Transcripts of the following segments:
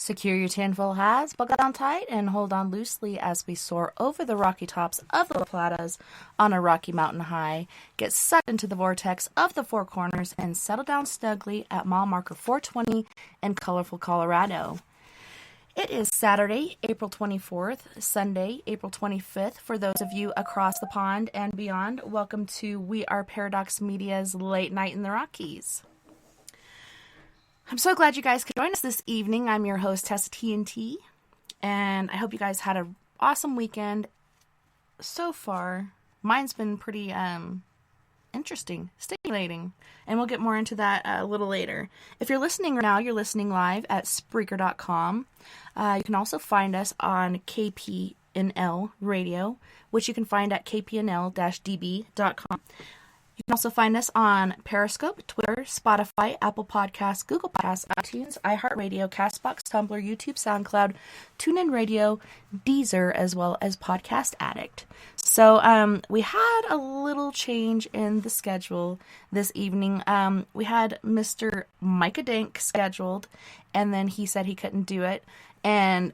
Secure your tinfoil hats, buckle down tight, and hold on loosely as we soar over the rocky tops of the La Platas on a rocky mountain high, get sucked into the vortex of the Four Corners, and settle down snugly at mile marker 420 in colorful Colorado. It is Saturday, April 24th, Sunday, April 25th. For those of you across the pond and beyond, welcome to We Are Paradox Media's Late Night in the Rockies. I'm so glad you guys could join us this evening. I'm your host, TessaTNT, and I hope you guys had an awesome weekend so far. Mine's been pretty interesting, stimulating, and we'll get more into that a little later. If you're listening right now, you're listening live at Spreaker.com. You can also find us on KPNL Radio, which you can find at kpnl-db.com. You can also find us on Periscope, Twitter, Spotify, Apple Podcasts, Google Podcasts, iTunes, iHeartRadio, CastBox, Tumblr, YouTube, SoundCloud, TuneIn Radio, Deezer, as well as Podcast Addict. So we had a little change in the schedule this evening. We had Mr. Micah Dink scheduled, and then he said he couldn't do it. And,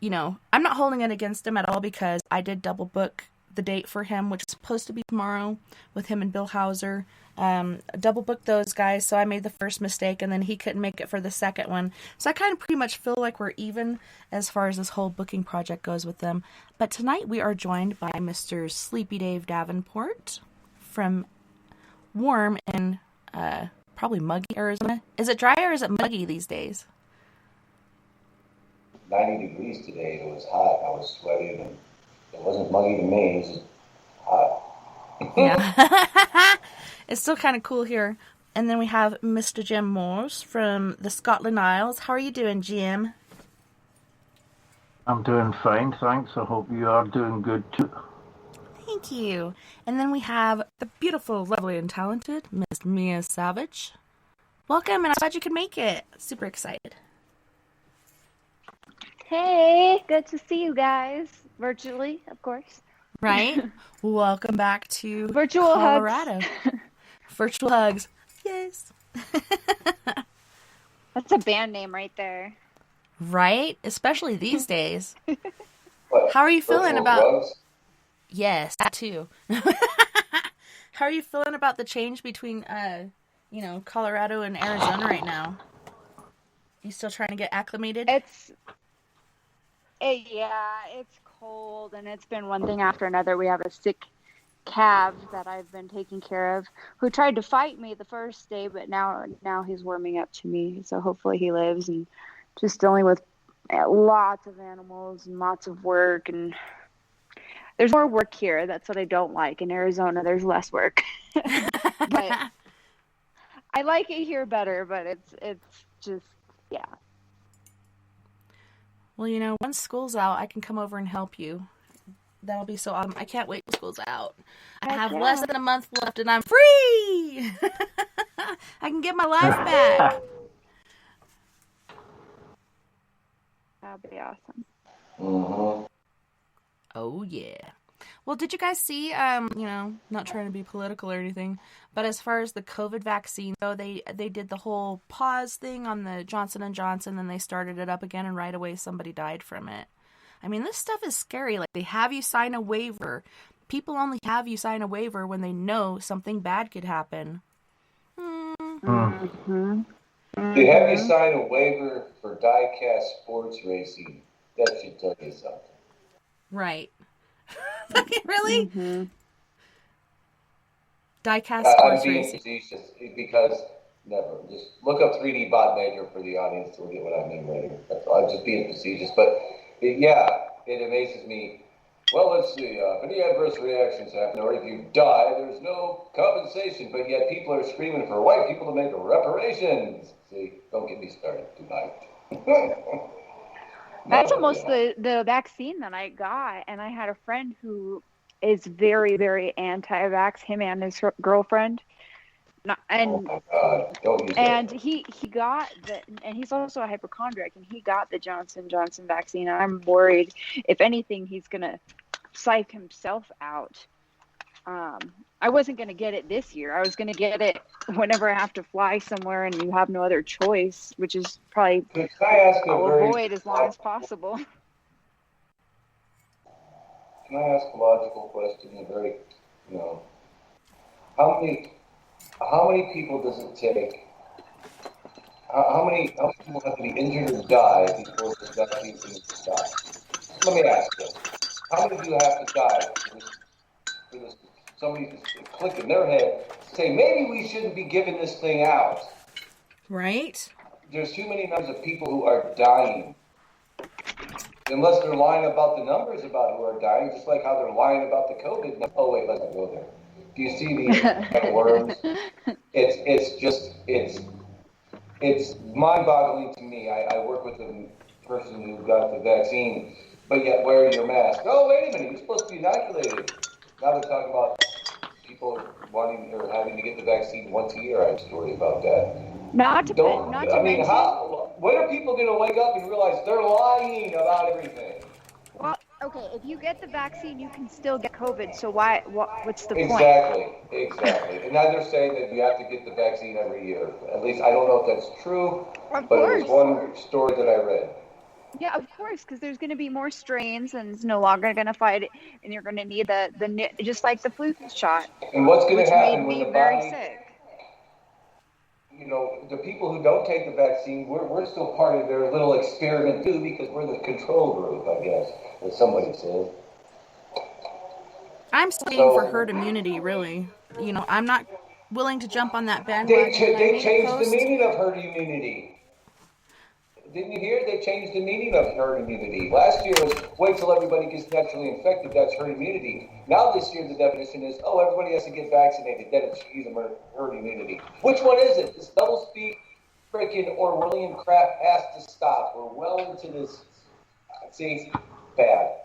you know, I'm not holding it against him at all because I did double book the date for him, which is supposed to be tomorrow with him and Bill Hauser. Double booked those guys, so I made the first mistake, and then he couldn't make it for the second one. So I kind of pretty much feel like we're even as far as this whole booking project goes with them. But tonight we are joined by Mr. SleepyDave Davenport from warm and probably muggy Arizona. Is it dry or is it muggy these days? 90 degrees today. It was hot. I was sweating, and it wasn't muggy to me. It was just hot. Yeah. It's still kind of cool here. And then we have Mr. Jim Morse from the Scotland Isles. How are you doing, Jim? I'm doing fine, thanks. I hope you are doing good too. Thank you. And then we have the beautiful, lovely, and talented Miss Mia Savage. Welcome, and I'm glad you could make it. Super excited. Hey, good to see you guys. Virtually, of course. Right? Welcome back to Virtual Colorado. Hugs. Virtual hugs. Yes. That's a band name right there. Right? Especially these days. What? How are you feeling about... Drugs? Yes, that too. How are you feeling about the change between, Colorado and Arizona right now? You still trying to get acclimated? It's cold, and it's been one thing after another. We have a sick calf that I've been taking care of, who tried to fight me the first day, but now he's warming up to me. So hopefully he lives, and just dealing with lots of animals and lots of work, and there's more work here. That's what I don't like. In Arizona, there's less work. But I like it here better, but it's just, yeah. Well, once school's out, I can come over and help you. That'll be so awesome. I can't wait till school's out. I have less than a month left, and I'm free! I can get my life back. That'll be awesome. Mm-hmm. Oh, yeah. Well, did you guys see, not trying to be political or anything, but as far as the COVID vaccine, though, they did the whole pause thing on the Johnson & Johnson, then they started it up again, and right away somebody died from it. I mean, this stuff is scary. Like, they have you sign a waiver. People only have you sign a waiver when they know something bad could happen. Mm-hmm. They have you sign a waiver for die-cast sports racing. That should tell you something. Right. Really? Mm-hmm. Die-cast sports I'm being racing. facetious because never. Just look up 3D Bot Maker for the audience to get what I mean later. I'm just being facetious, but it amazes me. Well, let's see. If any adverse reactions happen, or if you die, there's no compensation, but yet people are screaming for white people to make reparations. See, don't get me started tonight. That's almost the vaccine that I got, and I had a friend who is very, very anti-vax, him and his girlfriend. Oh my God! Don't use and that. he got and he's also a hypochondriac, and he got the Johnson & Johnson vaccine. And I'm worried, if anything, he's gonna psych himself out. I wasn't going to get it this year. I was going to get it whenever I have to fly somewhere and you have no other choice, which is probably Can I ask a I'll very avoid as long as possible. Can I ask a logical question? A very, how many people does it take? How many people have to be injured or die before this vaccine can stop? Let me ask this: how many do you have to die for this? Somebody to click in their head, say maybe we shouldn't be giving this thing out. Right? There's too many numbers of people who are dying. Unless they're lying about the numbers about who are dying, just like how they're lying about the COVID. Oh wait, let's not go there. Do you see these kind of worms? It's mind-boggling to me. I work with a person who got the vaccine, but yet wear your mask. Oh wait a minute, you're supposed to be inoculated. Now they're talking about people wanting or having to get the vaccine once a year. I have a story about that. Not to mention. When are people going to wake up and realize they're lying about everything? Well, okay, if you get the vaccine, you can still get COVID. So what's the point? Exactly. And now they're saying that you have to get the vaccine every year. At least I don't know if that's true, but it was one story that I read. Yeah, of course, because there's going to be more strains, and it's no longer going to fight it, and you're going to need the just like the flu shot. And what's going to happen when the body? Very sick. The people who don't take the vaccine, we're still part of their little experiment too, because we're the control group, I guess, as somebody said. I'm staying for herd immunity, really. I'm not willing to jump on that bandwagon. They changed the meaning of herd immunity. Didn't you hear? They changed the meaning of herd immunity. Last year was wait till everybody gets naturally infected, that's herd immunity. Now this year the definition is, everybody has to get vaccinated, then it's herd immunity. Which one is it? This doublespeak freaking Orwellian crap has to stop. We're well into this. See, bad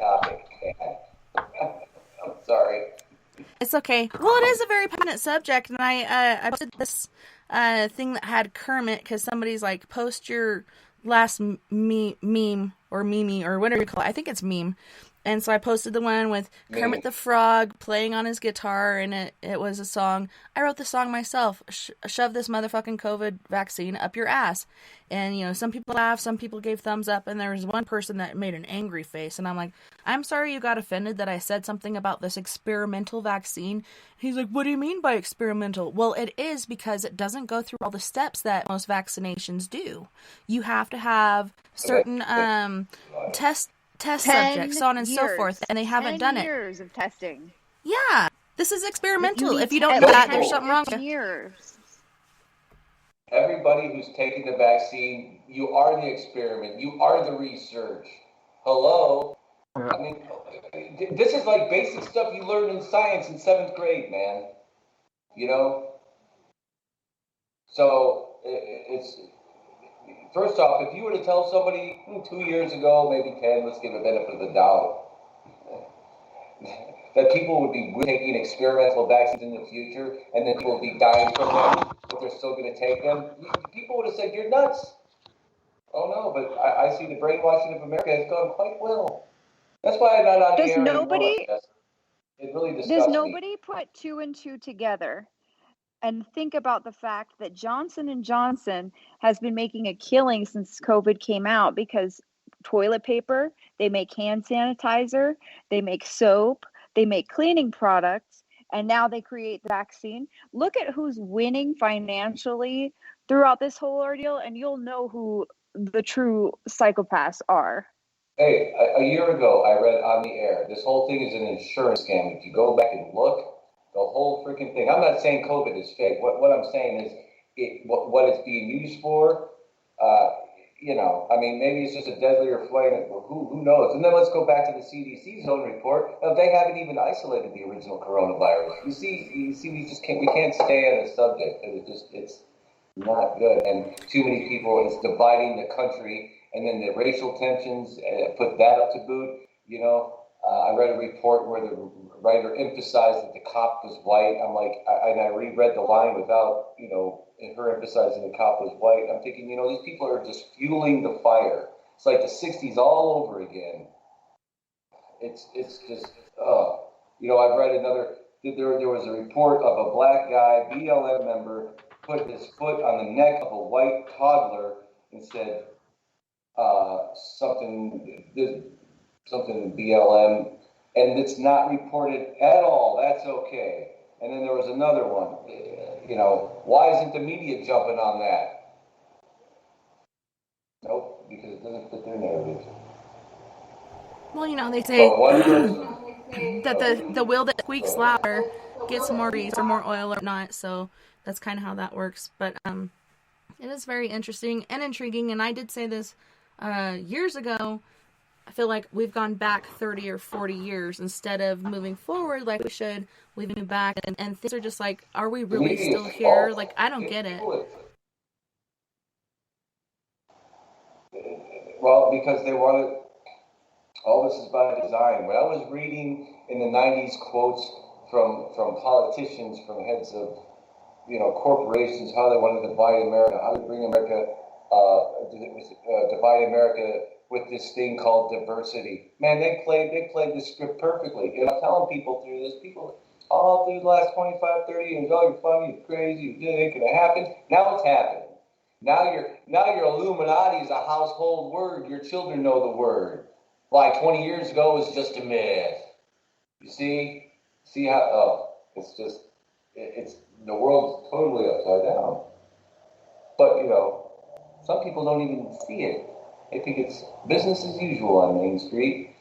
topic. Bad. I'm sorry. It's okay. Well, it is a very passionate subject, and I posted this thing that had Kermit, because somebody's like, post your last meme or meme or whatever you call it. I think it's meme. And so I posted the one with Kermit the Frog playing on his guitar, and it was a song. I wrote the song myself. Shove this motherfucking COVID vaccine up your ass. And, some people laughed, some people gave thumbs up, and there was one person that made an angry face. And I'm like, I'm sorry you got offended that I said something about this experimental vaccine. He's like, what do you mean by experimental? Well, it is because it doesn't go through all the steps that most vaccinations do. You have to have certain test subjects, so on and so forth, and they haven't done it. 10 years of testing. Yeah, this is experimental. If you don't know that, there's something wrong with you. Everybody who's taking the vaccine, you are the experiment. You are the research. Hello? I mean, this is like basic stuff you learn in science in 7th grade, man. So it's... First off, if you were to tell somebody 2 years ago, maybe 10, let's give a benefit of the doubt, that people would be taking experimental vaccines in the future, and then people would be dying from them, but they're still going to take them, people would have said, you're nuts. Oh no, but I see the brainwashing of America has gone quite well. That's why I'm not on the air anymore. It really disgusts me. Does nobody put 2 and 2 together and think about the fact that Johnson & Johnson has been making a killing since COVID came out, because toilet paper, they make hand sanitizer, they make soap, they make cleaning products, and now they create the vaccine. Look at who's winning financially throughout this whole ordeal, and you'll know who the true psychopaths are. Hey, a year ago, I read on the air, this whole thing is an insurance scam. If you go back and look, the whole freaking thing. I'm not saying COVID is fake. What I'm saying is what it's being used for. Maybe it's just a deadlier flame. Who knows? And then let's go back to the CDC's own report. They haven't even isolated the original coronavirus. You see, we can't stay on the subject. It's not good. And too many people, it's dividing the country. And then the racial tensions, put that up to boot. I read a report where the writer emphasized that the cop was white. I'm like, I reread the line without, her emphasizing the cop was white. I'm thinking, these people are just fueling the fire. It's like the 60s all over again. It's just, I've read another there was a report of a black guy, BLM member, put his foot on the neck of a white toddler and said something BLM, and it's not reported at all. That's okay. And then there was another one. Why isn't the media jumping on that? Nope, because it doesn't fit their narrative. Well, they say One person, that the wheel that squeaks louder gets more grease or more oil or not. So that's kind of how that works. But it is very interesting and intriguing. And I did say this years ago. I feel like we've gone back 30 or 40 years instead of moving forward like we should. We've moved back, and things are just like, are we really still here? Like, I don't get it. Well, because they wanted, all this is by design. When I was reading in the 90s quotes from politicians, from heads of, corporations, how they wanted to divide America, how to bring America, divide America with this thing called diversity. Man, they played the script perfectly. I'm telling people through this, all through the last 25, 30 years, you're funny, you're crazy, it ain't gonna happen. Now it's happening. Now your Illuminati is a household word. Your children know the word. Like 20 years ago, it was just a myth. You see how, it's just, it's the world's totally upside down. But, some people don't even see it. They think it's business as usual on Main Street.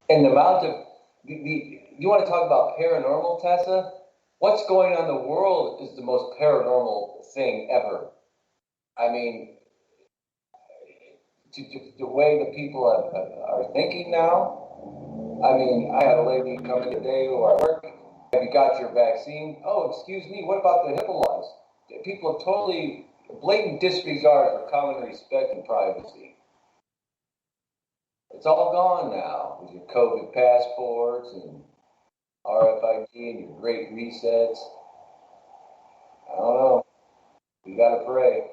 And the amount of, you want to talk about paranormal, Tessa? What's going on in the world is the most paranormal thing ever. I mean, the way the people are thinking now. I mean, I had a lady come in today who I work. Have you got your vaccine? Oh, excuse me, what about the HIPAA laws? People have totally blatant disregard for common respect and privacy. It's all gone now with your COVID passports and RFID and your great resets. I don't know. You got to pray.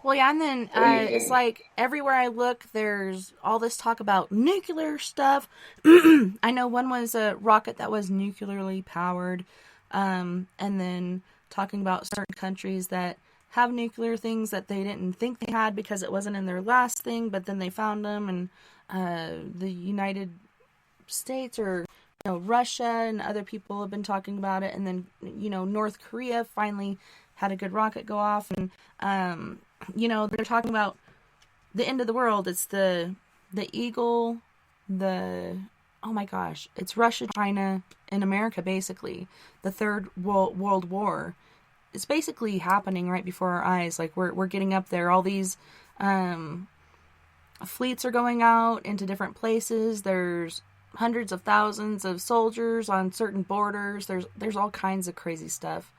Well, yeah, and then it's like everywhere I look, there's all this talk about nuclear stuff. I know one was a rocket that was nuclearly powered, and then talking about certain countries that have nuclear things that they didn't think they had because it wasn't in their last thing, but then they found them, and the United States or Russia and other people have been talking about it, and then North Korea finally had a good rocket go off, and they're talking about the end of the world. It's the Eagle, oh my gosh, it's Russia, China, and America, basically. The Third World War. It's basically happening right before our eyes. Like, we're getting up there. All these fleets are going out into different places. There's hundreds of thousands of soldiers on certain borders. There's all kinds of crazy stuff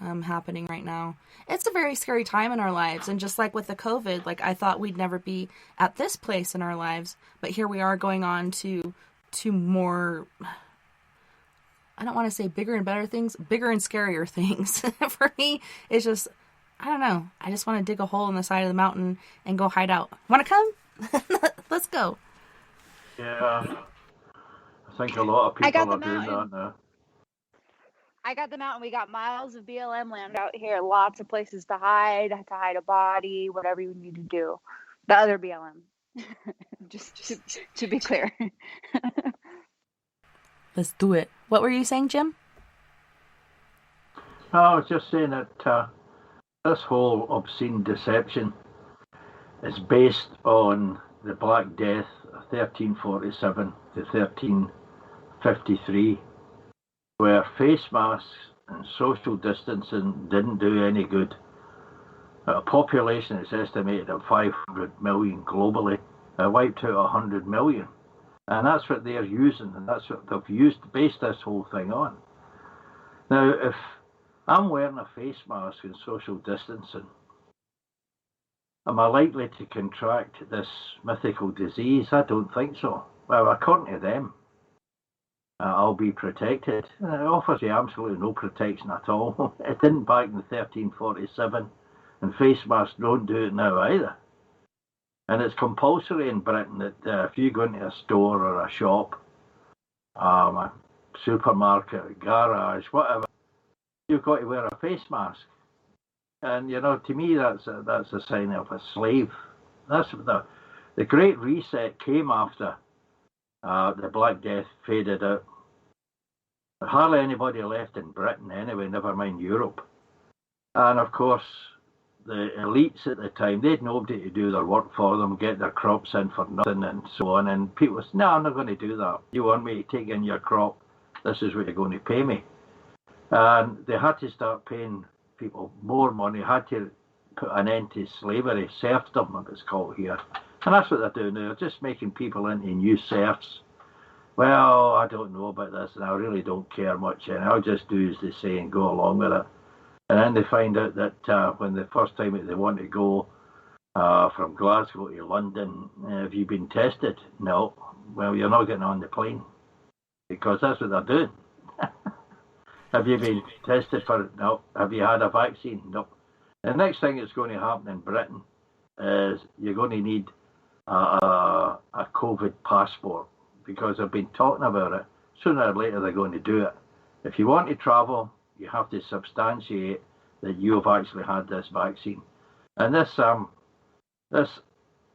happening right now. It's a very scary time in our lives, and just like with the COVID, like I thought we'd never be at this place in our lives, but here we are going on to more, I don't want to say bigger and better things, bigger and scarier things. For me, it's just, I don't know, I just want to dig a hole in the side of the mountain and go hide out. Want to come? Let's go. Yeah, I think a lot of people are doing that now. I got the mountain. We got miles of BLM land out here. Lots of places to hide a body, whatever you need to do. The other BLM. just to be clear. Let's do it. What were you saying, Jim? I was just saying that this whole obscene deception is based on the Black Death of 1347 to 1353. Where face masks and social distancing didn't do any good. A population is estimated at 500 million globally. Wiped out 100 million. And that's what they're using, and that's what they've based this whole thing on. Now, if I'm wearing a face mask and social distancing, am I likely to contract this mythical disease? I don't think so. Well, according to them, I'll be protected. It offers you absolutely no protection at all. It didn't back in 1347, and face masks don't do it now either. And it's compulsory in Britain that if you go into a store or a shop, supermarket, garage, whatever, you've got to wear a face mask. And, to me, that's a sign of a slave. That's the Great Reset came after the Black Death faded out. Hardly anybody left in Britain anyway, never mind Europe. And, of course, the elites at the time, they had nobody to do their work for them, get their crops in for nothing and so on. And people said, no, I'm not going to do that. You want me to take in your crop? This is what you're going to pay me. And they had to start paying people more money, had to put an end to slavery, serfdom, it's called here. And that's what they're doing now, just making people into new serfs. Well, I don't know about this, and I really don't care much, and I'll just do as they say and go along with it. And then they find out that when the first time that they want to go from Glasgow to London, have you been tested? No. Well, you're not getting on the plane, because that's what they're doing. Have you been tested for it? No. Have you had a vaccine? No. The next thing that's going to happen in Britain is you're going to need a COVID passport, because they've been talking about it. Sooner or later they're going to do it. If you want to travel, you have to substantiate that you've actually had this vaccine. And this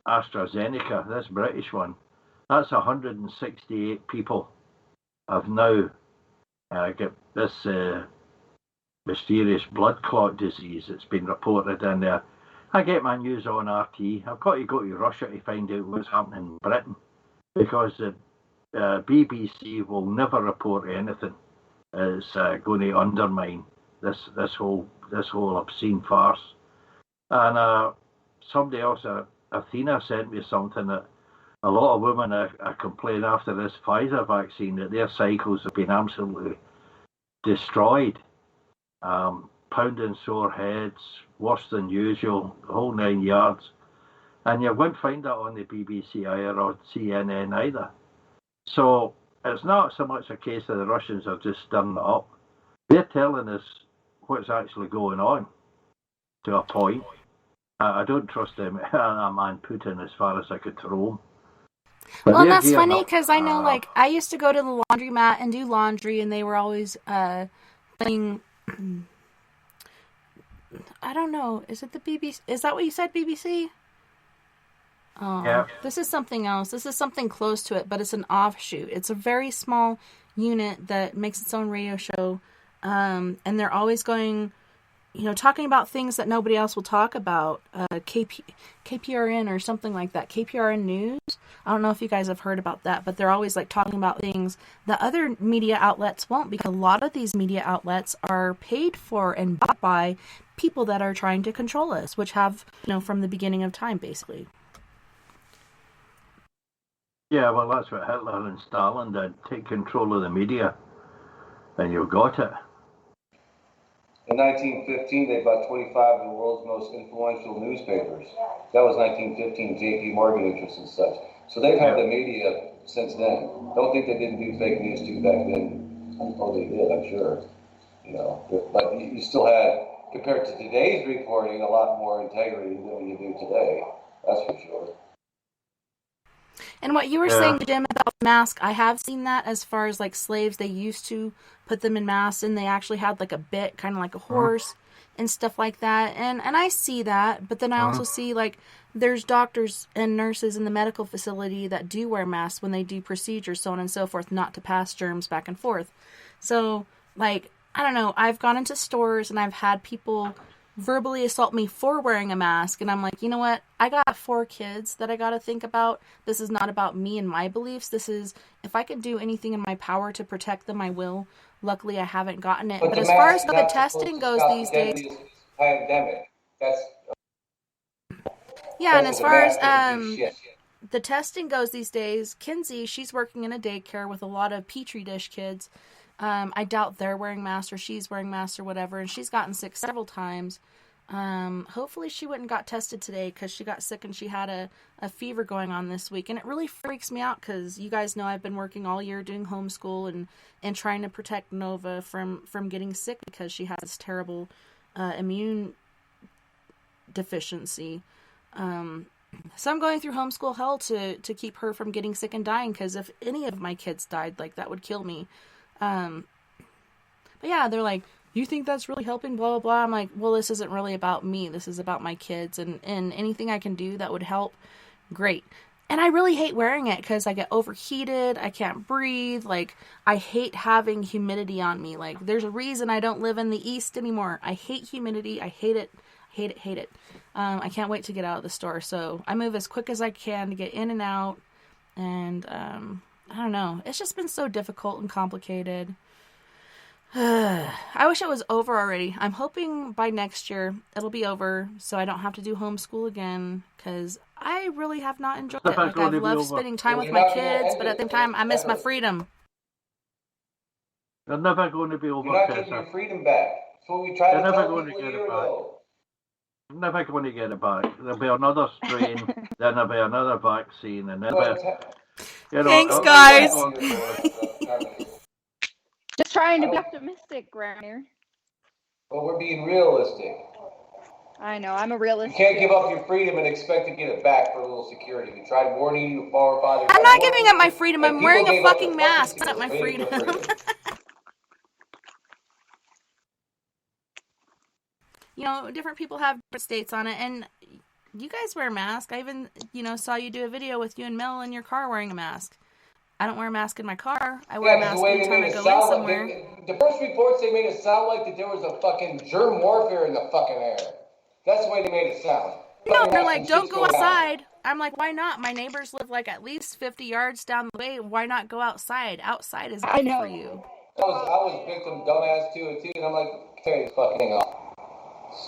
AstraZeneca, this British one, that's 168 people have now got this mysterious blood clot disease that's been reported in there. I get my news on RT. I've got to go to Russia to find out what's happening in Britain, because the BBC will never report anything is going to undermine this whole obscene farce. And somebody else, Athena, sent me something that a lot of women are complaining after this Pfizer vaccine that their cycles have been absolutely destroyed. Pounding sore heads, worse than usual, the whole 9 yards. And you won't find that on the BBC either, or CNN either. So it's not so much a case that the Russians are just stirring it up. They're telling us what's actually going on to a point. I don't trust them, a man Putin, as far as I could throw him. But well, that's funny, because I know, I used to go to the laundromat and do laundry, and they were always playing... I don't know. Is it the BBC? Is that what you said, BBC? Oh, yeah. This is something else. This is something close to it, but it's an offshoot. It's a very small unit that makes its own radio show, and they're always going, talking about things that nobody else will talk about. KPRN or something like that. KPRN News. I don't know if you guys have heard about that, but they're always talking about things that other media outlets won't, because a lot of these media outlets are paid for and bought by people that are trying to control us, which have, from the beginning of time, basically. Yeah, well, that's what Hitler and Stalin did. Take control of the media, and you've got it. In 1915, they bought 25 of the world's most influential newspapers. That was 1915, J.P. Morgan interests and such. So they've had the media since then. Don't think they didn't do fake news too back then. Oh, they did, I'm sure. But you still had, compared to today's reporting, a lot more integrity than you do today. That's for sure. And what you were saying, Jim, about the mask, I have seen that as far as slaves, they used to put them in masks, and they actually had a bit, kind of like a horse and stuff like that. And I see that, but then I also see there's doctors and nurses in the medical facility that do wear masks when they do procedures, so on and so forth, not to pass germs back and forth. So, I don't know, I've gone into stores and I've had people verbally assault me for wearing a mask, and I'm like, you know what, I got 4 kids that I gotta think about. This is not about me and my beliefs. This is, if I could do anything in my power to protect them, I will. Luckily, I haven't gotten it. But as far as the testing goes these days, pandemic. And as far as the testing goes these days, Kinsey, she's working in a daycare with a lot of petri dish kids. I doubt they're wearing masks, or she's wearing masks, or whatever, and she's gotten sick several times. Hopefully she went and got tested today, because she got sick and she had a fever going on this week, and it really freaks me out, because you guys know I've been working all year doing homeschool and trying to protect Nova from getting sick, because she has this terrible immune deficiency. So I'm going through homeschool hell to keep her from getting sick and dying, because if any of my kids died, that would kill me. But yeah, they're like, you think that's really helping, blah, blah, blah. I'm like, well, this isn't really about me. This is about my kids, and anything I can do that would help, great. And I really hate wearing it because I get overheated. I can't breathe. Like, I hate having humidity on me. Like, there's a reason I don't live in the East anymore. I hate humidity. I hate it. Hate it, hate it. I can't wait to get out of the store. So I move as quick as I can to get in and out. And I don't know. It's just been so difficult and complicated. I wish it was over already. I'm hoping by next year it'll be over so I don't have to do homeschool again, because I really have not enjoyed it. Like, I've loved spending time with my kids, but at the same time, I miss my freedom. They're never going to be over. You're not getting your freedom back. That's what we tried to tell people a year ago. You're never going to get it back. There'll be another strain, then there'll be another vaccine, and then Thanks, guys. Just trying to be optimistic, Granny. Well, we're being realistic. I know, I'm a realist. You can't give up your freedom and expect to get it back for a little security. We tried warning you far farther. I'm not giving up my freedom. I'm wearing a fucking mask. It's not my freedom. You know, different people have different states on it, and you guys wear a mask. I even, saw you do a video with you and Mel in your car wearing a mask. I don't wear a mask in my car. I wear a mask anytime I go in somewhere. The first reports, they made it sound like that there was a fucking germ warfare in the fucking air. That's the way they made it sound. No, they're like, don't go outside. I'm like, why not? My neighbors live like at least 50 yards down the way. Why not go outside? Outside is good for you. I was victim dumbass to it too, and I'm like, tear this fucking thing off.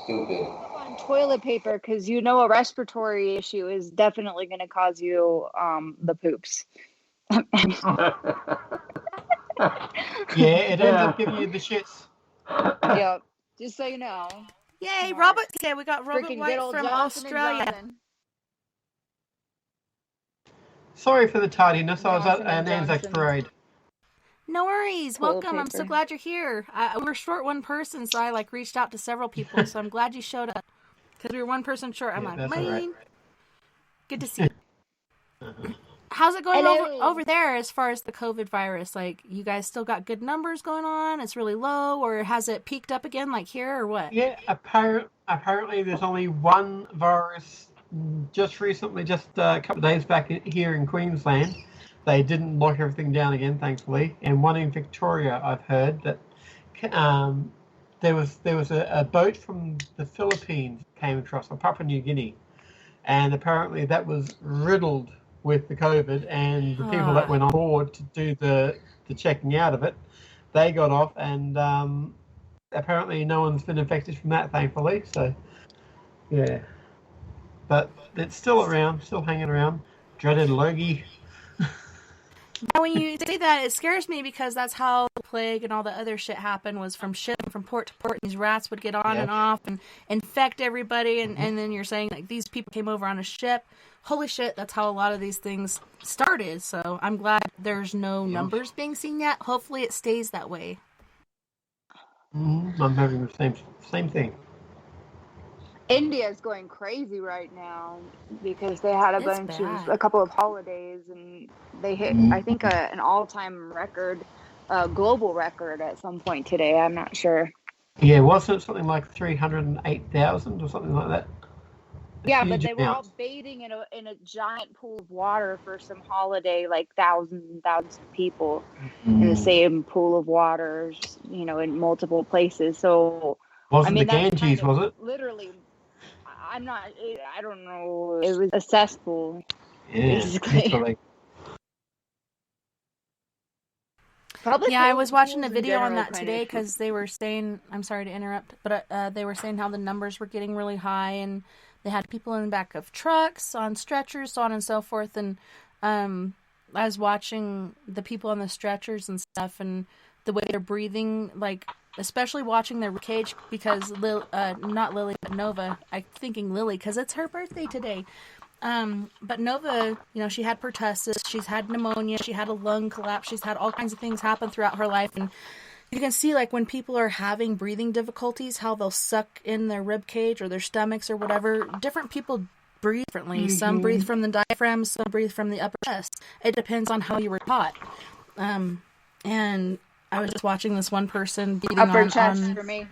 Stupid. On toilet paper, because a respiratory issue is definitely going to cause you the poops. Yeah, it ends up giving you the shits. Yeah, just so you know. Yay, Robert! Okay, we got Robert White from Australia. Sorry for the tardiness. I was at an Anzac parade. No worries. Welcome. I'm so glad you're here. We're short one person, so I reached out to several people. So I'm glad you showed up, because we were one person short. I'm man. Right. Good to see you. How's it going over there as far as the COVID virus? Like, you guys still got good numbers going on? It's really low, or has it peaked up again like here, or what? Yeah, apparently there's only one virus just recently, just a couple of days back here in Queensland. They didn't lock everything down again, thankfully. And one in Victoria, I've heard that there was a boat from the Philippines came across, or Papua New Guinea, and apparently that was riddled with the COVID, and the people that went on board to do the checking out of it, they got off, and apparently no one's been infected from that, thankfully. So, yeah. But it's still around, still hanging around. Dreaded Logie. Now, when you say that, it scares me, because that's how the plague and all the other shit happened, was from shipping from port to port. And these rats would get on and off and infect everybody, and then you're saying these people came over on a ship. Holy shit, that's how a lot of these things started. So I'm glad there's no numbers being seen yet. Hopefully it stays that way. I'm having the same thing. India is going crazy right now because they had a couple of holidays, and they hit, I think, an all-time record, global record at some point today. I'm not sure. Yeah, wasn't it something like 308,000 or something like that? Yeah, but they were all bathing in a giant pool of water for some holiday, like thousands and thousands of people in the same pool of water, in multiple places. So wasn't the Ganges, was it? Literally, I don't know. It was a cesspool. Yeah, basically. I was watching a video on that today, because they were saying, I'm sorry to interrupt, but they were saying how the numbers were getting really high, and they had people in the back of trucks, on stretchers, so on and so forth. And I was watching the people on the stretchers and stuff, and the way they're breathing, especially watching their cage, because not Lily, but Nova. I'm thinking Lily, because it's her birthday today. But Nova, she had pertussis, she's had pneumonia, she had a lung collapse, she's had all kinds of things happen throughout her life, and you can see, when people are having breathing difficulties, how they'll suck in their rib cage or their stomachs or whatever. Different people breathe differently. Mm-hmm. Some breathe from the diaphragm, some breathe from the upper chest. It depends on how you were taught. And I was just watching this one person beating Upper on chest for me.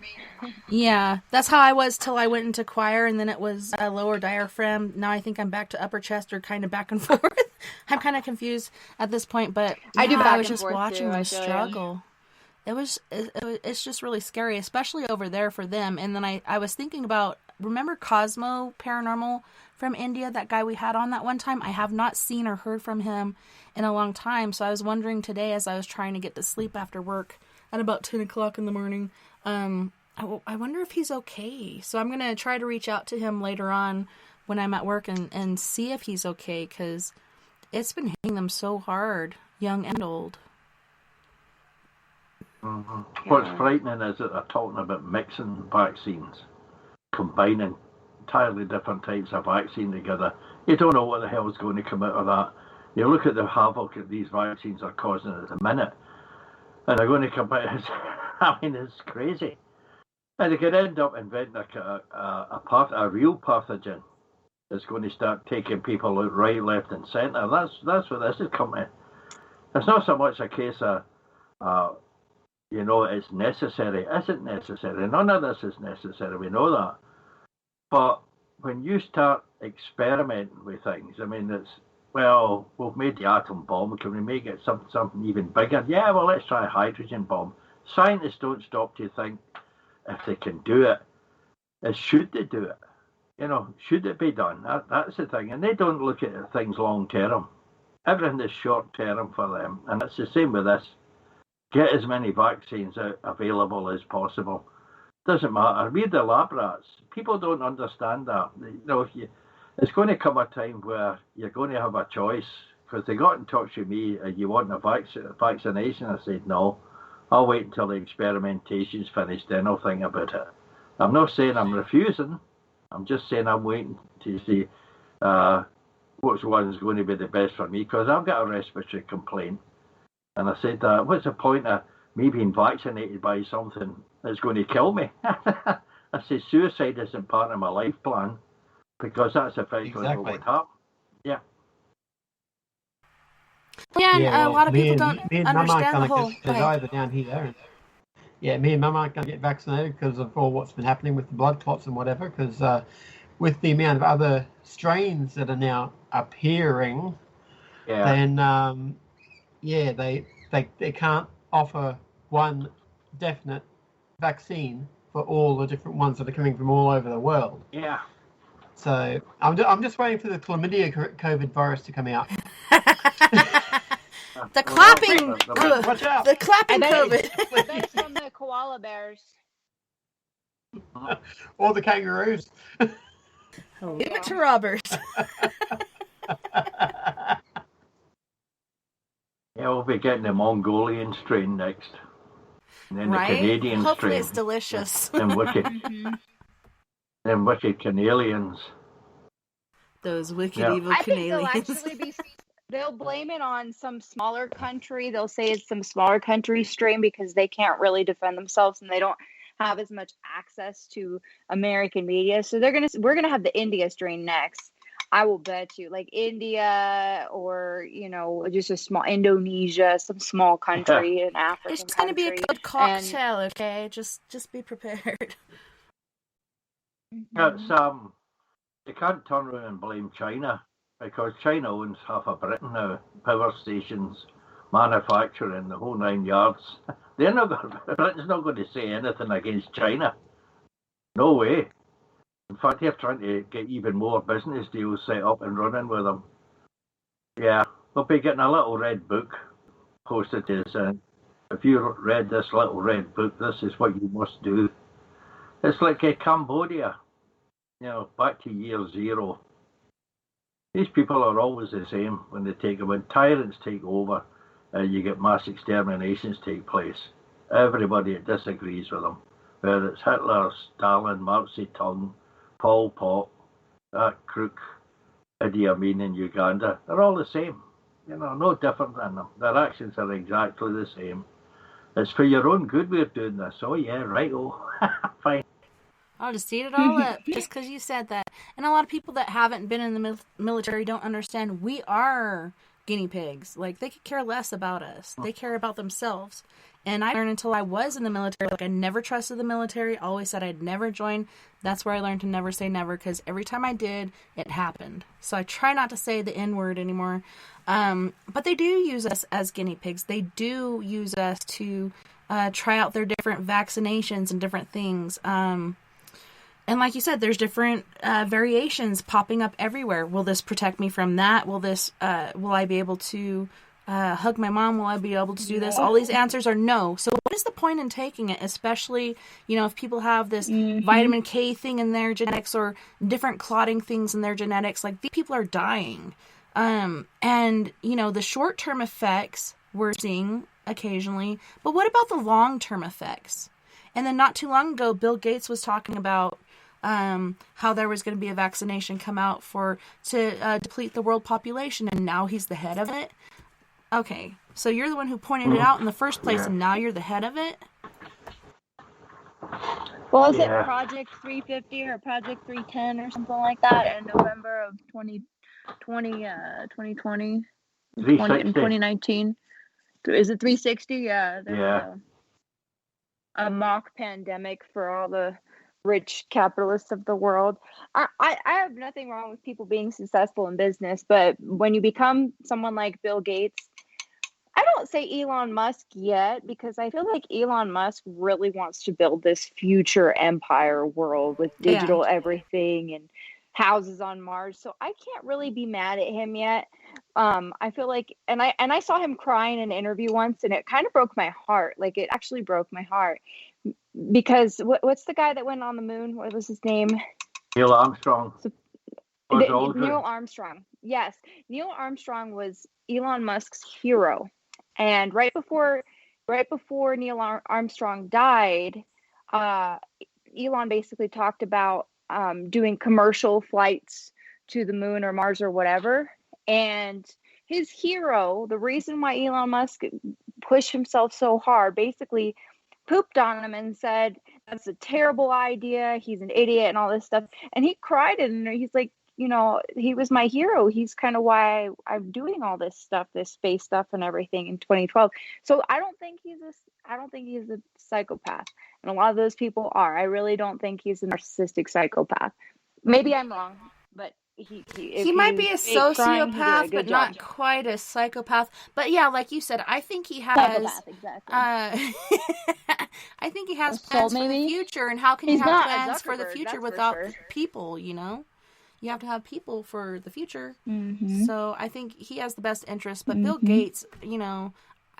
Yeah, that's how I was till I went into choir, and then it was a lower diaphragm. Now I think I'm back to upper chest, or kind of back and forth. I'm kind of confused at this point, but I do yeah, back I was and just forth, watching too, them I feel you. struggle. It's just really scary, especially over there for them. And then I was thinking about, remember Cosmo Paranormal from India, that guy we had on that one time? I have not seen or heard from him in a long time, so I was wondering today as I was trying to get to sleep after work at about 10 o'clock in the morning, I wonder if he's okay. So I'm going to try to reach out to him later on when I'm at work and see if he's okay, because it's been hitting them so hard, young and old. Mm-hmm. What's frightening is that they're talking about mixing vaccines, combining entirely different types of vaccine together. You don't know what the hell is going to come out of that. You look at the havoc that these vaccines are causing at the minute, and they're going to come out. I mean, it's crazy. And they could end up inventing a real pathogen that's going to start taking people out right, left, and centre. That's what this is coming to. It's not so much a case of, it's necessary. It isn't necessary. None of this is necessary. We know that. But when you start experimenting with things, I mean, we've made the atom bomb. Can we make it something even bigger? Yeah, well, let's try a hydrogen bomb. Scientists don't stop to think if they can do it, is should they do it? Should it be done? That's the thing. And they don't look at things long term. Everything is short term for them. And it's the same with this. Get as many vaccines available as possible. Doesn't matter. We're the lab rats. People don't understand that. It's going to come a time where you're going to have a choice, because they got in touch with me, you want a vaccination? I said, no. I'll wait until the experimentation's finished, then I'll think about it. I'm not saying I'm refusing. I'm just saying I'm waiting to see which one's going to be the best for me, because I've got a respiratory complaint. And I said, what's the point of me being vaccinated by something that's going to kill me? I said, suicide isn't part of my life plan, because that's effectively what would happen. Yeah. Yeah, and a lot of people don't understand the whole... either down here. Me and Mum aren't going to get vaccinated because of all what's been happening with the blood clots and whatever, because with the amount of other strains that are now appearing, then, they can't offer one definite vaccine for all the different ones that are coming from all over the world. Yeah. So I'm just waiting for the chlamydia COVID virus to come out. The clapping, watch out! The clapping COVID. Based on the koala bears. Or the kangaroos. Leave it to Robert. We'll be getting the Mongolian strain next. And then the Canadian Hopefully strain. It's delicious. And wicked. Them wicked Canadians. Those wicked evil Canadians. I think they'll blame it on some smaller country. They'll say it's some smaller country strain because they can't really defend themselves and they don't have as much access to American media. So we're gonna have the India strain next. I will bet you, like India or just a small Indonesia, some small country in Africa. It's going to be a good cocktail, okay? Just be prepared. It's you can't turn around and blame China, because China owns half of Britain now. Power stations, manufacturing, the whole 9 yards. Britain's not going to say anything against China. No way. In fact, they're trying to get even more business deals set up and running with them. Yeah, we'll be getting a little red book posted to us. If you read this little red book, this is what you must do. It's like Cambodia, back to year zero. These people are always the same when they take them. When tyrants take over, you get mass exterminations take place. Everybody disagrees with them, whether it's Hitler, Stalin, Mao Zedong, Pol Pot, that crook, Idi Amin in Uganda. They're all the same, no different than them. Their actions are exactly the same. It's for your own good we're doing this. Oh yeah, right, fine. I'll just eat it all up just because you said that. And a lot of people that haven't been in the military don't understand we are guinea pigs. Like, they could care less about us. They care about themselves. And I learned until I was in the military, like, I never trusted the military, always said I'd never join. That's where I learned to never say never, because every time I did, it happened. So I try not to say the N word anymore. But they do use us as guinea pigs. They do use us to try out their different vaccinations and different things. And like you said, there's different variations popping up everywhere. Will this protect me from that? Will I be able to hug my mom? Will I be able to do this? All these answers are no. So what is the point in taking it? Especially, if people have this vitamin K thing in their genetics or different clotting things in their genetics, like, these people are dying. And, the short-term effects we're seeing occasionally, but what about the long-term effects? And then not too long ago, Bill Gates was talking about how there was going to be a vaccination come out to deplete the world population, and now he's the head of it. Okay, so you're the one who pointed it out in the first place, and now you're the head of it? Well, is it Project 350 or Project 310 or something like that in November of 2020, 2019? Is it 360? Yeah. There we go. A mock pandemic for all the rich capitalists of the world. I have nothing wrong with people being successful in business, but when you become someone like Bill Gates, I don't say Elon Musk yet, because I feel like Elon Musk really wants to build this future empire world with digital everything and houses on Mars. So I can't really be mad at him yet. I feel like, and I saw him cry in an interview once, and it kind of broke my heart. Like, it actually broke my heart, because what's the guy that went on the moon? What was his name? Neil Armstrong. Neil Armstrong. Yes. Neil Armstrong was Elon Musk's hero. And right before Neil Armstrong died, Elon basically talked about doing commercial flights to the moon or Mars or whatever. And his hero, the reason why Elon Musk pushed himself so hard, basically pooped on him and said, that's a terrible idea. He's an idiot and all this stuff. And he cried, and he's like, he was my hero. He's kind of why I'm doing all this stuff, this space stuff and everything in 2012. So I don't think he's a psychopath. And a lot of those people are. I really don't think he's a narcissistic psychopath. Maybe I'm wrong, but he might be a sociopath, but not quite a psychopath. But yeah, like you said, I think he has psychopath, exactly. I think he has plans for the future. And how can you have plans for the future without people? You have to have people for the future. Mm-hmm. So I think he has the best interest. But Bill Gates, I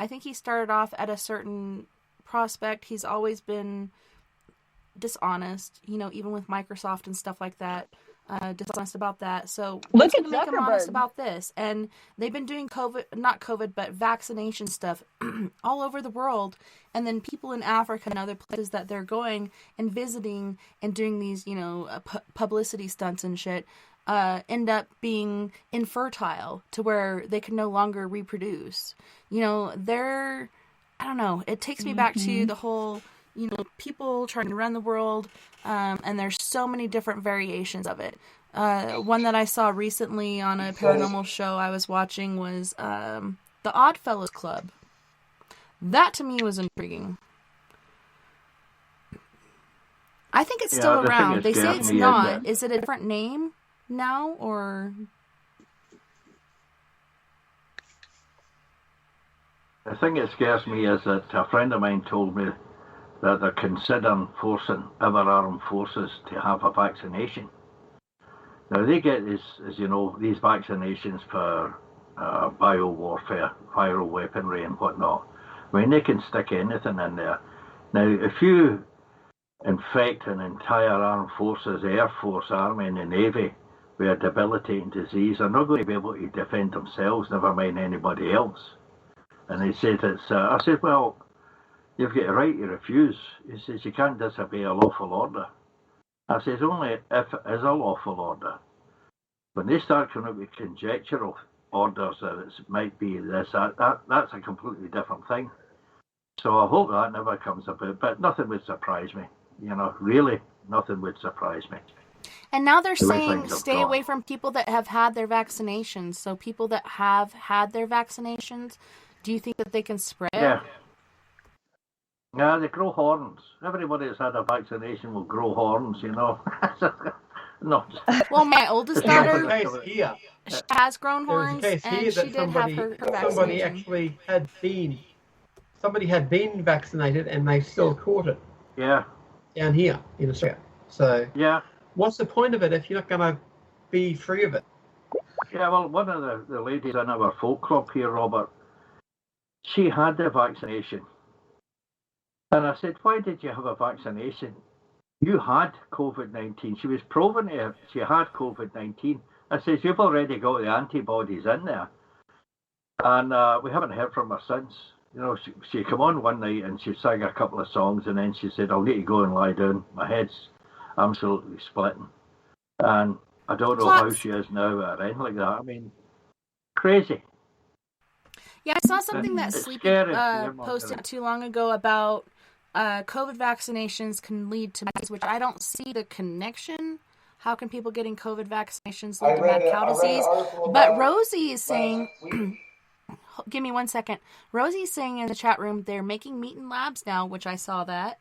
think he started off at a certain prospect. He's always been dishonest, even with Microsoft and stuff like that. Dishonest about that. So let's make him honest about this. And they've been doing but vaccination stuff all over the world. And then people in Africa and other places that they're going and visiting and doing these, publicity stunts and shit, end up being infertile to where they can no longer reproduce. I don't know. It takes me back to the whole, people trying to run the world, and there's so many different variations of it. One that I saw recently on a paranormal show I was watching was the Oddfellows Club. That to me was intriguing. I think it's still around. They say it's not. Is it a different name now, or? The thing that scares me is that a friend of mine told me that they're considering forcing other armed forces to have a vaccination. Now they get these vaccinations for bio-warfare, viral weaponry and whatnot. I mean, they can stick anything in there. Now, if you infect an entire armed forces, Air Force, Army and the Navy with a debilitating disease, they're not going to be able to defend themselves, never mind anybody else. And he said I said, well, you've got a right to refuse. He says, you can't disobey a lawful order. I says, only if it is a lawful order. When they start coming up with conjectural orders that it might be this, that's a completely different thing. So I hope that never comes about, but nothing would surprise me. Really, nothing would surprise me. And now they're saying Everything's stay gone. away from people that have had their vaccinations. So people that have had their vaccinations, do you think that they can spread? Yeah. Yeah, they grow horns. Everybody that's had a vaccination will grow horns, you know. No. Well, my oldest There was daughter, a case here. she has grown There was a horns, case here and she that did have her somebody vaccination. actually had been vaccinated and they still caught it. Yeah. Down here in Australia. So Yeah. what's the point of it if you're not going to be free of it? Yeah, well, one of the ladies in our folk club here, Robert, she had the vaccination. And I said, why did you have a vaccination? You had COVID-19. She was proven she had COVID-19. I says, you've already got the antibodies in there. And we haven't heard from her since. You know, she came on one night and she sang a couple of songs and then she said, I'll need to go and lie down. My head's absolutely splitting. And I don't know how she is now or anything like that. I mean, crazy. Yeah, I saw something that It's Sleepy scary. posted not too long ago about COVID vaccinations can lead to disease, which I don't see the connection. How can people getting COVID vaccinations lead to mad cow disease? But Rosie is saying, give me 1 second. Rosie's saying in the chat room they're making meat in labs now, which I saw that.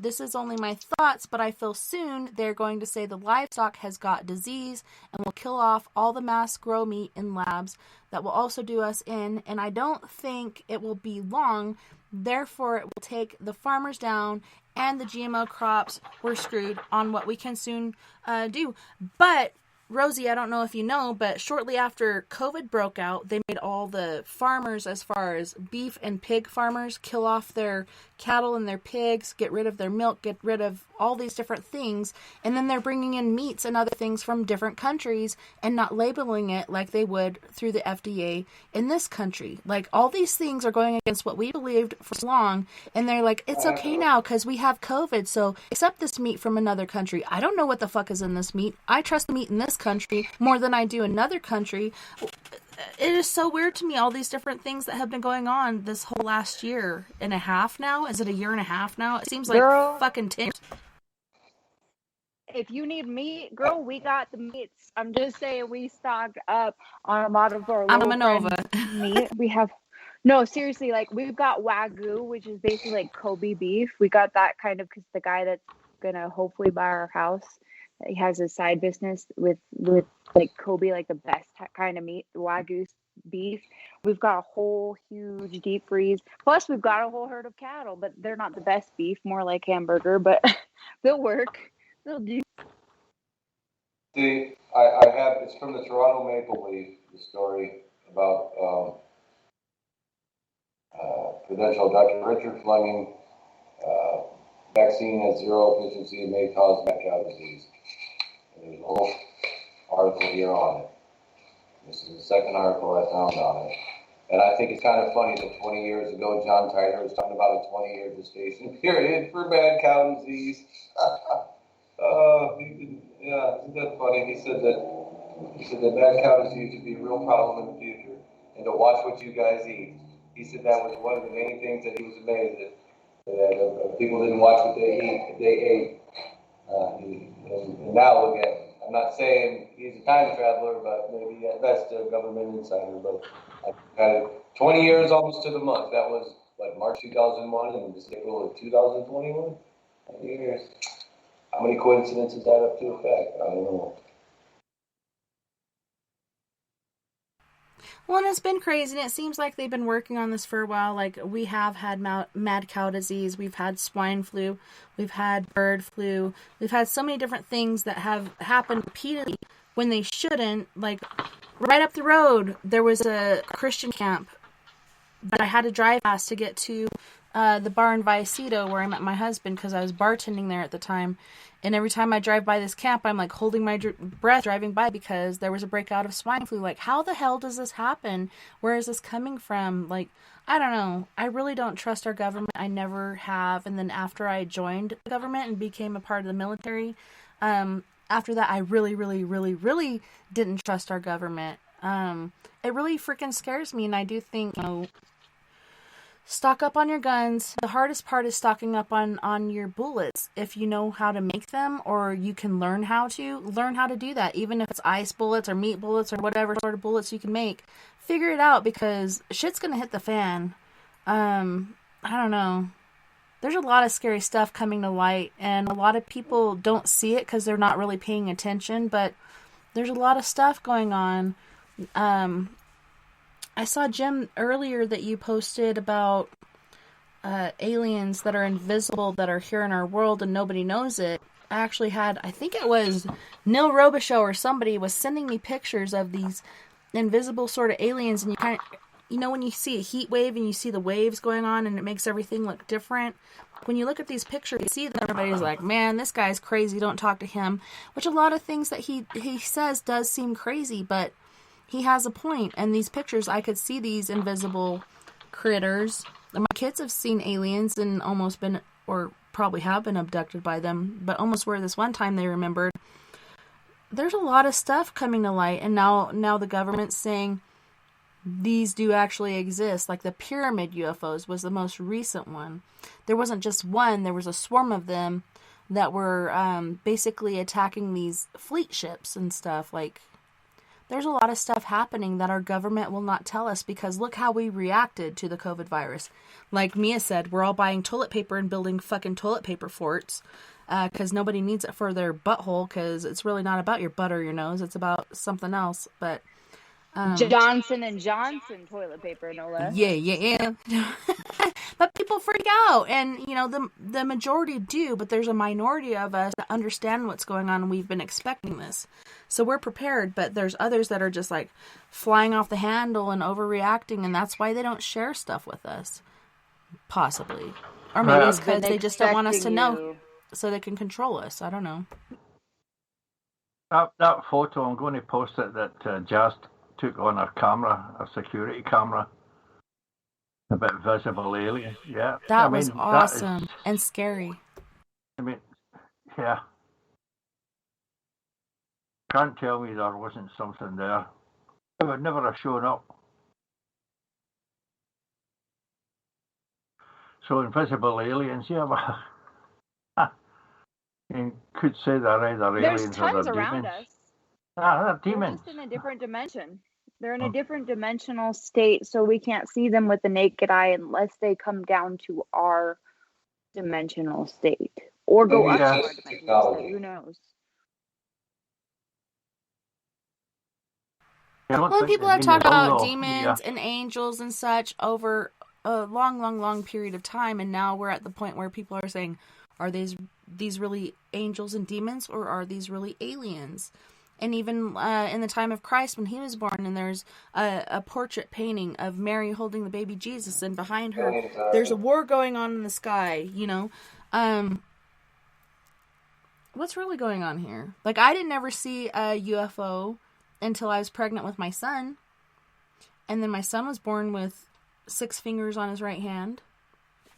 This is only my thoughts, but I feel soon they're going to say the livestock has got disease and will kill off all the mass grow meat in labs. That will also do us in, and I don't think it will be long. Therefore, it will take the farmers down, and the GMO crops, we're screwed on what we can soon do. But Rosie, I don't know if you know, but shortly after COVID broke out, they made all the farmers, as far as beef and pig farmers, kill off their cattle and their pigs, get rid of their milk, get rid of all these different things. And then they're bringing in meats and other things from different countries and not labeling it like they would through the FDA in this country. Like, all these things are going against what we believed for so long. And they're like, it's okay now because we have COVID, so accept this meat from another country. I don't know what the fuck is in this meat. I trust the meat in this country more than I do another country. It is so weird to me, all these different things that have been going on this whole last year and a half now. Is it a year and a half now? It seems like fucking 10 years. If you need meat, girl, we got the meats. I'm just saying, we stocked up on a lot of our meat. We have, no, seriously, like, we've got Wagyu, which is basically like Kobe beef. We got that kind of because the guy that's gonna hopefully buy our house, he has a side business with like Kobe, like the best kind of meat, Wagyu beef. We've got a whole huge deep freeze. Plus, we've got a whole herd of cattle, but they're not the best beef, more like hamburger, but they'll work. They'll do. See, I have, it's from the Toronto Maple Leaf, the story about Prudential Dr. Richard Fleming, vaccine has zero efficiency and may cause mad cow disease. And there's a whole article here on it. This is the second article I found on it. And I think it's kind of funny that 20 years ago, John Tyler was talking about a 20-year gestation period for mad cow disease. Yeah, isn't that funny? He said that mad cow disease could be a real problem in the future, and to watch what you guys eat. He said that was one of the main things that he was amazed that people didn't watch what they ate. And now look at, I'm not saying he's a time traveler, but maybe at best a government insider. But kind of 20 years almost to the month. That was like March 2001 and this April of 2021. 20 years. How many coincidences add up to a fact? I don't know. Well, and it's been crazy, and it seems like they've been working on this for a while. Like, we have had mad cow disease, we've had swine flu, we've had bird flu, we've had so many different things that have happened repeatedly when they shouldn't. Like, right up the road, there was a Christian camp that I had to drive past to get to the bar in Vallecito where I met my husband because I was bartending there at the time. And every time I drive by this camp, I'm like holding my breath driving by because there was a breakout of swine flu. Like, how the hell does this happen? Where is this coming from? Like, I don't know. I really don't trust our government. I never have. And then after I joined the government and became a part of the military, after that, I really, really, really, really didn't trust our government. It really freaking scares me. And I do think, stock up on your guns. The hardest part is stocking up on your bullets. If you know how to make them, or you can learn how to do that. Even if it's ice bullets or meat bullets or whatever sort of bullets you can make, figure it out, because shit's gonna hit the fan. I don't know. There's a lot of scary stuff coming to light, and a lot of people don't see it because they're not really paying attention, but there's a lot of stuff going on. I saw, Jim, earlier that you posted about aliens that are invisible that are here in our world and nobody knows it. I actually had, I think it was Neil Robichaux or somebody was sending me pictures of these invisible sort of aliens, and you kind of, you know, when you see a heat wave and you see the waves going on and it makes everything look different. When you look at these pictures, you see that everybody's like, man, this guy's crazy, don't talk to him. Which a lot of things that he says does seem crazy, but he has a point. And these pictures, I could see these invisible critters. My kids have seen aliens and almost been, or probably have been abducted by them, but almost were this one time they remembered. There's a lot of stuff coming to light, and now the government's saying these do actually exist. Like the pyramid UFOs was the most recent one. There wasn't just one, there was a swarm of them that were basically attacking these fleet ships and stuff. Like, there's a lot of stuff happening that our government will not tell us, because look how we reacted to the COVID virus. Like Mia said, we're all buying toilet paper and building fucking toilet paper forts because nobody needs it for their butthole, because it's really not about your butt or your nose. It's about something else. But Johnson and Johnson toilet paper, no less. Yeah. But people freak out, and you know the majority do, but there's a minority of us that understand what's going on, and we've been expecting this, so we're prepared. But there's others that are just like flying off the handle and overreacting, and that's why they don't share stuff with us, possibly, or maybe it's because they just don't want us to know, so they can control us. I don't know. That photo, I'm going to post it, that Jazz took on her camera, a security camera, a bit visible alien. Yeah, that was awesome and scary. I mean, yeah, can't tell me there wasn't something there. It would never have shown up. So invisible aliens, yeah, but you could say they're either aliens or they're around demons. Us. They're demons. They're just in a different dimension. They're in a different dimensional state, so we can't see them with the naked eye unless they come down to our dimensional state or go up to our dimensional state. Who knows? Well, people have talked about demons and angels and such over a long period of time, and now we're at the point where people are saying, are these really angels and demons, or are these really aliens? And even in the time of Christ, when he was born, and there's a portrait painting of Mary holding the baby Jesus, and behind her, there's a war going on in the sky, you know. What's really going on here? Like, I didn't ever see a UFO until I was pregnant with my son. And then my son was born with 6 fingers on his right hand.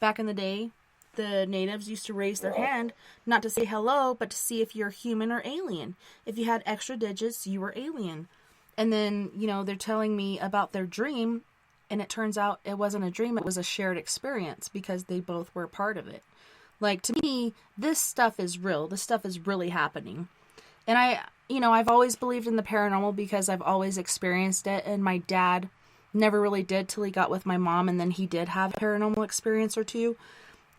Back in the day, the natives used to raise their hand, not to say hello, but to see if you're human or alien. If you had extra digits, you were alien. And then, you know, they're telling me about their dream, and it turns out it wasn't a dream, it was a shared experience, because they both were part of it. Like, to me, this stuff is real. This stuff is really happening. And I've always believed in the paranormal because I've always experienced it, and my dad never really did till he got with my mom, and then he did have a paranormal experience or two.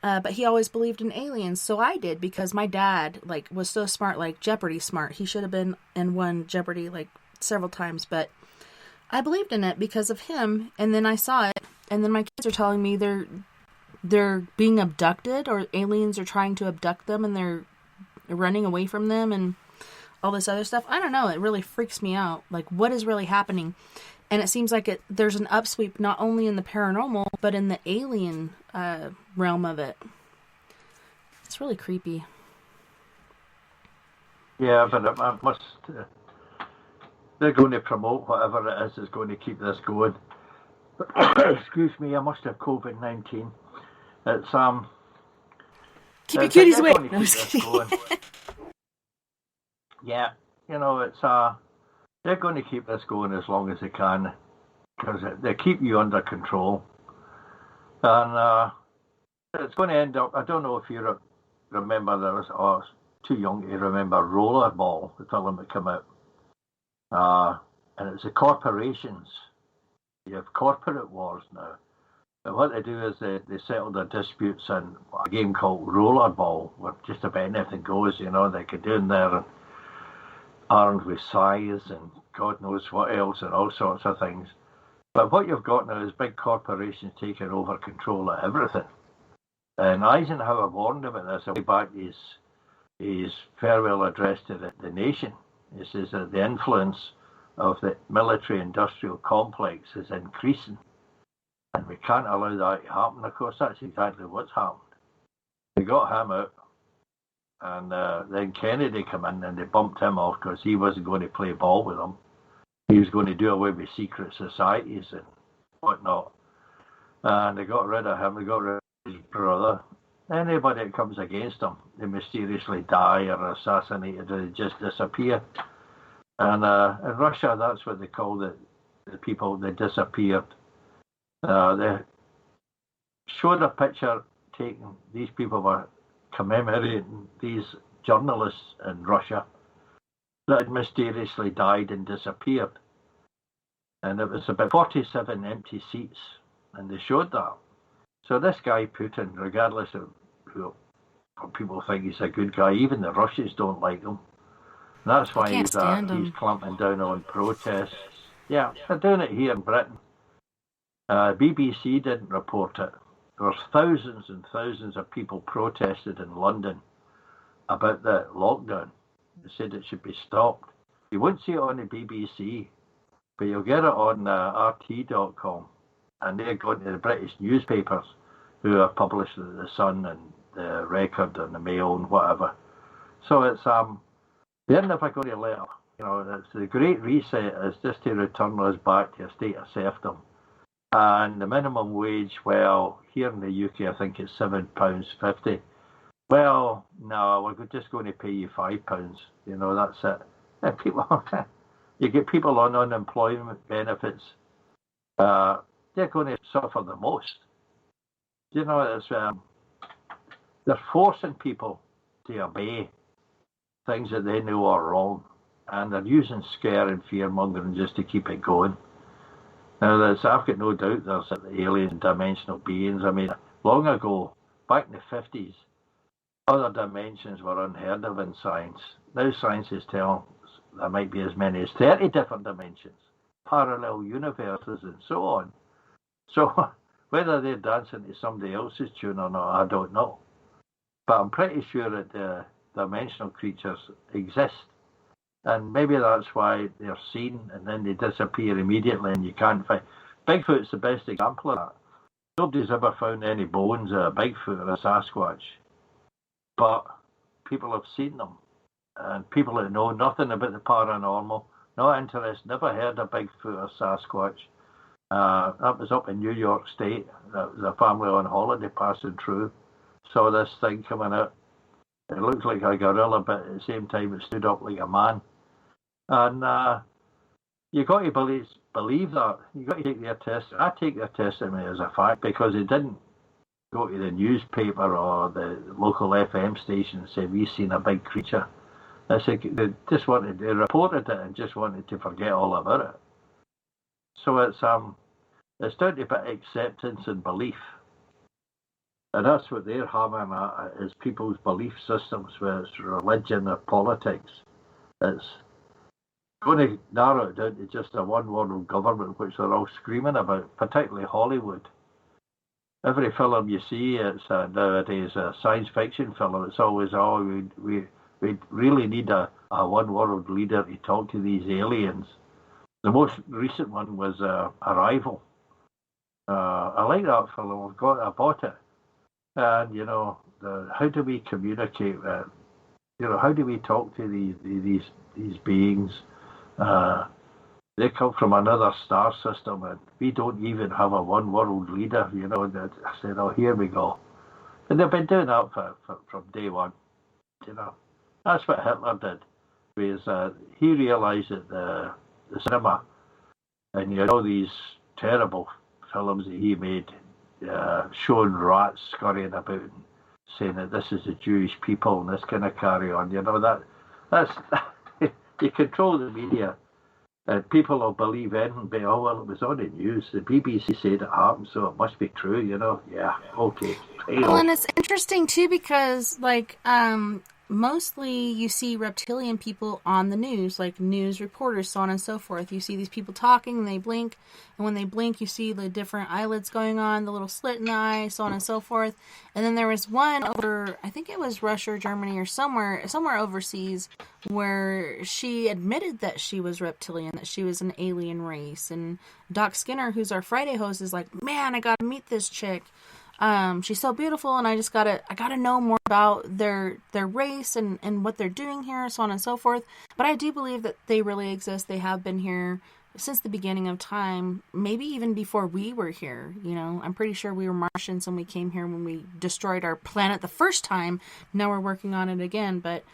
But he always believed in aliens, so I did, because my dad, like, was so smart, like Jeopardy smart. He should have been and won Jeopardy, like, several times, but I believed in it because of him, and then I saw it, and then my kids are telling me they're being abducted, or aliens are trying to abduct them, and they're running away from them, and all this other stuff. I don't know, it really freaks me out. Like, what is really happening? And it seems like there's an upsweep not only in the paranormal, but in the alien realm of it. It's really creepy. Yeah, but it must... they're going to promote whatever it is going to keep this going. Excuse me, I must have COVID-19. It's keep your cuties away. No, yeah, you know, it's they're going to keep this going as long as they can, because they keep you under control. And it's going to end up, I don't know if you remember, there was, I was too young to remember Rollerball, the film that came out. And it's the corporations. You have corporate wars now. And what they do is they settle their disputes in a game called Rollerball, where just about anything goes, you know. They get in there and armed with scythes and God knows what else and all sorts of things. But what you've got now is big corporations taking over control of everything. And Eisenhower warned about this way back in his farewell address to the nation. He says that the influence of the military-industrial complex is increasing, and we can't allow that to happen. Of course, that's exactly what's happened. They got him out, and then Kennedy came in, and they bumped him off because he wasn't going to play ball with them. He was going to do away with secret societies and whatnot. And they got rid of him. They got rid of his brother. Anybody that comes against them, they mysteriously die or are assassinated, or they just disappear. And in Russia, that's what they call the people that disappeared. They showed a picture taken. These people were commemorating these journalists in Russia that had mysteriously died and disappeared. And it was about 47 empty seats, and they showed that. So this guy, Putin, regardless of who people think he's a good guy, even the Russians don't like him. And that's why he's clamping down on protests. Yeah, they're doing it here in Britain. BBC didn't report it. There were thousands and thousands of people protested in London about the lockdown. They said it should be stopped. You won't see it on the BBC, but you'll get it on RT.com. And they're going to the British newspapers who are published in The Sun and the Record and the Mail and whatever. So it's they're never going to let up. You know, it's the Great Reset is just to return us back to a state of serfdom. And the minimum wage, well, here in the UK, I think it's £7.50. Well, no, we're just going to pay you £5. You know, that's it. And people, you get people on unemployment benefits. They're going to suffer the most. You know, it's they're forcing people to obey things that they know are wrong, and they're using scare and fear mongering just to keep it going. Now, I've got no doubt there's alien dimensional beings. I mean, long ago, back in the 50s, other dimensions were unheard of in science. Now scientists tell us there might be as many as 30 different dimensions, parallel universes, and so on. So whether they're dancing to somebody else's tune or not, I don't know. But I'm pretty sure that the dimensional creatures exist. And maybe that's why they're seen and then they disappear immediately and you can't find. Bigfoot's the best example of that. Nobody's ever found any bones of a Bigfoot or a Sasquatch. But people have seen them. And people that know nothing about the paranormal, no interest, never heard of Bigfoot or Sasquatch. That was up in New York State. That was a family on holiday passing through. Saw this thing coming out. It looked like a gorilla, but at the same time it stood up like a man. And you got to believe that. You got to take their testimony. I take their testimony as a fact because they didn't go to the newspaper or the local FM station and say, we've seen a big creature. They reported it and just wanted to forget all about it. So it's down to about acceptance and belief. And that's what they're hammering at, is people's belief systems, whether it's religion or politics. It's going to narrow it down to just a one-world government, which they're all screaming about, particularly Hollywood. Every film you see, it's nowadays a science fiction film. It's always, we really need a one-world leader to talk to these aliens. The most recent one was Arrival. I like that film. I bought it. And, you know, how do we communicate? How do we talk to these beings? They come from another star system, and we don't even have a one-world leader. You know, I said, oh, here we go. And they've been doing that from day one. You know, that's what Hitler did. Because he realised that the cinema, and you know, these terrible films that he made, showing rats scurrying about and saying that this is the Jewish people and this kind of carry on. That's you control the media. People will believe anything, but it was on the news. The BBC said it happened, so it must be true. Yeah, okay. Well, and it's interesting too because mostly you see reptilian people on the news, like news reporters, so on and so forth. You see these people talking and they blink, and when they blink you see the different eyelids going on, the little slit in the eye, so on and so forth. And then there was one over, I think it was Russia or Germany or somewhere overseas, where she admitted that she was reptilian, that she was an alien race. And Doc Skinner, who's our Friday host, is like, man, I gotta meet this chick. She's so beautiful, and I gotta know more about their race and what they're doing here, so on and so forth. But I do believe that they really exist. They have been here since the beginning of time, maybe even before we were here. I'm pretty sure we were Martians and we came here when we destroyed our planet the first time. Now we're working on it again, but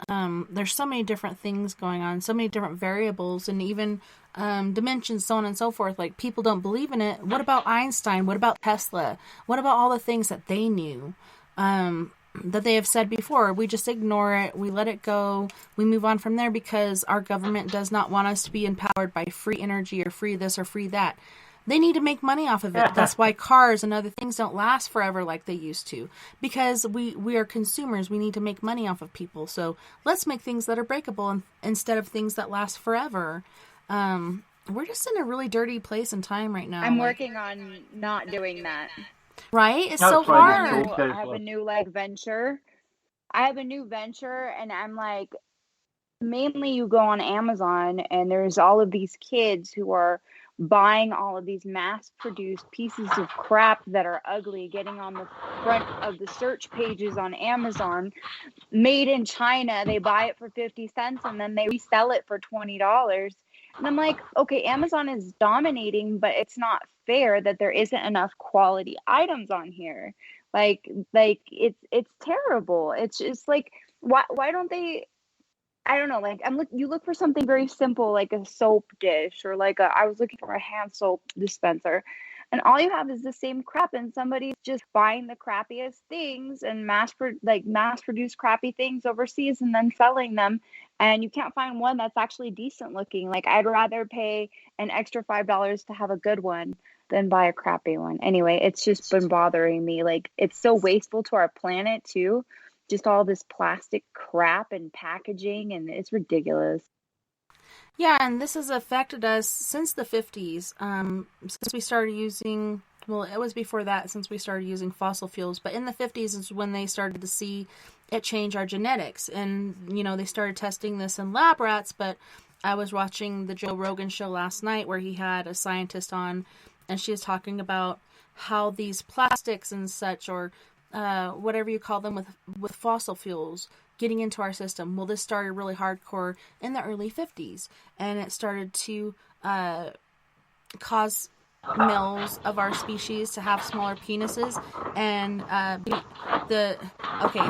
there's so many different things going on, so many different variables, and even dimensions, so on and so forth. Like, people don't believe in it. What about Einstein? What about Tesla? What about all the things that they knew, that they have said before? We just ignore it. We let it go. We move on from there because our government does not want us to be empowered by free energy or free this or free that. They need to make money off of it. That's why cars and other things don't last forever like they used to. Because we are consumers. We need to make money off of people. So let's make things that are breakable instead of things that last forever. We're just in a really dirty place and time right now. I'm working on not doing that. Right? It's so hard. I have a new venture. And I'm like, mainly you go on Amazon and there's all of these kids who are buying all of these mass-produced pieces of crap that are ugly, getting on the front of the search pages on Amazon, made in China. They buy it for 50 cents and then they resell it for $20. And I'm like, okay, Amazon is dominating, but it's not fair that there isn't enough quality items on here. Like it's terrible. It's just like, why don't they? I don't know, like you look for something very simple, like a soap dish, or I was looking for a hand soap dispenser, and all you have is the same crap, and somebody's just buying the crappiest things and mass produce crappy things overseas and then selling them, and you can't find one that's actually decent looking. Like, I'd rather pay an extra $5 to have a good one than buy a crappy one. Anyway, it's just been bothering me. Like, it's so wasteful to our planet too. Just all this plastic crap and packaging, and it's ridiculous. Yeah, and this has affected us since the 50s, since we started using, well, it was before that, since we started using fossil fuels, but in the 50s is when they started to see it change our genetics, and, they started testing this in lab rats. But I was watching the Joe Rogan show last night where he had a scientist on, and she was talking about how these plastics and such, or whatever you call them, with fossil fuels getting into our system. Well, this started really hardcore in the early 50s, and it started to cause males of our species to have smaller penises, and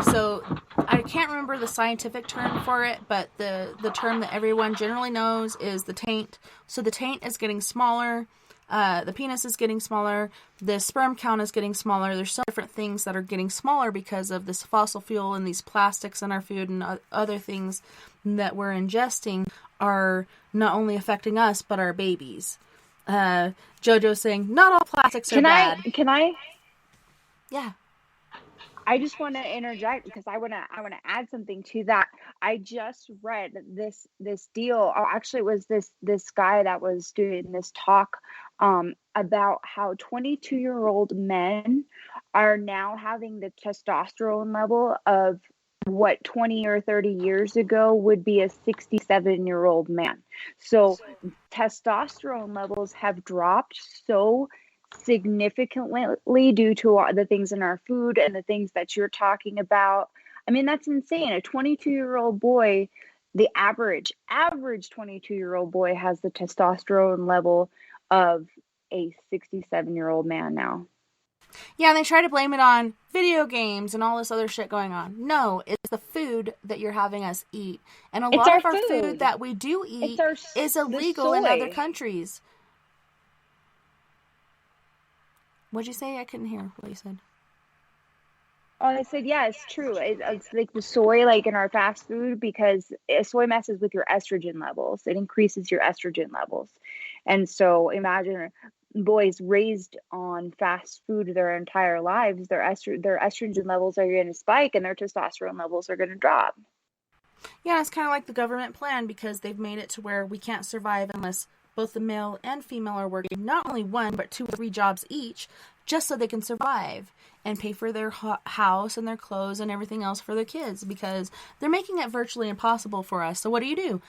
so I can't remember the scientific term for it, but the term that everyone generally knows is the taint. So the taint is getting smaller. The penis is getting smaller, the sperm count is getting smaller. There's so different things that are getting smaller because of this fossil fuel and these plastics in our food, and other things that we're ingesting are not only affecting us, but our babies. Jojo's saying, not all plastics are bad. Can I? Yeah. I just want to interject because I want to add something to that. I just read this deal. Oh, actually, it was this guy that was doing this talk about how 22-year-old men are now having the testosterone level of what 20 or 30 years ago would be a 67-year-old man. So testosterone levels have dropped so significantly due to the things in our food and the things that you're talking about. I mean, that's insane. A 22-year-old boy, the average 22-year-old boy has the testosterone level of a 67-year-old man now. Yeah, and they try to blame it on video games and all this other shit going on. No, it's the food that you're having us eat. And a lot of our food that we do eat is illegal in other countries. What'd you say? I couldn't hear what you said. Oh, I said, yeah, it's true. It's like the soy, like in our fast food, because soy messes with your estrogen levels. It increases your estrogen levels. And so imagine boys raised on fast food their entire lives, their estrogen levels are going to spike and their testosterone levels are going to drop. Yeah, it's kind of like the government plan, because they've made it to where we can't survive unless both the male and female are working not only 1, but 2 or 3 jobs each, just so they can survive and pay for their house and their clothes and everything else for their kids, because they're making it virtually impossible for us. So what do?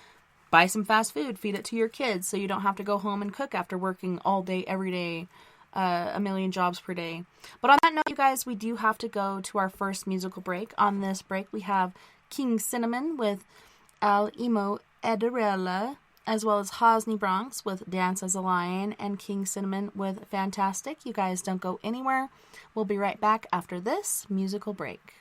Buy some fast food, feed it to your kids, so you don't have to go home and cook after working all day, every day, a million jobs per day. But on that note, you guys, we do have to go to our first musical break. On this break, we have King Cinnamon with Al Emo Ederella, as well as Hosni Bronx with Dance as a Lion, and King Cinnamon with Fantastic. You guys don't go anywhere. We'll be right back after this musical break.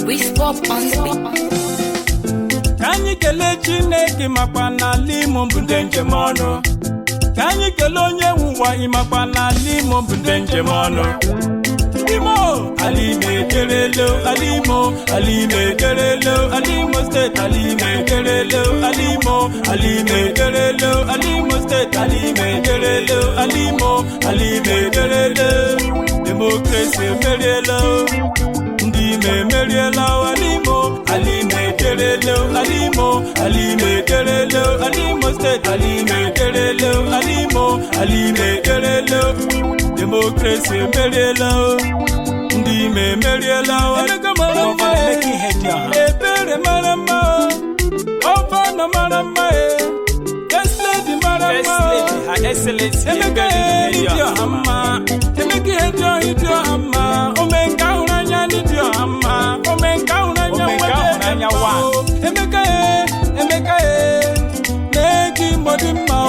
We swap on the Kanyi kele Chineke makwa n'ala Imo bụ ndị njem ọnụ. Kanyi kele onye nwụwa ịmakwa n'ala Imo bụ ndị njem ọnụ. Imo alime kerelo alimo alime kerelo alimo state alime kerelo alimo alime kerelo alimo state alime kerelo alimo alime kerelo democracy kerelo ndi me merielo alimo alime kerelo alimo alime kerelo alimo state alime kerelo alimo alime kerelo democracy merielo ndi me merielo elega marama ebere marama ofa no marama yes lady marama her excellency elega idio hamma elega idio hamma omenka unanya idio hamma omenka unanya wa emeka neki modimma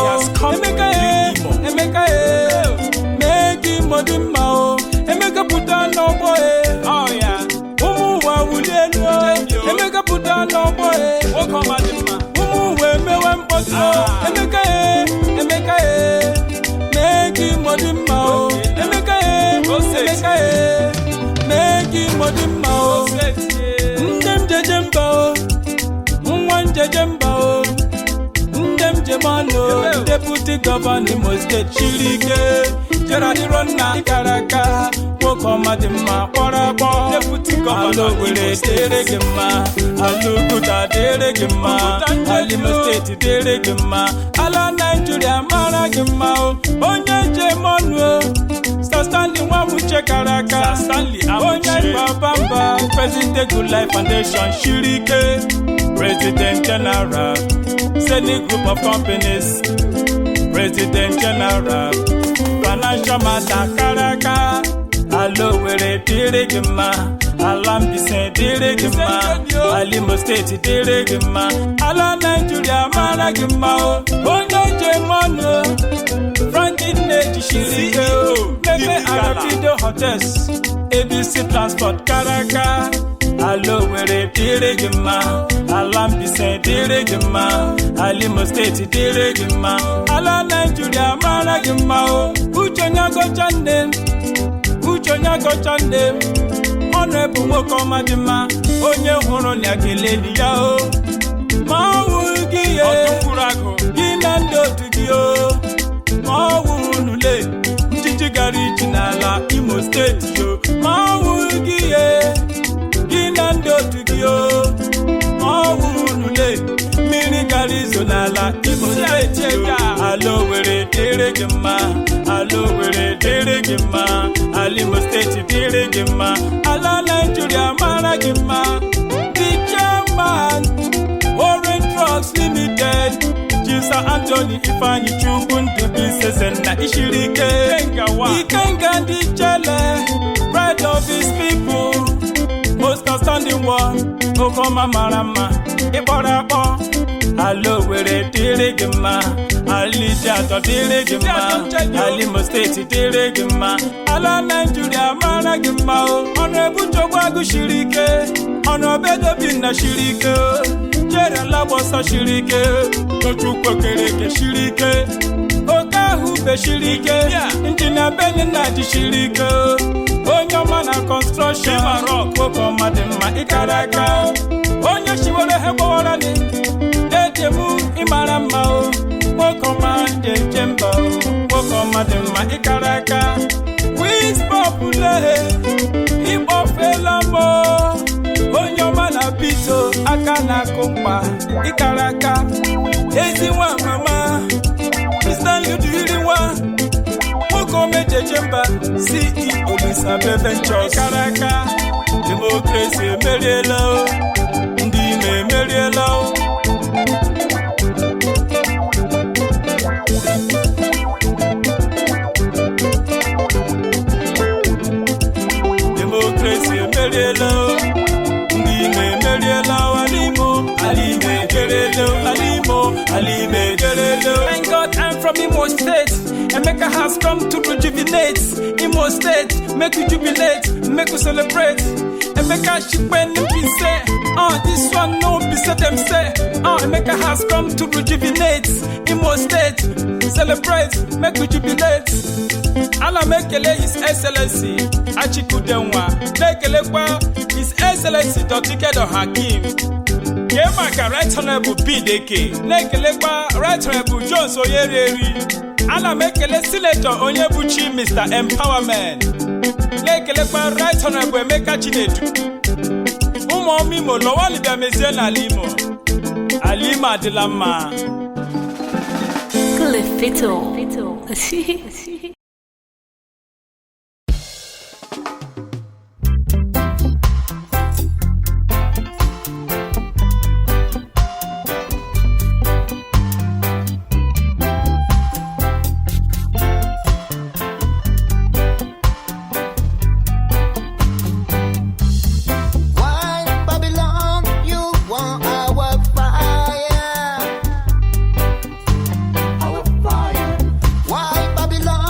emeka neki modimma emeka puta no boy oh yeah umu wa wulenu emeka puta no boy o koma dimma umu we mewe mposo emeka neki modimma emeka neki modimma ndem jejemba nwan jejemba ndem jemano deputy governor Imo State Chirike Gerard Ronna Karaka Wokoma Dimma Porabo Deputy Governor Wele Deregema Alukuta Deregema Alimo State Deregema Ala Nigeria Maragema Onye Jemano Stanley Wamuche Karaka Stanley Onye Babamba President Good Life Foundation Shirike President General Senate Group of Companies President General Financial Matter Karaka Alo Were Deregema Alambise Deregema Alimo State Deregema Ala Nigeria Maragema Onye Jemano Franklin Neji Shirike Mebe Arabido Hotels ABC Transport Karaka Alo Were Deregema Alambise Deregema Alimo State Deregema Ala Nigeria Maragema Uchonya go chande Honorable Wokoma Dima Onye hụrụ na keleli ya o ma wugi ye otufurago ginando tugio ma wunule njiji gari jinala Imo State yo ma wugi ye ginando tugio ma wunule mini gari zonala Imo State yo alo were deregema Alimo State deregema ala Nigeria maragema the German Orange Trucks Limited Jisa Anthony Ifani Chukundu business na Ishirike Ikenga Ndichele pride of his people most outstanding one Okoma Marama Iborabo Alo were dirigma, Ali Jato dirigma, Ali Mosteti dirigma, Ala Nigeria Managma, Honorable Jobagu Shirike, Honorable Bina Shirike, Jera Labosa Shirike, Tochuko Kereke Shirike, Okahu Beshirike, Intina Benina Shirike, Onyamana Construction, Rock, Woko Madema Ikaraka, Onya Shibore Heborani. Dejebu imarama o, wokoma dejemba o, wokoma dema ikaraka. Wis popule, ibo felamo, onyoma na pito, akana kompa ikaraka. Eziwa mama, Mr. Ludiriwa, wokome dejemba, CEO Elizabeth Ventures ikaraka. Democracy merielo, ndime merielo. Democracy merielo, ndime merielo, alime gerelo, alime gerelo. Thank God I'm from Imo State. Emeka has come to rejuvenate. Imo State, make you jubilate, make you celebrate. Emeka shikwen be say, this one no be say them say. Emeka has come to rejuvenate. Imo State, celebrate, make you jubilate. Ala mekele His Excellency Achikudenwa. Mekele kwa His Excellency Dr. Hakim. Yemaka Right Honorable BDK. Mekele kwa Right Honorable Jones Oyereri. Ala mekele Senator Onyebuchi Mr. Empowerment. Mekele kwa Right Honorable Emeka Chinedu. Umo mimo lowali bia na limo. Alima Dilama. Cliffito. Why Babylon?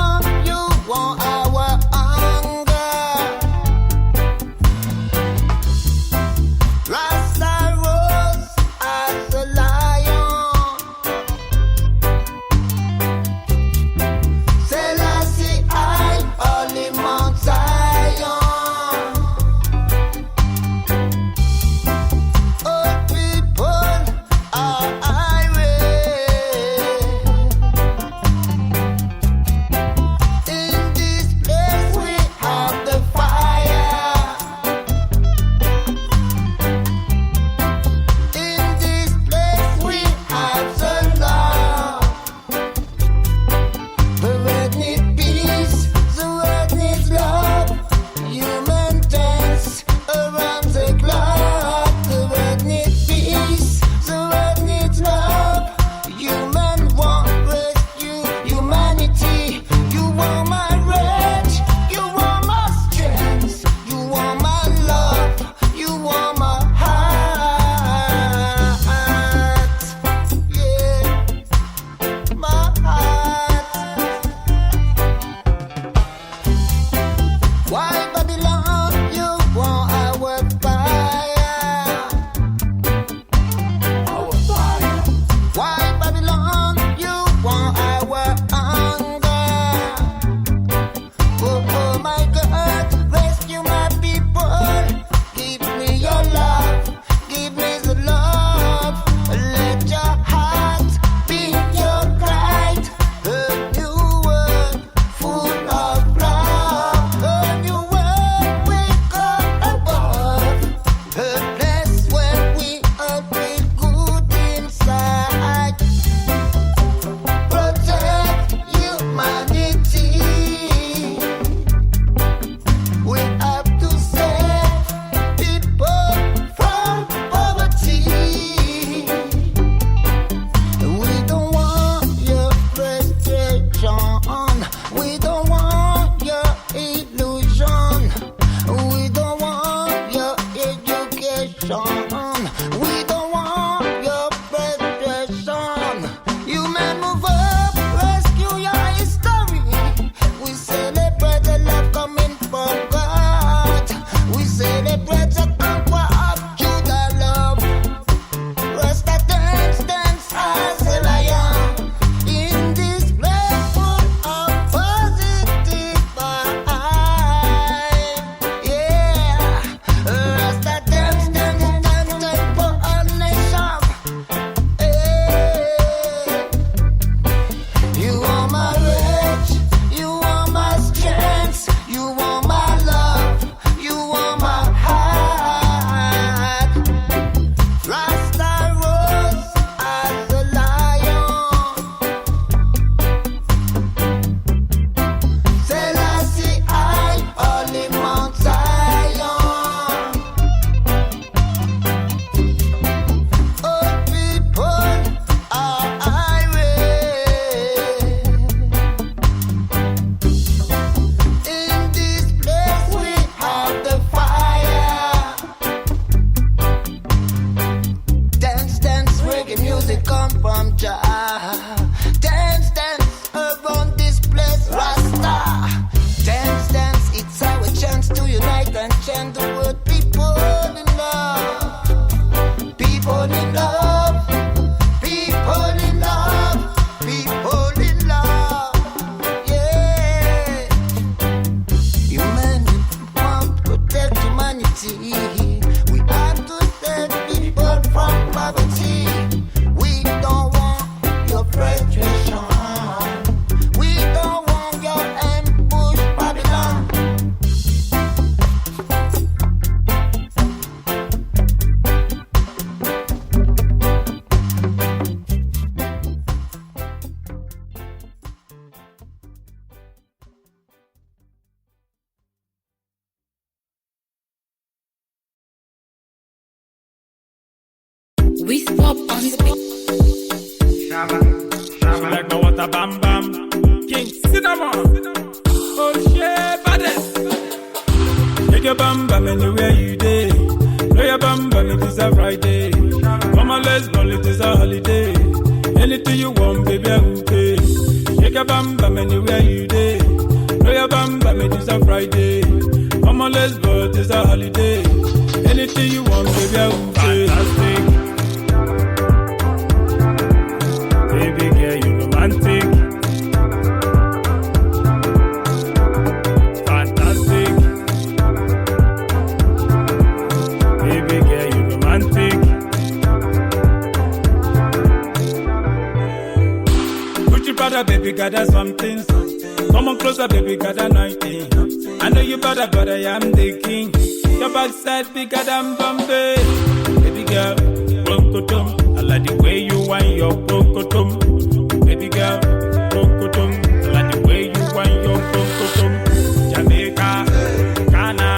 We swap on the beat. She like my water bam bam. King Cinnamon. Oh shit, baddest. Take your bam bam anywhere you day. Play your bam bam, it is a Friday. Come on, let's go, it is a holiday. Anything you want, baby, I will pay. Take your bam bam anywhere you day. Play your bam bam, it is a Friday. Come on, let's go, it is a holiday. Anything you want, baby, I will pay. Fantastic. Baby girl, you romantic. Fantastic. Baby girl, you romantic. Gucci brother, baby, gather something. Come on closer, baby, gather 19. I know you better, but I am the king. Your backside bigger than Bombay. Baby girl, brokotom. I like the way you want your brokotom. Baby girl, brokotom. I like the way you want your brokotom. Jamaica, Ghana.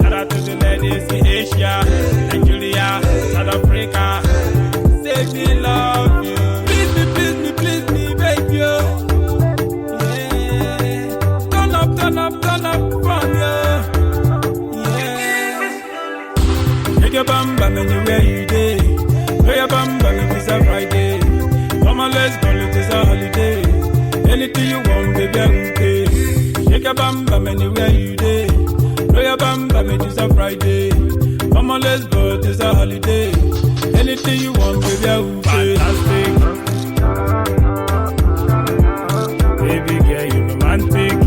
Shout out to the ladies in Asia, Nigeria, South Africa. Say me love you. Please me, baby. Yeah. Turn up from you. Take your bam bam anywhere you day. Play your bam bam, it is a Friday. Come on, let's go, it is a holiday. Anything you want, baby, I will pay. Take your bam bam anywhere you day. Play your bam bam, it is a Friday. Come on, let's go, it is a holiday. Anything you want, baby, I will pay. Fantastic. Baby girl, you romantic.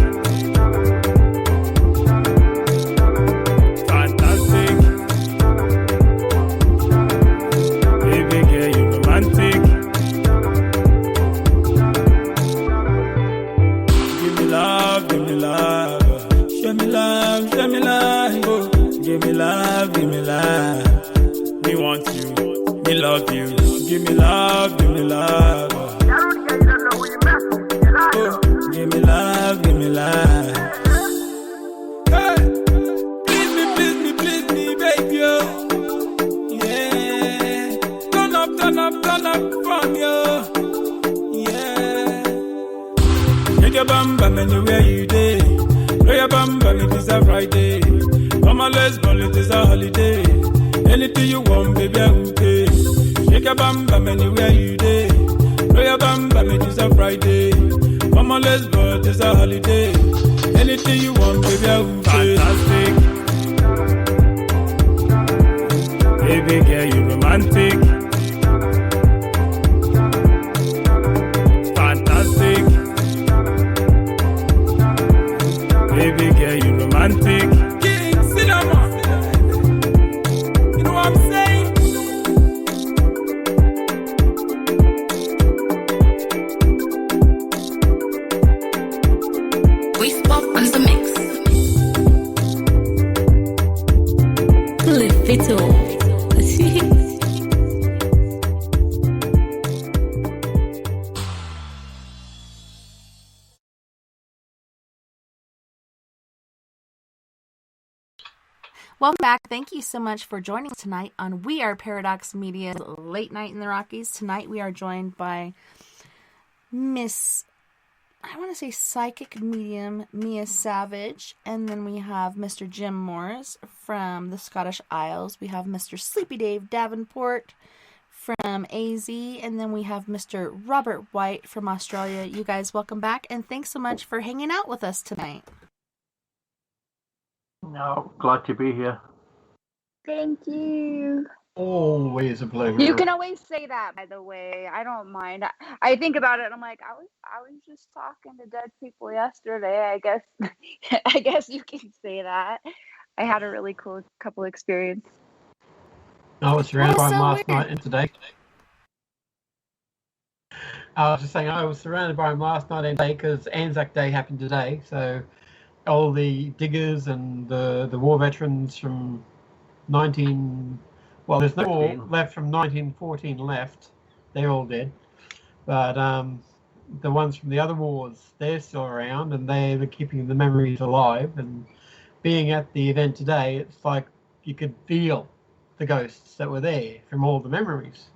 Give me love. Me want you, me love you. Give me love. Oh, give me love. Hey, please me, baby. Yeah, turn up from you. Yeah, take your bam bam anywhere you day. Play your bam bam, it is a Friday. Come on, let's go, it is a holiday. Anything you want, baby, I will pay. Shake your bam bam anywhere you day. Play your bam bam, it is a Friday. Come on, let's go, it is a holiday. Anything you want, baby, I will pay. Fantastic. Baby girl, you romantic. Fantastic. Baby girl, you romantic. Welcome back. Thank you so much for joining us tonight on We Are Paradox Media's Late Night in the Rockies. Tonight we are joined by psychic medium Mia Savage, and then we have Mr. Jim Morris from the Scottish Isles. We have Mr. SleepyDave Davenport from AZ, and then we have Mr. Robert White from Australia. You guys, welcome back, and thanks so much for hanging out with us tonight. No, glad to be here. Thank you. Always a pleasure. You can always say that, by the way. I don't mind. I think about it and I'm like, I was just talking to dead people yesterday. I guess you can say that. I had a really cool couple experience. I was surrounded by them last night and today. I was just saying I was surrounded by them last night and today because Anzac Day happened today. So all the diggers and the war veterans from there's no more left from 1914 left. They're all dead. But the ones from the other wars, they're still around and they're keeping the memories alive. And being at the event today, it's like you could feel the ghosts that were there from all the memories.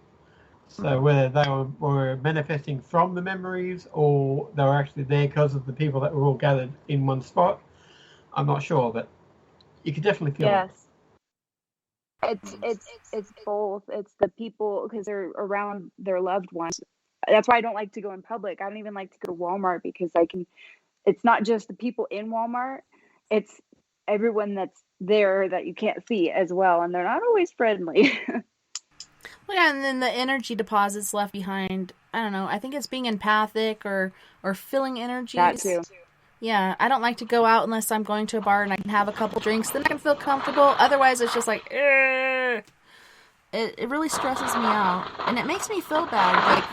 So whether they were manifesting from the memories or they were actually there because of the people that were all gathered in one spot, I'm not sure, but you could definitely feel it. It's both. It's the people because they're around their loved ones. That's why I don't like to go in public. I don't even like to go to Walmart because it's not just the people in Walmart, it's everyone that's there that you can't see as well, and they're not always friendly. Well, yeah, and then the energy deposits left behind. I don't know. I think it's being empathic or feeling energies. That too. Yeah, I don't like to go out unless I'm going to a bar and I can have a couple drinks. Then I can feel comfortable. Otherwise, it's just like, Ugh. It really stresses me out. And it makes me feel bad. Like,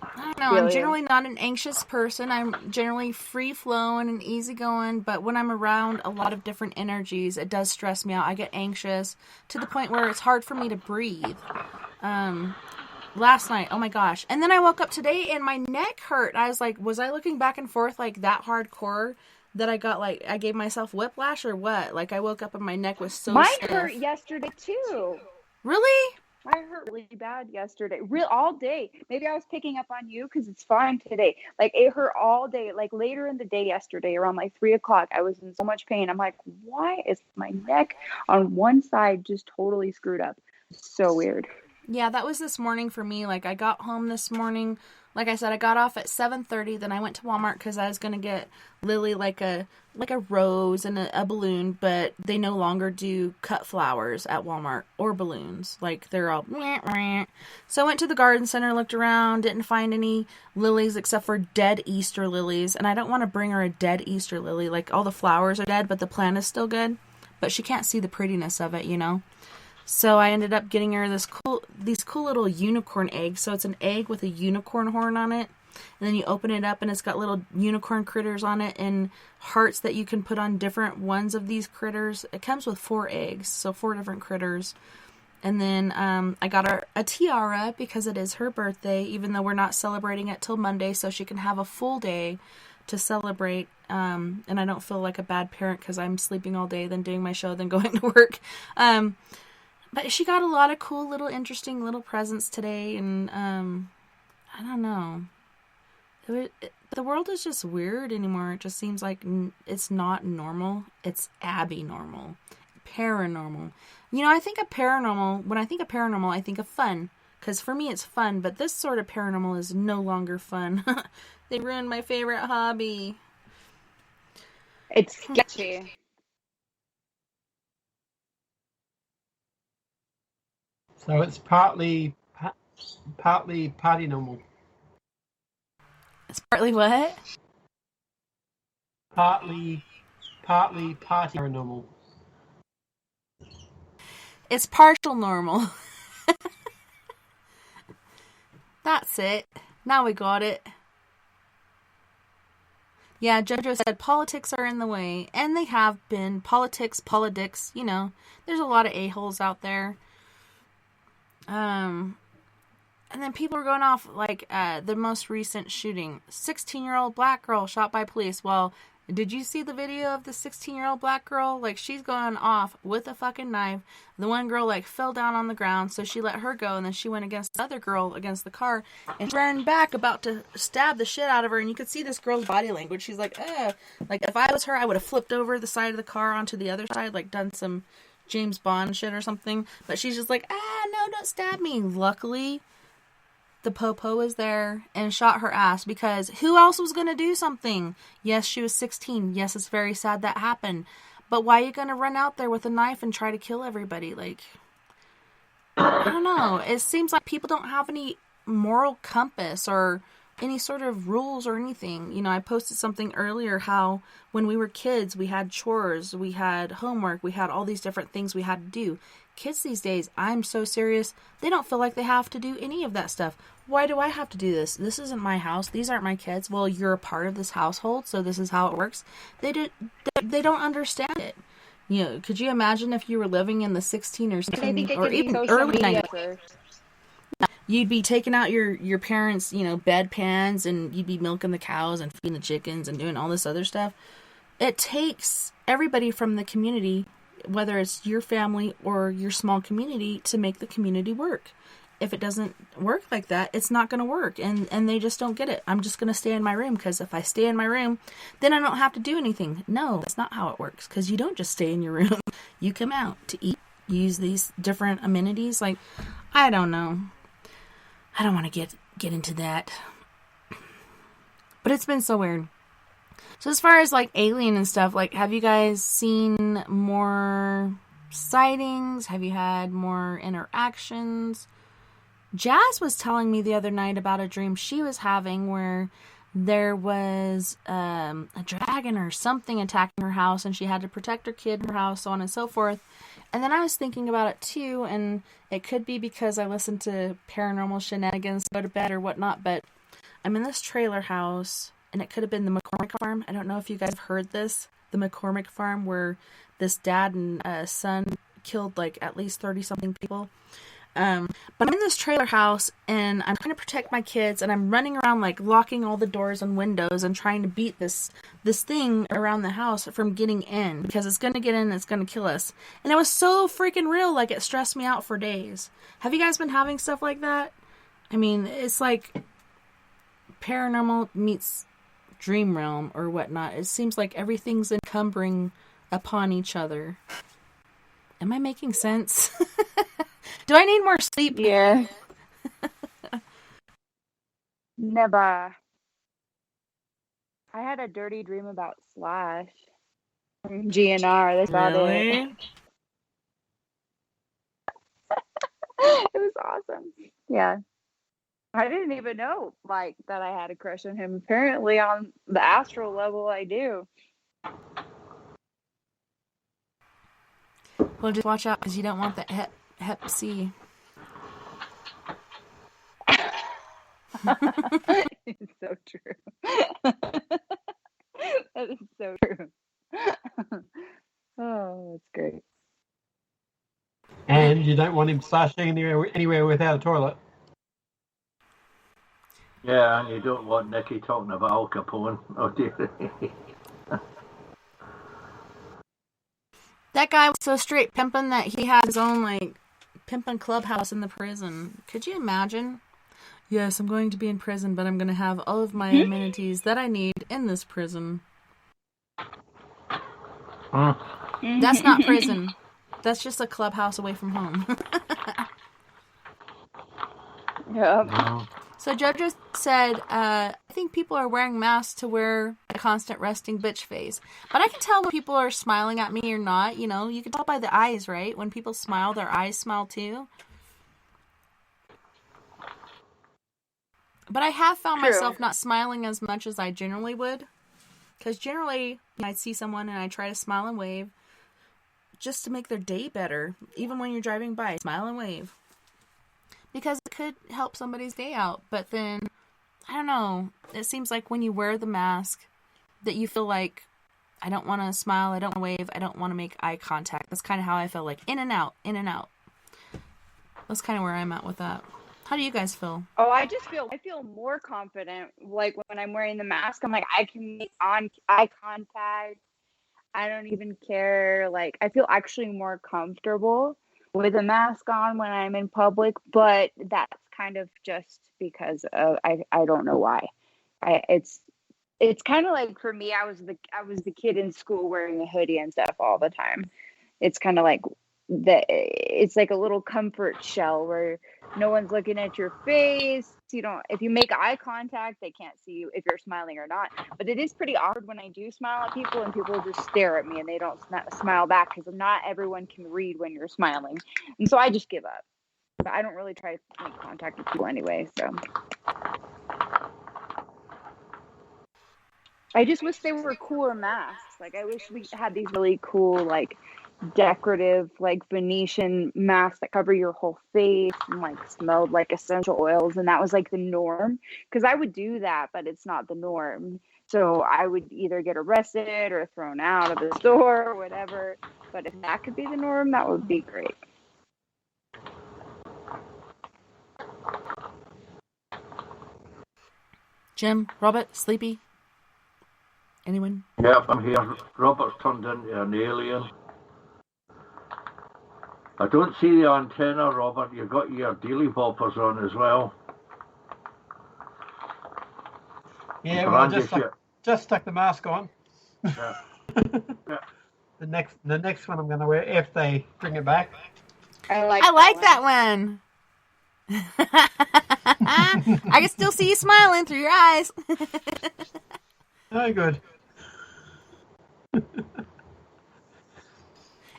I don't know. I'm generally not an anxious person. I'm generally free-flowing and easygoing. But when I'm around a lot of different energies, it does stress me out. I get anxious to the point where it's hard for me to breathe. Last night, oh my gosh. And then I woke up today and my neck hurt. I was like, was I looking back and forth like that hardcore that I got like, I gave myself whiplash or what? Like I woke up and my neck was so Mine stiff. hurt yesterday too. Really? I hurt really bad yesterday. All day. Maybe I was picking up on you because it's fine today. Like it hurt all day. Like later in the day yesterday around like 3 o'clock, I was in so much pain. I'm like, why is my neck on one side just totally screwed up? So weird. Yeah, that was this morning for me. Like, I got home this morning. Like I said, I got off at 7:30. Then I went to Walmart because I was going to get Lily like a rose and a balloon. But they no longer do cut flowers at Walmart or balloons. Like, they're all... Meh, meh. So I went to the garden center, looked around, didn't find any lilies except for dead Easter lilies. And I don't want to bring her a dead Easter lily. Like, all the flowers are dead, but the plant is still good. But she can't see the prettiness of it, you know? So I ended up getting her these cool little unicorn eggs. So it's an egg with a unicorn horn on it. And then you open it up and it's got little unicorn critters on it and hearts that you can put on different ones of these critters. It comes with 4 eggs, so 4 different critters. And then I got her a tiara because it is her birthday, even though we're not celebrating it till Monday, so she can have a full day to celebrate. And I don't feel like a bad parent because I'm sleeping all day, then doing my show, then going to work. But she got a lot of cool little interesting little presents today, and I don't know. The world is just weird anymore. It just seems like it's not normal. It's Abby normal. Paranormal. You know, I think of paranormal, when I think of paranormal, I think of fun. Because for me it's fun, but this sort of paranormal is no longer fun. They ruined my favorite hobby. It's sketchy. So it's partly party normal. It's partly what? Partly party paranormal. It's partial normal. That's it. Now we got it. Yeah, JoJo said politics are in the way. And they have been. Politics, you know. There's a lot of a-holes out there. And then people are going off, like, the most recent shooting. 16-year-old black girl shot by police. Well, did you see the video of the 16-year-old black girl? Like, she's going off with a fucking knife. The one girl, like, fell down on the ground, so she let her go, and then she went against the other girl against the car, and she ran back about to stab the shit out of her, and you could see this girl's body language. She's like, ugh. Like, if I was her, I would have flipped over the side of the car onto the other side, like, done some James Bond shit or something. But she's just like, no, don't stab me. Luckily, the popo was there and shot her ass because who else was going to do something? Yes, she was 16. Yes, it's very sad that happened. But why are you going to run out there with a knife and try to kill everybody? Like, I don't know. It seems like people don't have any moral compass or any sort of rules or anything. You know, I posted something earlier how when we were kids, we had chores, we had homework, we had all these different things we had to do. Kids these days, I'm so serious, they don't feel like they have to do any of that stuff. Why do I have to do this? This isn't my house. These aren't my kids. Well, you're a part of this household, so this is how it works. They don't understand it. You know, could you imagine if you were living in the 16 or 17 or even early 90s? You'd be taking out your parents', you know, bedpans, and you'd be milking the cows and feeding the chickens and doing all this other stuff. It takes everybody from the community, whether it's your family or your small community, to make the community work. If it doesn't work like that, it's not going to work. And they just don't get it. I'm just going to stay in my room because if I stay in my room, then I don't have to do anything. No, that's not how it works, because you don't just stay in your room. You come out to eat, use these different amenities. Like, I don't know. I don't want to get into that. But it's been so weird. So as far as like alien and stuff, like, have you guys seen more sightings? Have you had more interactions? Jazz was telling me the other night about a dream she was having where there was a dragon or something attacking her house, and she had to protect her kid, her house, so on and so forth. And then I was thinking about it too, and it could be because I listened to paranormal shenanigans to go to bed or whatnot, but I'm in this trailer house, and it could have been the McCormick farm. I don't know if you guys have heard this. The McCormick farm, where this dad and son killed like at least 30-something people. But I'm in this trailer house, and I'm trying to protect my kids, and I'm running around like locking all the doors and windows and trying to beat this thing around the house from getting in, because it's going to get in and it's going to kill us. And it was so freaking real, like it stressed me out for days. Have you guys been having stuff like that? I mean, it's like paranormal meets dream realm or whatnot. It seems like everything's encumbering upon each other. Am I making sense? Do I need more sleep? Yeah. Never. I had a dirty dream about Slash from GNR. That's about it. It was awesome. Yeah. I didn't even know like that I had a crush on him. Apparently on the astral level I do. Well, just watch out, because you don't want the Hep C. It's so true. That is so true. Oh, that's great. And you don't want him slashing anywhere without a toilet. Yeah, and you don't want Nicky talking about Al Capone. Oh dear. That guy was so straight pimping that he had his own, like, pimping clubhouse in the prison. Could you imagine? Yes, I'm going to be in prison, but I'm going to have all of my amenities that I need in this prison. That's not prison. That's just a clubhouse away from home. Yeah. So Jojo said, I think people are wearing masks to wear a constant resting bitch face. But I can tell when people are smiling at me or not. You know, you can tell by the eyes, right? When people smile, their eyes smile too. But I have found myself not smiling as much as I generally would. Because generally, I'd see someone and I try to smile and wave just to make their day better. Even when you're driving by, smile and wave. Because it could help somebody's day out. But then, I don't know. It seems like when you wear the mask, that you feel like, I don't want to smile, I don't want to wave, I don't want to make eye contact. That's kind of how I feel, like in and out, in and out. That's kind of where I'm at with that. How do you guys feel? Oh, I feel more confident. Like when I'm wearing the mask, I'm like, I can make eye contact. I don't even care. Like, I feel actually more comfortable with a mask on when I'm in public, but that's kind of just because of, I don't know why. It's kind of like, for me, I was the kid in school wearing a hoodie and stuff all the time. It's kind of like it's like a little comfort shell where no one's looking at your face. You don't, if you make eye contact, they can't see you if you're smiling or not. But it is pretty awkward when I do smile at people and people just stare at me and they don't smile back, because not everyone can read when you're smiling. And so I just give up. But I don't really try to make contact with people anyway. So I just wish they were cooler masks. Like, I wish we had these really cool, like, decorative, like, Venetian masks that cover your whole face and, like, smelled like essential oils, and that was, like, the norm. Because I would do that, but it's not the norm. So I would either get arrested or thrown out of the store or whatever. But if that could be the norm, that would be great. Jim, Robert, Sleepy? Anyone? Yep, I'm here. Robert's turned into an alien. I don't see the antenna, Robert. You've got your dealy boppers on as well. Yeah, well, I Brandish it. just stuck the mask on. Yeah. Yeah. The next one I'm going to wear if they bring it back. I like that one. I can still see you smiling through your eyes. Oh, good.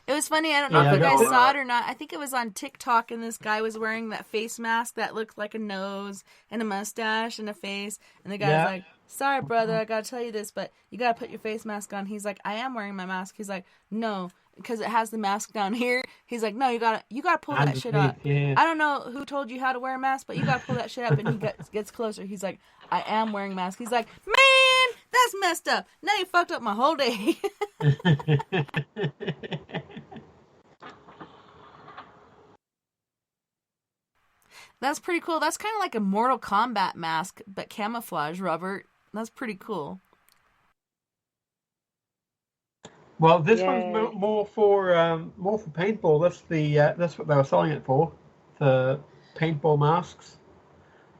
It was funny. I don't know Yeah, if you guys I got- saw it or not. I think it was on TikTok, and this guy was wearing that face mask that looked like a nose and a mustache and a face. And the guy's Yeah. like, "Sorry, brother, I gotta tell you this, but you gotta put your face mask on." He's like, "I am wearing my mask." He's like, "No, because it has the mask down here." He's like, "No, you gotta pull that shit up." Yeah. I don't know who told you how to wear a mask, but you gotta pull that shit up. And he gets closer. He's like, "I am wearing a mask." He's like, "Man, that's messed up. Now you fucked up my whole day." That's pretty cool. That's kind of like a Mortal Kombat mask, but camouflage, Robert. That's pretty cool. Well, this Yay. one's more for paintball. That's what they were selling it for, the paintball masks.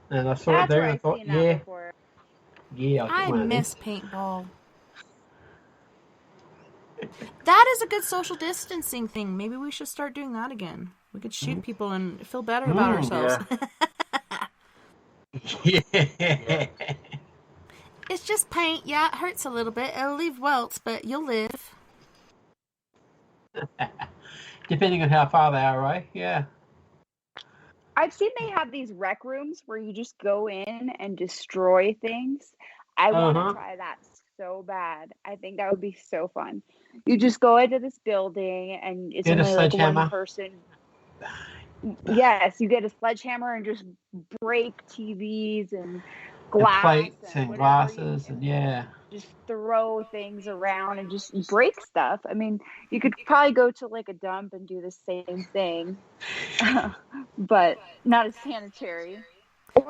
And I saw That's it there where and I I've thought, seen that before. yeah, I'll get I one of miss these. paintball. That is a good social distancing thing. Maybe we should start doing that again. We could shoot people and feel better about ourselves. Yeah. It's just paint. Yeah, it hurts a little bit. It'll leave welts, but you'll live. Depending on how far they are away, yeah. I've seen they have these rec rooms where you just go in and destroy things. I want to try that so bad. I think that would be so fun. You just go into this building and it's Get a only like sledgehammer. one person. Yes, you get a sledgehammer and just break TVs and glass Plates and whatever glasses you and yeah. just throw things around and just break stuff. I mean, you could probably go to like a dump and do the same thing, but not as sanitary.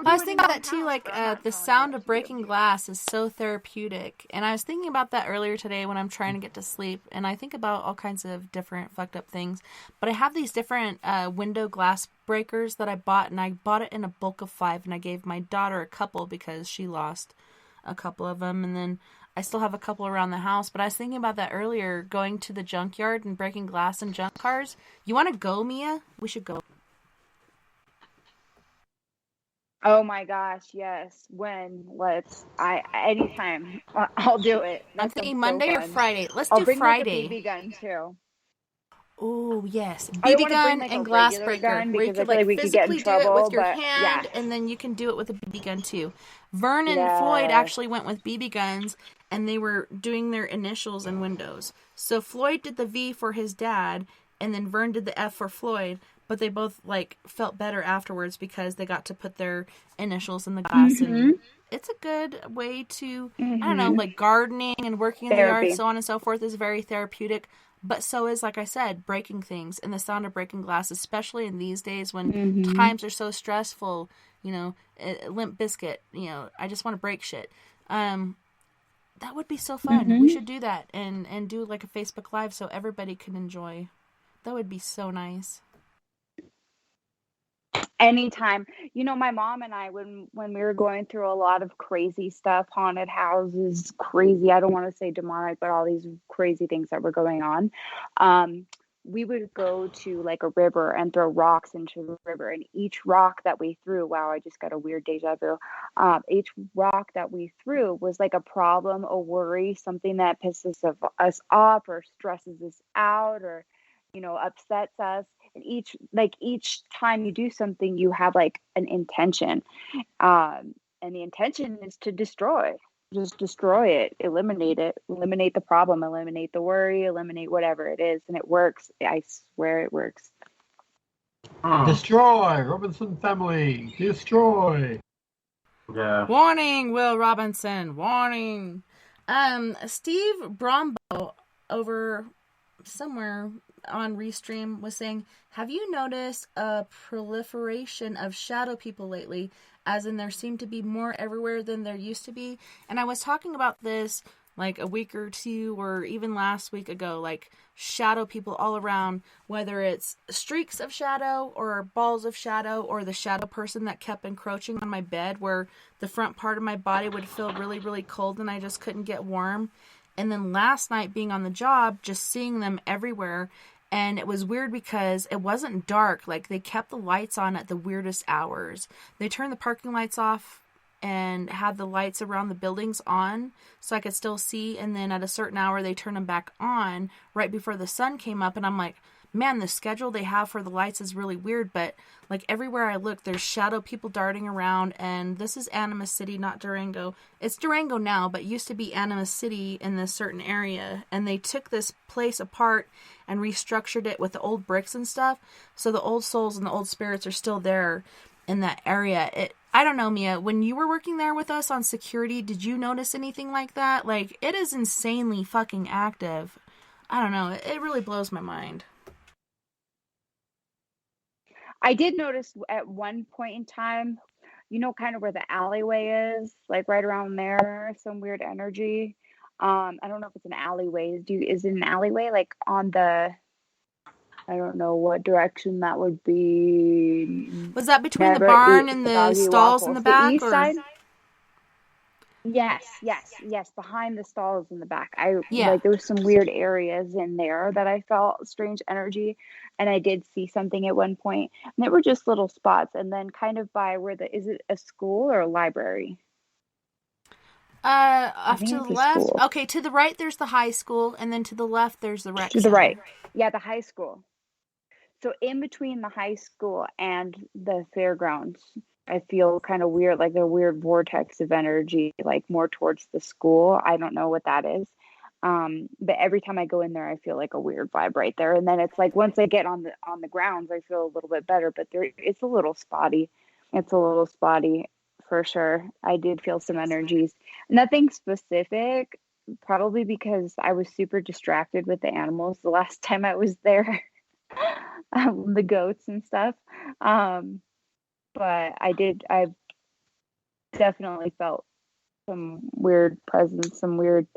I was thinking about that too, like the sound of breaking glass is so therapeutic. And I was thinking about that earlier today when I'm trying to get to sleep. And I think about all kinds of different fucked up things. But I have these different window glass breakers that I bought. And I bought it in a bulk of 5. And I gave my daughter a couple because she lost a couple of them. And then I still have a couple around the house. But I was thinking about that earlier, going to the junkyard and breaking glass in junk cars. You want to go, Mia? We should go. Oh my gosh, yes. When? Anytime. I'll do it. I'm That thinking sounds Monday so or fun. Friday. Let's I'll do bring Friday. like a BB gun too. Oh, yes. I BB wanna gun bring, like, and a glass regular breaker. gun Where you because I could feel like we could get in physically do it with trouble, your but hand, yeah. and then you can do it with a BB gun too. Vern and Floyd actually went with BB guns, and they were doing their initials in windows. So Floyd did the V for his dad, and then Vern did the F for Floyd, but they both felt better afterwards because they got to put their initials in the glass. And it's a good way to, I don't know, like gardening and working in the yard, so on and so forth, is very therapeutic. But so is, like I said, breaking things and the sound of breaking glass, especially in these days when times are so stressful. You know, Limp Bizkit, you know, I just want to break shit. That would be so fun. We should do that and do like a Facebook Live so everybody can enjoy. That would be so nice. Anytime. You know, my mom and I, when we were going through a lot of crazy stuff, haunted houses, crazy, I don't want to say demonic, but all these crazy things that were going on, we would go to like a river and throw rocks into the river. And each rock that we threw, wow, I just got a weird deja vu. Each rock that we threw was like a problem, a worry, something that pisses us off or stresses us out or, you know, upsets us. And each time you do something, you have like an intention. And the intention is to destroy. Just destroy it, eliminate the problem, eliminate the worry, eliminate whatever it is. And it works. I swear it works. Destroy! Robinson family! Destroy! Yeah. Warning, Will Robinson. Warning. Steve Brombo over somewhere on Restream was saying, have you noticed a proliferation of shadow people lately? As in, there seem to be more everywhere than there used to be. And I was talking about this like a week or two or even last week ago, like shadow people all around, whether it's streaks of shadow or balls of shadow or the shadow person that kept encroaching on my bed where the front part of my body would feel really, really cold and I just couldn't get warm. And then last night being on the job, just seeing them everywhere. And it was weird because it wasn't dark. Like, they kept the lights on at the weirdest hours. They turned the parking lights off and had the lights around the buildings on so I could still see. And then at a certain hour, they turned them back on right before the sun came up. And I'm like, man, the schedule they have for the lights is really weird. But, like, everywhere I look, there's shadow people darting around. And this is Animus City, not Durango. It's Durango now, but used to be Animus City in this certain area. And they took this place apart and restructured it with the old bricks and stuff. So the old souls and the old spirits are still there in that area. I don't know, Mia, when you were working there with us on security, did you notice anything like that? Like, it is insanely fucking active. I don't know. It really blows my mind. I did notice at one point in time, kind of where the alleyway is, like right around there, some weird energy. I don't know if it's an alleyway. Is it an alleyway? Like on the, I don't know what direction that would be. Was that between the barn and the stalls in the back? The east side? Yes. Behind the stalls in the back. Like there was some weird areas in there that I felt strange energy, and I did see something at one point, and they were just little spots. And then kind of by is it a school or a library? Off to the left. School. Okay, to the right there's the high school, and then to the left there's the rec. To the right, yeah, the high school. So in between the high school and the fairgrounds, I feel kind of weird, like a weird vortex of energy, like more towards the school. I don't know what that is. But every time I go in there, I feel like a weird vibe right there. And then it's like, once I get on the grounds, I feel a little bit better, but it's a little spotty. It's a little spotty for sure. I did feel some energies, nothing specific, probably because I was super distracted with the animals the last time I was there, the goats and stuff. But I definitely felt some weird presence,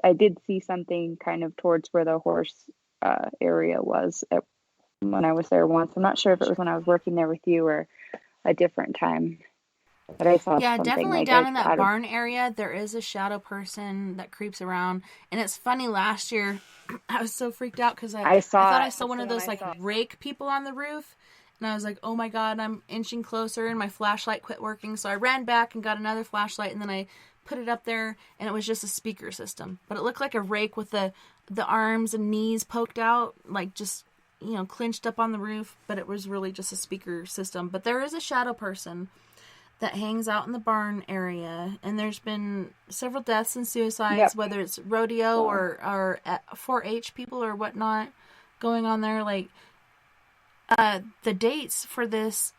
I did see something kind of towards where the horse area was when I was there once. I'm not sure if it was when I was working there with you or a different time, but I saw something. Definitely like down in that barn area, there is a shadow person that creeps around. And it's funny, last year, I was so freaked out because I thought I saw one of those rake people on the roof. And I was like, oh my God, I'm inching closer, and my flashlight quit working. So I ran back and got another flashlight, and then I put it up there, and it was just a speaker system. But it looked like a rake with the arms and knees poked out, like just, clinched up on the roof. But it was really just a speaker system. But there is a shadow person that hangs out in the barn area. And there's been several deaths and suicides, whether it's rodeo or 4-H people or whatnot going on there. Like, the dates for this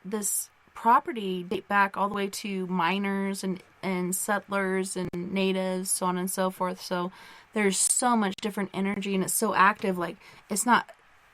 property date back all the way to miners and settlers and natives, so on and so forth. So there's so much different energy, and it's so active. Like, it's not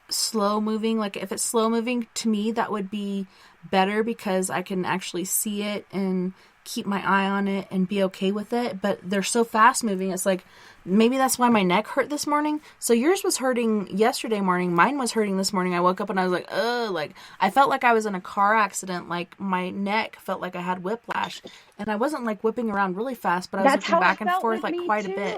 slow moving. Like, if it's slow moving, to me that would be better because I can actually see it and keep my eye on it and be okay with it. But they're so fast moving. It's like, maybe that's why my neck hurt this morning. So yours was hurting yesterday morning. Mine was hurting this morning. I woke up and I was like, ugh, like I felt like I was in a car accident. Like my neck felt like I had whiplash, and I wasn't like whipping around really fast, but I was looking back and forth like quite a bit.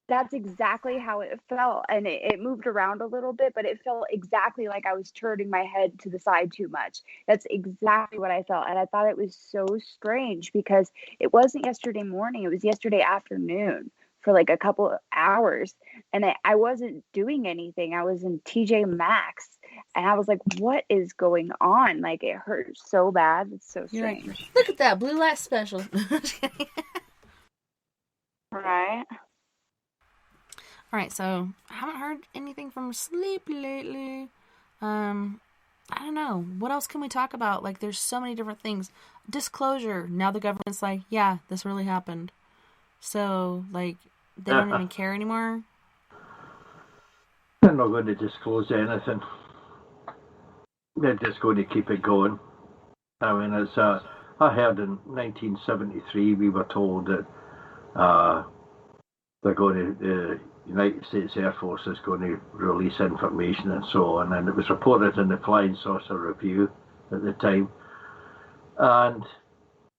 That's exactly how it felt. And it moved around a little bit, but it felt exactly like I was turning my head to the side too much. That's exactly what I felt. And I thought it was so strange because it wasn't yesterday morning. It was yesterday afternoon for like a couple of hours. And I wasn't doing anything. I was in TJ Maxx. And I was like, what is going on? Like, it hurt so bad. It's so strange. Like, look at that blue light special. Right. All right, so I haven't heard anything from Sleepy lately. I don't know. What else can we talk about? Like, there's so many different things. Disclosure. Now the government's like, yeah, this really happened. So, like, they don't even care anymore. They're not going to disclose anything. They're just going to keep it going. I mean, I heard in 1973 we were told that they're going to, the United States Air Force is going to release information and so on. And it was reported in the Flying Saucer Review at the time. And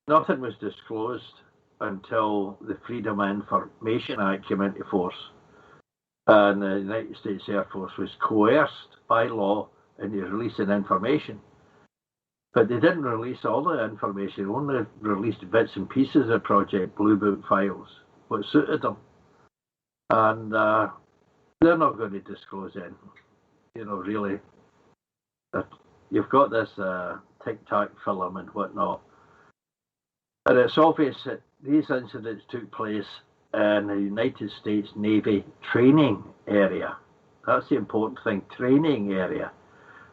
nothing was disclosed until the Freedom of Information Act came into force. And the United States Air Force was coerced by law into releasing information. But they didn't release all the information, only released bits and pieces of Project Blue Book files, what suited them. And they're not going to disclose anything. You know, really. You've got this tic-tac film and whatnot. And it's obvious that these incidents took place in the United States Navy training area. That's the important thing, training area.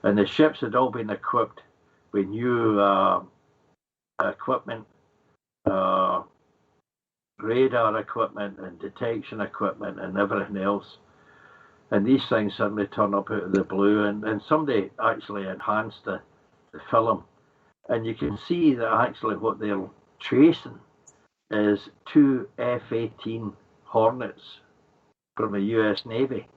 And the ships had all been equipped with new equipment, radar equipment and detection equipment and everything else. And these things suddenly turn up out of the blue, and somebody actually enhanced the film. And you can see that actually what they're tracing is 2 F-18 Hornets from the US Navy.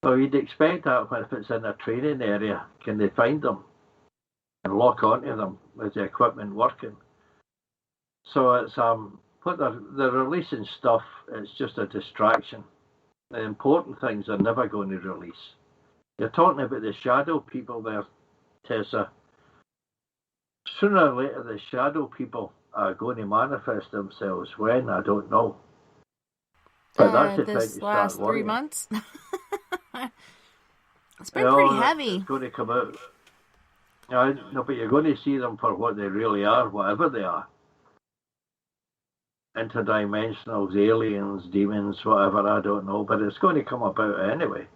So you'd expect that if it's in a training area, can they find them and lock onto them with the equipment working? So it's what they're releasing stuff. It's just a distraction. The important things are never going to release. You're talking about the shadow people there, Tessa. Sooner or later, the shadow people are going to manifest themselves. When, I don't know. But that's the time to start last 3 worrying. months. It's been pretty heavy. It's going to come out. No, but you're going to see them for what they really are, whatever they are. Interdimensionals, aliens, demons, whatever, I don't know. But it's going to come about anyway.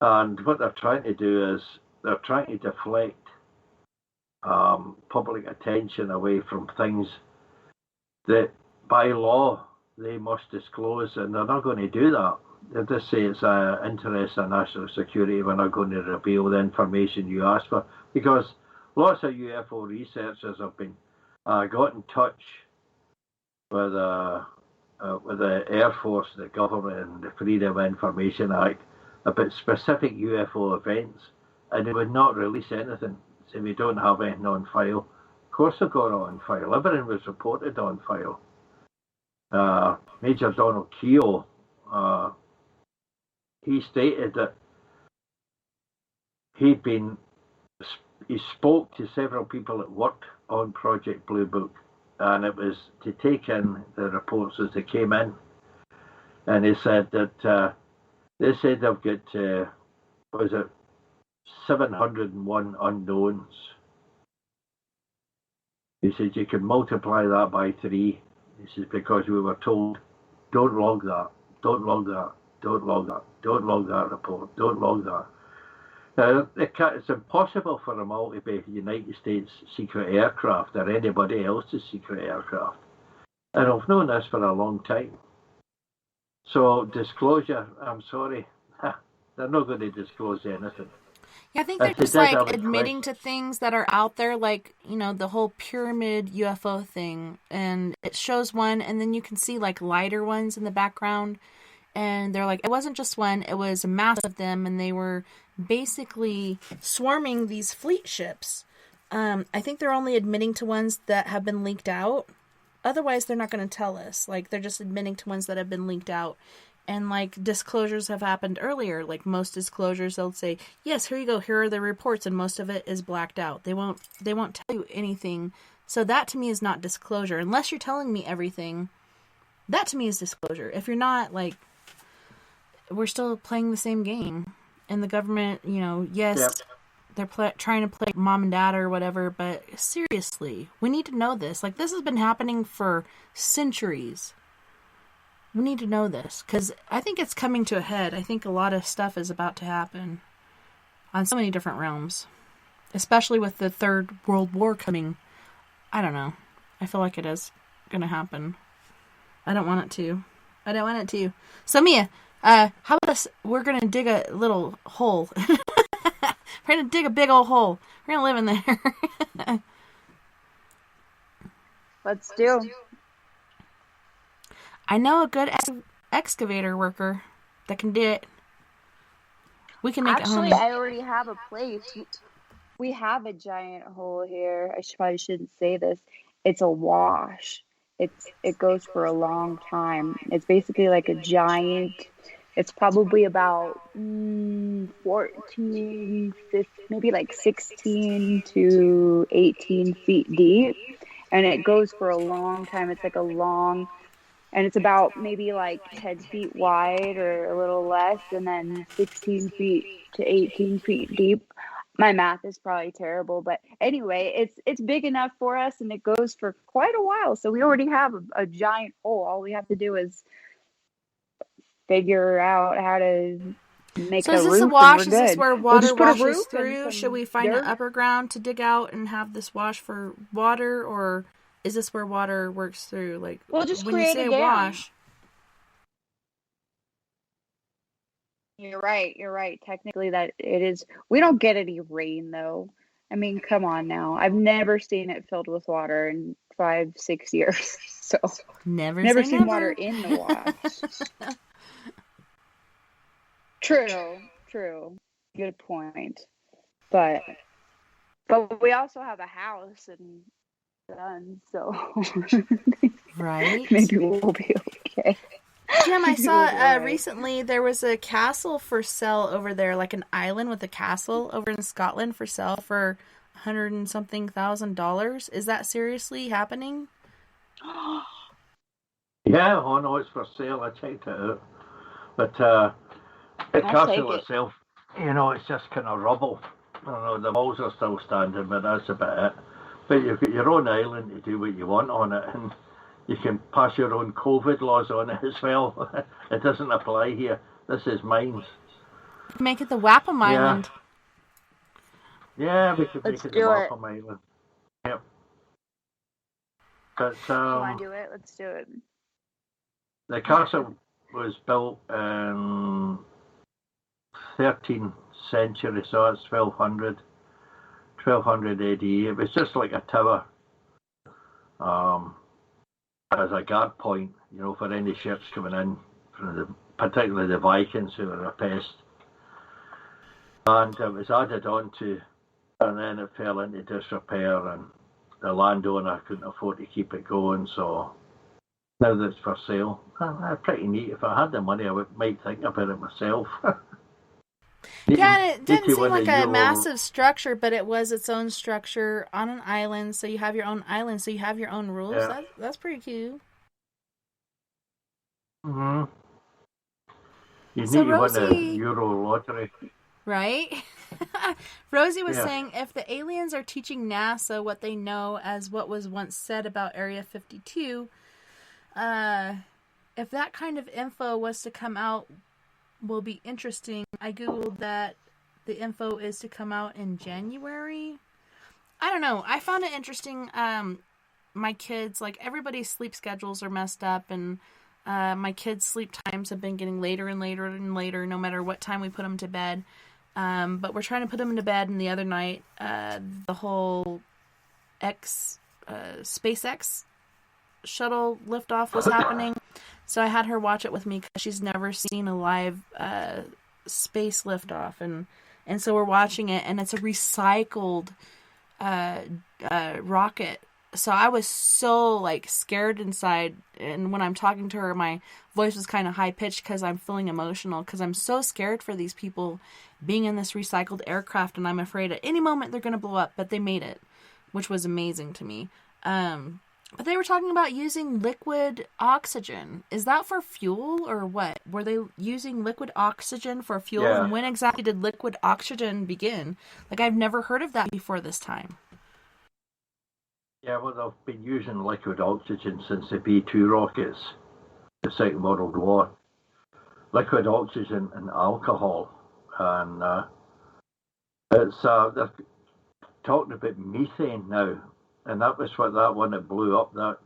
And what they're trying to do is they're trying to deflect public attention away from things that by law they must disclose, and they're not going to do that. They just say it's an interest of national security. We're not going to reveal the information you ask for, because lots of UFO researchers have been got in touch with the Air Force, the government, and the Freedom of Information Act about specific UFO events, and they would not release anything. Say we don't have anything on file. Of course they've got it on file. Everything was reported on file. Major Donald Keogh, he stated that he spoke to several people that worked on Project Blue Book, and it was to take in the reports as they came in. And he said that they said they've got 701 unknowns. He said you can multiply that by 3. He says because we were told, don't log that, don't log that, don't log that, don't log that report, don't log that. Now, it's impossible for them all to be United States secret aircraft or anybody else's secret aircraft. And I've known this for a long time. So disclosure, I'm sorry, they're not going to disclose anything. Yeah, I think they're just like admitting to things that are out there, like, you know, the whole pyramid UFO thing. And it shows one, and then you can see like lighter ones in the background. And they're like, it wasn't just one, it was a mass of them, and they were basically swarming these fleet ships. I think they're only admitting to ones that have been leaked out. Otherwise, they're not going to tell us. Like, they're just admitting to ones that have been leaked out. And, like, disclosures have happened earlier. Like, most disclosures, they'll say, yes, here you go, here are the reports, and most of it is blacked out. They won't tell you anything. So that, to me, is not disclosure. Unless you're telling me everything, that, to me, is disclosure. If you're not, like, we're still playing the same game. And the government, you know, yes, they're trying to play mom and dad or whatever, but seriously, we need to know this. Like, this has been happening for centuries. We need to know this, because I think it's coming to a head. I think a lot of stuff is about to happen on so many different realms, especially with the Third World War coming. I don't know. I feel like it is going to happen. I don't want it to. So, Mia, how about us? We're going to dig a little hole. We're going to dig a big old hole. We're going to live in there. Let's do. I know a good excavator worker that can do it. We can make Actually, it home. I already have a place. We have a giant hole here. I probably shouldn't say this. It's a wash. It goes for a long time. It's basically like a giant. It's probably about 14, 15, maybe like 16 to 18 feet deep, and it goes for a long time. It's like a long, and it's about maybe like 10 feet wide or a little less, and then 16 feet to 18 feet deep. My math is probably terrible, but anyway, it's big enough for us, and it goes for quite a while. So we already have a giant hole. All we have to do is figure out how to make So a is this a roof, wash? and Is we're this good. where We'll water just put a washes roof and through? some Should we find dirt. an upper ground to dig out and have this wash for water, or is this where water works through? Like, We'll just when you create say a dam. wash, You're right. Technically, that it is. We don't get any rain though. I mean, come on now. I've never seen it filled with water in 5-6 years. So never never say seen never. water in the wash. True. Good point. But we also have a house and son, so Right? maybe we'll be okay. Jim, I Maybe saw we'll be all right. recently there was a castle for sale over there, like an island with a castle over in Scotland for sale for $100 and something thousand. Is that seriously happening? Yeah, oh no, it's for sale. I checked it out. But the I'll take castle it. itself, it's just kind of rubble. I don't know, the walls are still standing, but that's about it. But you've got your own island to do what you want on it, and you can pass your own COVID laws on it as well. It doesn't apply here. This is mines. Make it the WAPM Island. Yeah, we could Let's make it the do it. WAPM Island. Yep. But You want to do it? Let's do it. the castle was built in 13th century, so it's 1200 AD. It was just like a tower as a guard point, for any ships coming in, particularly the Vikings, who were a pest. And it was added on to, and then it fell into disrepair, and the landowner couldn't afford to keep it going, so now that it's for sale. Pretty neat. If I had the money, I might think about it myself. Yeah, and it didn't seem like a massive structure, but it was its own structure on an island, so you have your own island, so you have your own rules. Yeah. That's pretty cute. Mm-hmm. You So need to win the Rosie- Euro lottery. Right? Rosie was Yeah. saying if the aliens are teaching NASA what they know as what was once said about Area 52, if that kind of info was to come out, will be interesting. I googled that the info is to come out in January. I don't know. I found it interesting. My kids, like, everybody's sleep schedules are messed up, and my kids' sleep times have been getting later and later and later, no matter what time we put them to bed. But we're trying to put them to bed, and the other night, the whole SpaceX shuttle liftoff was happening. So I had her watch it with me because she's never seen a live space liftoff, and so we're watching it, and it's a recycled rocket. So I was so scared inside, and when I'm talking to her, my voice was kind of high pitched because I'm feeling emotional because I'm so scared for these people being in this recycled aircraft, and I'm afraid at any moment they're going to blow up. But they made it, which was amazing to me. But they were talking about using liquid oxygen. Is that for fuel or what? Were they using liquid oxygen for fuel? Yeah. And when exactly did liquid oxygen begin? I've never heard of that before this time. Yeah, well, they've been using liquid oxygen since the B-2 rockets, the Second World War. Liquid oxygen and alcohol. And they're talking about methane now. And that was what that one that blew up, that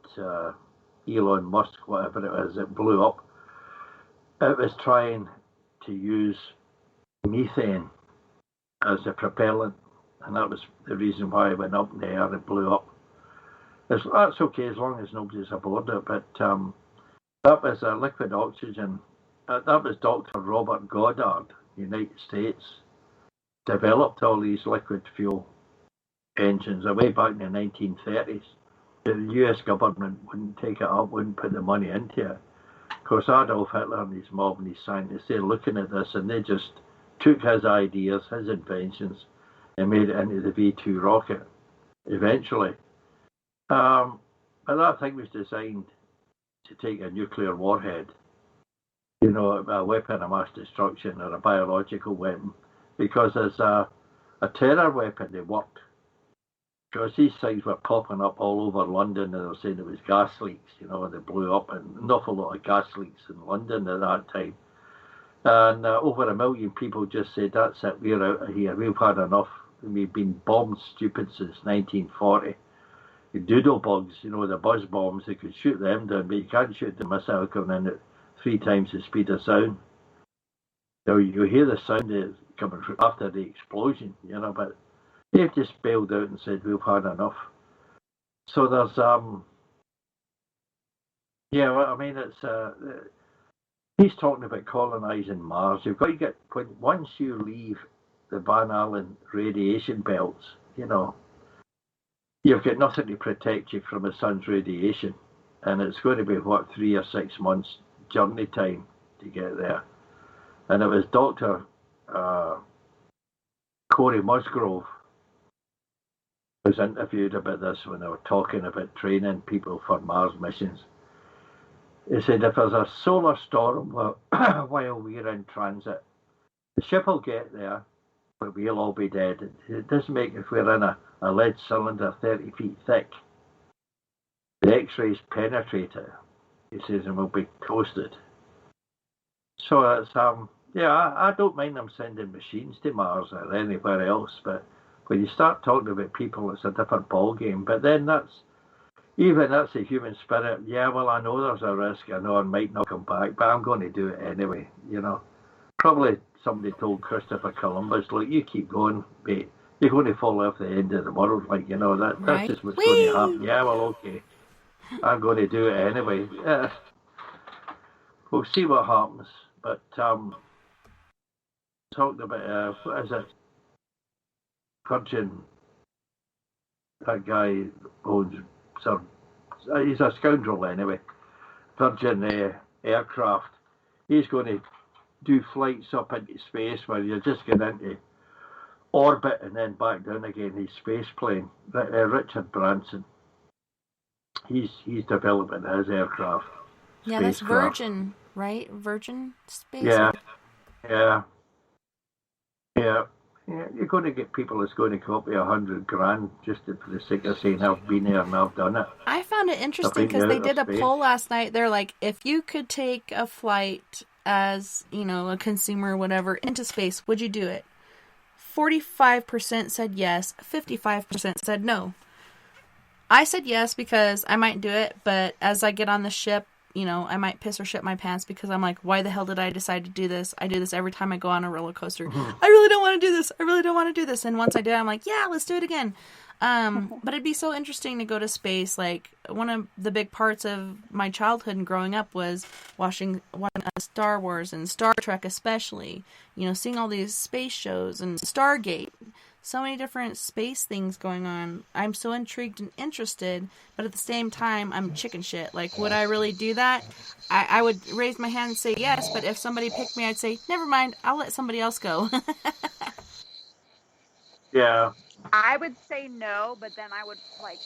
Elon Musk, whatever it was, it blew up. It was trying to use methane as a propellant, and that was the reason why it went up in the air and blew up. That's okay as long as nobody's aboard it, but That was a liquid oxygen. That was Dr. Robert Goddard, United States, developed all these liquid fuel engines way back in the 1930s. The US government wouldn't take it up, wouldn't put the money into it. Of course, Adolf Hitler and his mob and his scientists, they're looking at this and they just took his ideas, his inventions, and made it into the V2 rocket eventually. But that thing was designed to take a nuclear warhead, a weapon of mass destruction or a biological weapon, because as a terror weapon, they worked. Because these things were popping up all over London, and they were saying it was gas leaks, and they blew up, and an awful lot of gas leaks in London at that time. And over 1 million people just said, that's it, we're out of here, we've had enough. We've been bombed stupid since 1940. The doodle bugs, the buzz bombs, they could shoot them down, but you can't shoot the missile coming in at 3 times the speed of sound. So you hear the sound coming after the explosion, but they've just bailed out and said, we've had enough. So there's, he's talking about colonizing Mars. You've got to get, once you leave the Van Allen radiation belts, you've got nothing to protect you from the sun's radiation. And it's going to be, 3 or 6 months journey time to get there. And it was Dr. Corey Musgrove was interviewed about this when they were talking about training people for Mars missions. He said, if there's a solar storm while we're in transit, the ship will get there, but we'll all be dead. It doesn't make, if we're in a lead cylinder 30 feet thick, the X-rays penetrate it, he says, and we'll be toasted. So it's, I don't mind them sending machines to Mars or anywhere else, but when you start talking about people, it's a different ballgame. But then that's the human spirit. Yeah, well, I know there's a risk. I know I might not come back, but I'm going to do it anyway, Probably somebody told Christopher Columbus, look, you keep going, mate. You're going to fall off the end of the world. That's right. Just what's going to happen. Yeah, well, okay. I'm going to do it anyway. We'll see what happens. But talking about, what is it? Virgin, that guy owns he's a scoundrel anyway. Virgin aircraft. He's going to do flights up into space where you're just getting into orbit and then back down again. His space plane. Richard Branson. He's developing his aircraft. Yeah, that's Virgin, right? Virgin Space. Yeah. You're going to get people that's going to come up with $100,000 just for the sake of saying I've been there and I've done it. I found it interesting because they did a poll last night. They're like, if you could take a flight as, a consumer or whatever into space, would you do it? 45% said yes, 55% said no. I said yes because I might do it, but as I get on the ship, I might piss or shit my pants because I'm like, why the hell did I decide to do this? I do this every time I go on a roller coaster. I really don't want to do this. I really don't want to do this. And once I do, I'm like, yeah, let's do it again. But it'd be so interesting to go to space. Like, one of the big parts of my childhood and growing up was watching Star Wars and Star Trek especially. Seeing all these space shows and Stargate. So many different space things going on. I'm so intrigued and interested, but at the same time, I'm chicken shit. Like, would I really do that? I would raise my hand and say yes, but if somebody picked me, I'd say, never mind, I'll let somebody else go. Yeah. I would say no, but then I would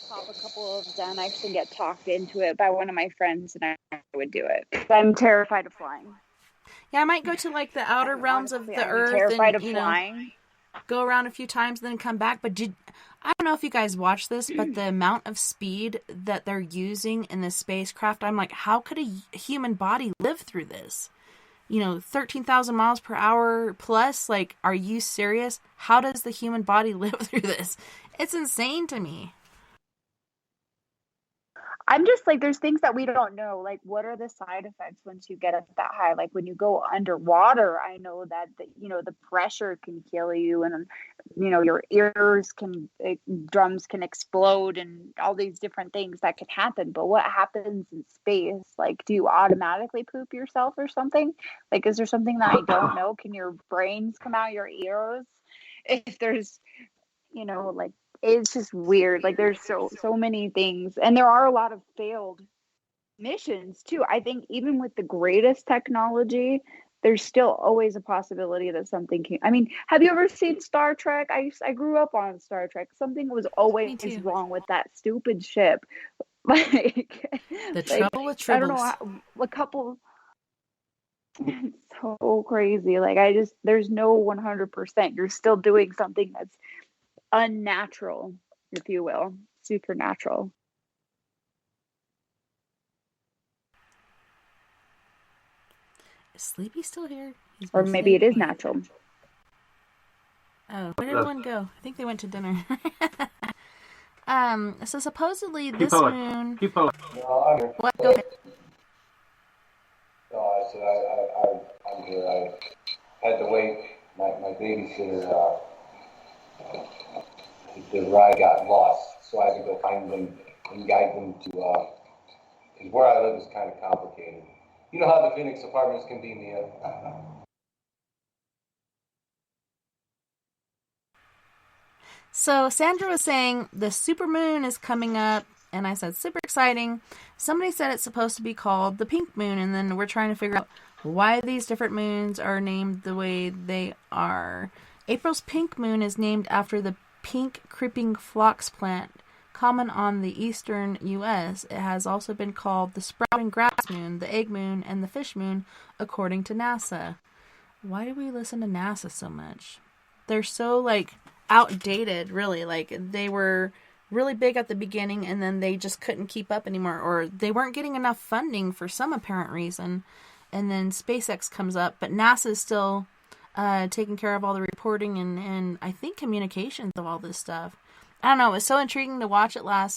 pop a couple of Xanax and get talked into it by one of my friends, and I would do it. I'm terrified of flying. Yeah, I might go to the outer realms of the earth. Terrified of flying. Go around a few times, then come back. But I don't know if you guys watch this, but the amount of speed that they're using in this spacecraft, I'm like, how could a human body live through this? 13,000 miles per hour plus. Like, are you serious? How does the human body live through this? It's insane to me. I'm just like, there's things that we don't know. Like, what are the side effects once you get up that high? Like when you go underwater, I know that the pressure can kill you, and your ears drums can explode, and all these different things that can happen. But what happens in space? Like, do you automatically poop yourself or something? Like, is there something that I don't know? Can your brains come out your ears? If there's, like, it's just weird. Like, there's so many things, and there are a lot of failed missions too. I think even with the greatest technology, there's still always a possibility that something can. I mean, have you ever seen Star Trek? I grew up on Star Trek. Something was always wrong with that stupid ship. Like the trouble with tribbles. I don't know a couple. It's so crazy. Like, there's no 100%. You're still doing something that's unnatural, if you will, supernatural. Is Sleepy still here? Or maybe it is natural. Oh, where did everyone go? I think they went to dinner. So supposedly this moon. No, I'm here. What? Go ahead. No, I said I'm here. I had to wait. My babysitter, the ride got lost, so I had to go find them and guide them to. Because where I live is kind of complicated. You know how the Phoenix apartments can be, Mia. So Sandra was saying the supermoon is coming up, and I said super exciting. Somebody said it's supposed to be called the pink moon, and then we're trying to figure out why these different moons are named the way they are. April's pink moon is named after the pink creeping phlox plant, common on the eastern U.S. It has also been called the sprouting grass moon, the egg moon, and the fish moon, according to NASA. Why do we listen to NASA so much? They're so, outdated, really. They were really big at the beginning, and then they just couldn't keep up anymore, or they weren't getting enough funding for some apparent reason, and then SpaceX comes up, but NASA is still taking care of all the reporting and I think communications of all this stuff. I don't know, it was so intriguing to watch it I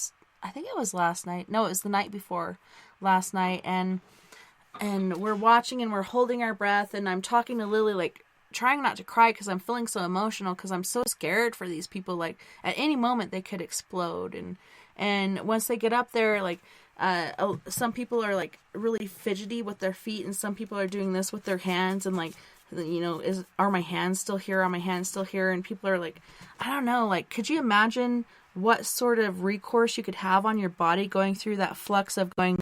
think it was last night. No, it was the night before last night, and we're watching and we're holding our breath, and I'm talking to Lily, trying not to cry because I'm feeling so emotional because I'm so scared for these people. At any moment they could explode, and once they get up there, some people are really fidgety with their feet, and some people are doing this with their hands, and are my hands still here? Are my hands still here? And people are I don't know, could you imagine what sort of recourse you could have on your body going through that flux of going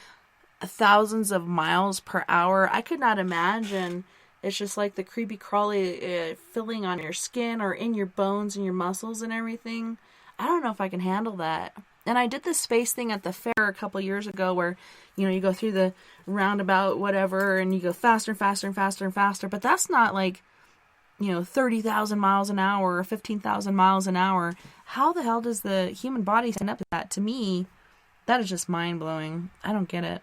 thousands of miles per hour? I could not imagine. It's just the creepy crawly filling on your skin or in your bones and your muscles and everything. I don't know if I can handle that. And I did this space thing at the fair a couple years ago where, you go through the roundabout, whatever, and you go faster and faster and faster and faster. But that's not 30,000 miles an hour or 15,000 miles an hour. How the hell does the human body stand up to that? To me, that is just mind-blowing. I don't get it.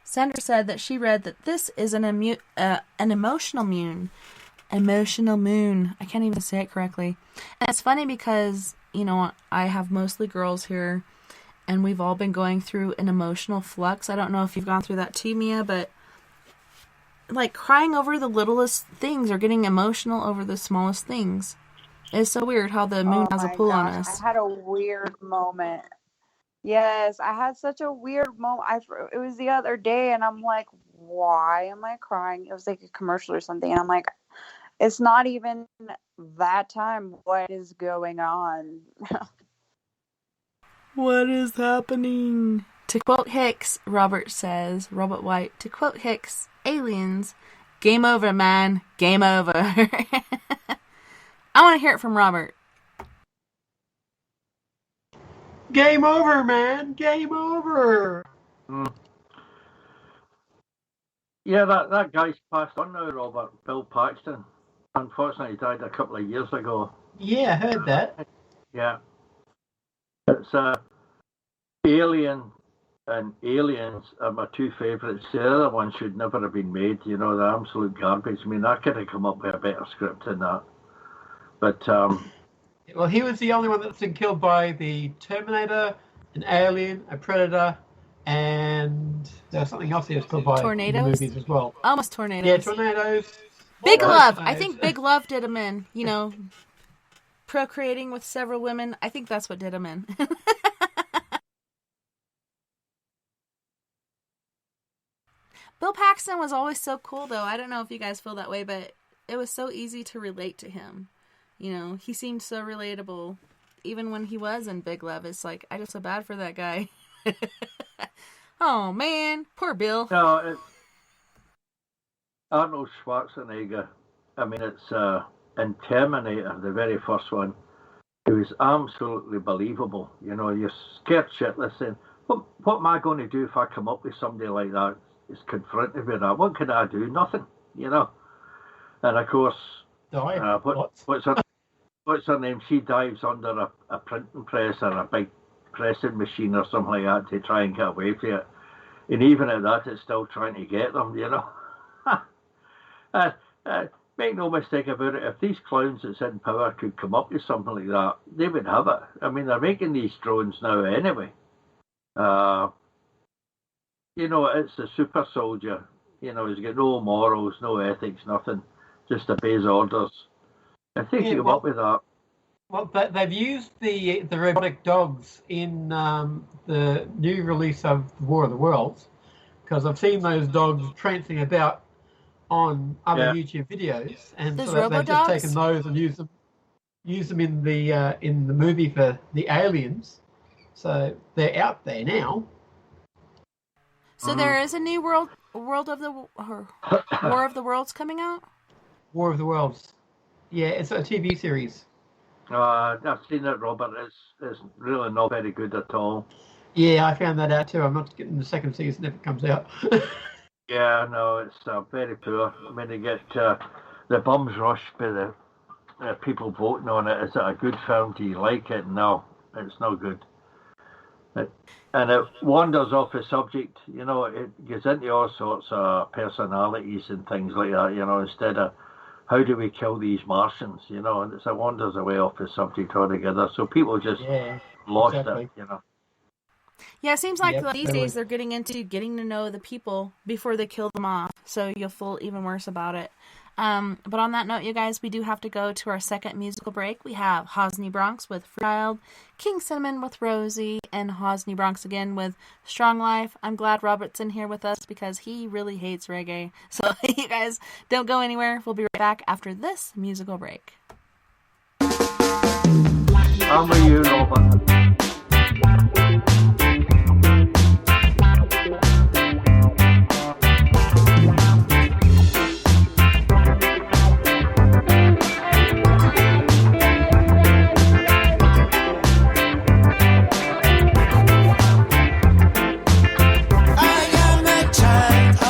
Sandra said that she read that this is an emotional moon. Emotional moon. I can't even say it correctly. And it's funny because, I have mostly girls here, and we've all been going through an emotional flux. I don't know if you've gone through that too, Mia, but crying over the littlest things or getting emotional over the smallest things. It's so weird how the moon has a pull on us. I had a weird moment. Yes, I had such a weird moment. It was the other day, and I'm like, why am I crying? It was a commercial or something, and I'm like, it's not even that time. What is going on? What is happening? To quote Hicks, Robert White, to quote Hicks, aliens, game over, man, game over. I want to hear it from Robert. Game over, man. Game over. Yeah, that guy's passed on now, Robert. Bill Paxton. Unfortunately, he died a couple of years ago. Yeah, I heard that. Yeah. It's Alien and Aliens are my two favourites. The other one should never have been made, the absolute garbage. I mean, I could have come up with a better script than that. But well, he was the only one that's been killed by the Terminator, an alien, a predator, and there's something else he was killed by in Tornadoes? the movies as well. Almost tornadoes. Yeah, tornadoes. Big Almost Love. I tornadoes. think Big Love did him in. You know, procreating with several women. I think that's what did him in. Bill Paxton was always so cool, though. I don't know if you guys feel that way, but it was so easy to relate to him. You know, he seemed so relatable. Even when he was in Big Love, it's like, I just feel bad for that guy. Oh, man. Poor Bill. No, Arnold Schwarzenegger, I mean, it's in Terminator, the very first one, it was absolutely believable. You know, you're scared shitless saying, what am I going to do if I come up with somebody like that? Is confronted with that. What can I do? Nothing, you know. And of course, what's her name? She dives under a printing press or a big pressing machine or something like that to try and get away from it. And even at that, it's still trying to get them, you know. Make no mistake about it, if these clowns that's in power could come up with something like that, they would have it. I mean, they're making these drones now anyway. You know, it's the super soldier. You know, he's got no morals, no ethics, nothing. Just obeys orders. If they could come up with that. Well, they've used the robotic dogs in the new release of War of the Worlds, because I've seen those dogs prancing about on other YouTube videos, and so they've just taken those and used them in the movie for the aliens. So they're out there now. So there is a new War of the Worlds coming out? War of the Worlds. Yeah, it's a TV series. I've seen it, Robert. It's really not very good at all. Yeah, I found that out too. I'm not getting the second season if it comes out. Yeah, no, it's very poor. I mean, they get the bums rushed by the people voting on it. Is it a good film? Do you like it? No, it's no good. And it wanders off the subject, you know, it gets into all sorts of personalities and things like that, you know, instead of how do we kill these Martians, you know, and it wanders away off the subject altogether. So people just lost it, you know. Yeah, it seems like these days they're getting into getting to know the people before they kill them off, so you'll feel even worse about it. But on that note, you guys, we do have to go to our second musical break. We have Hosni Bronx with Free Child, King Cinnamon with Rosie, and Hosni Bronx again with Strong Life. I'm glad Robert's in here with us because he really hates reggae. So you guys don't go anywhere. We'll be right back after this musical break. I'm with you, Robert. Child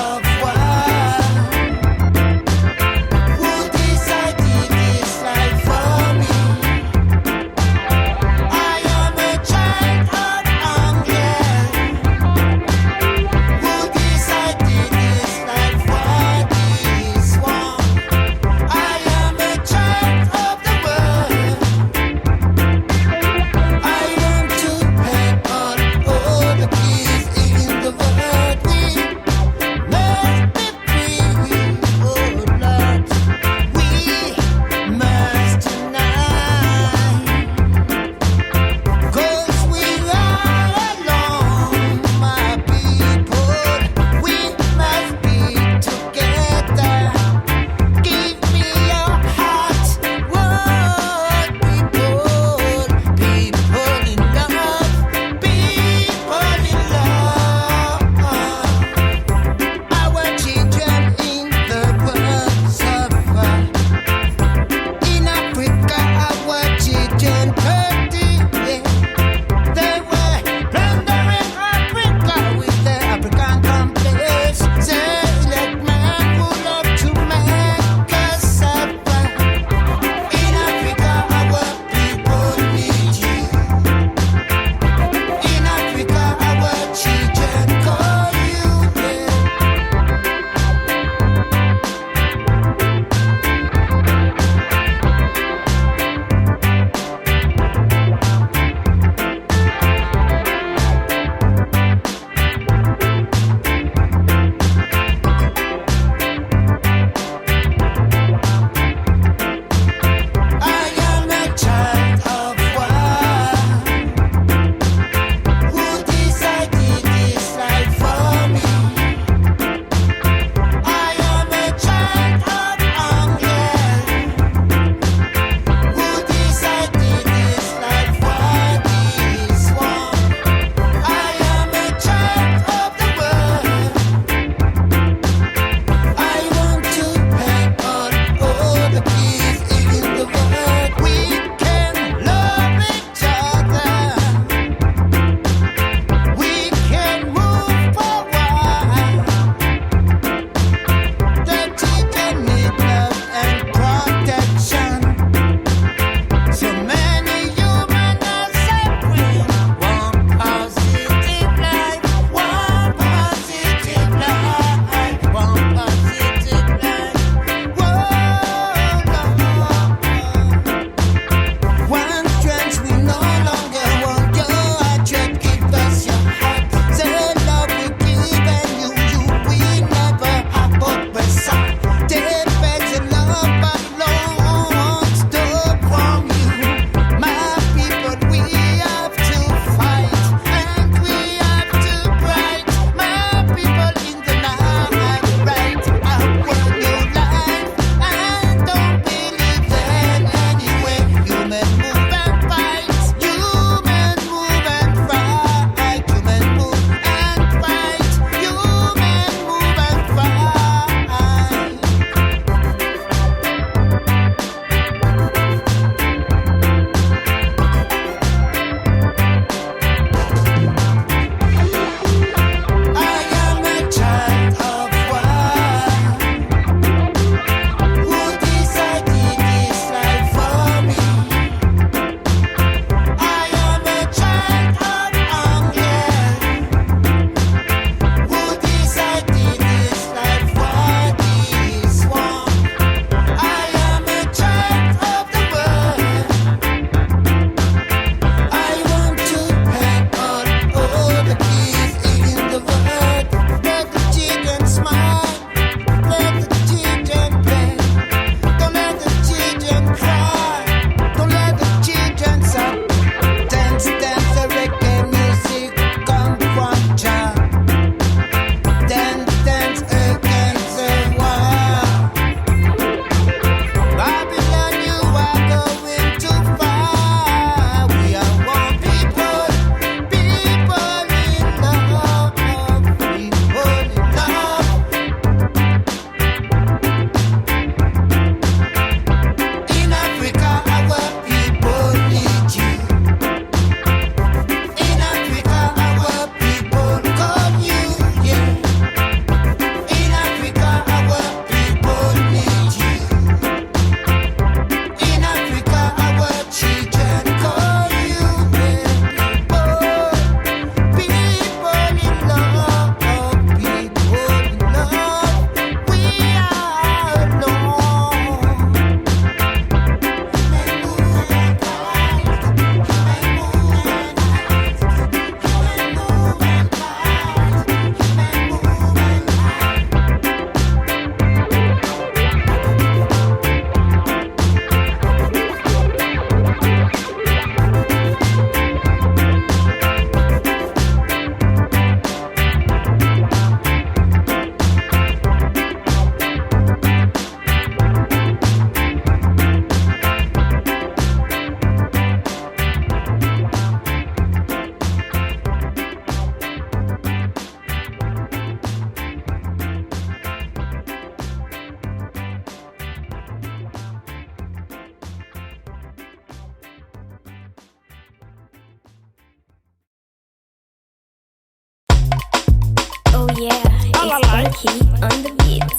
Funky on the beats.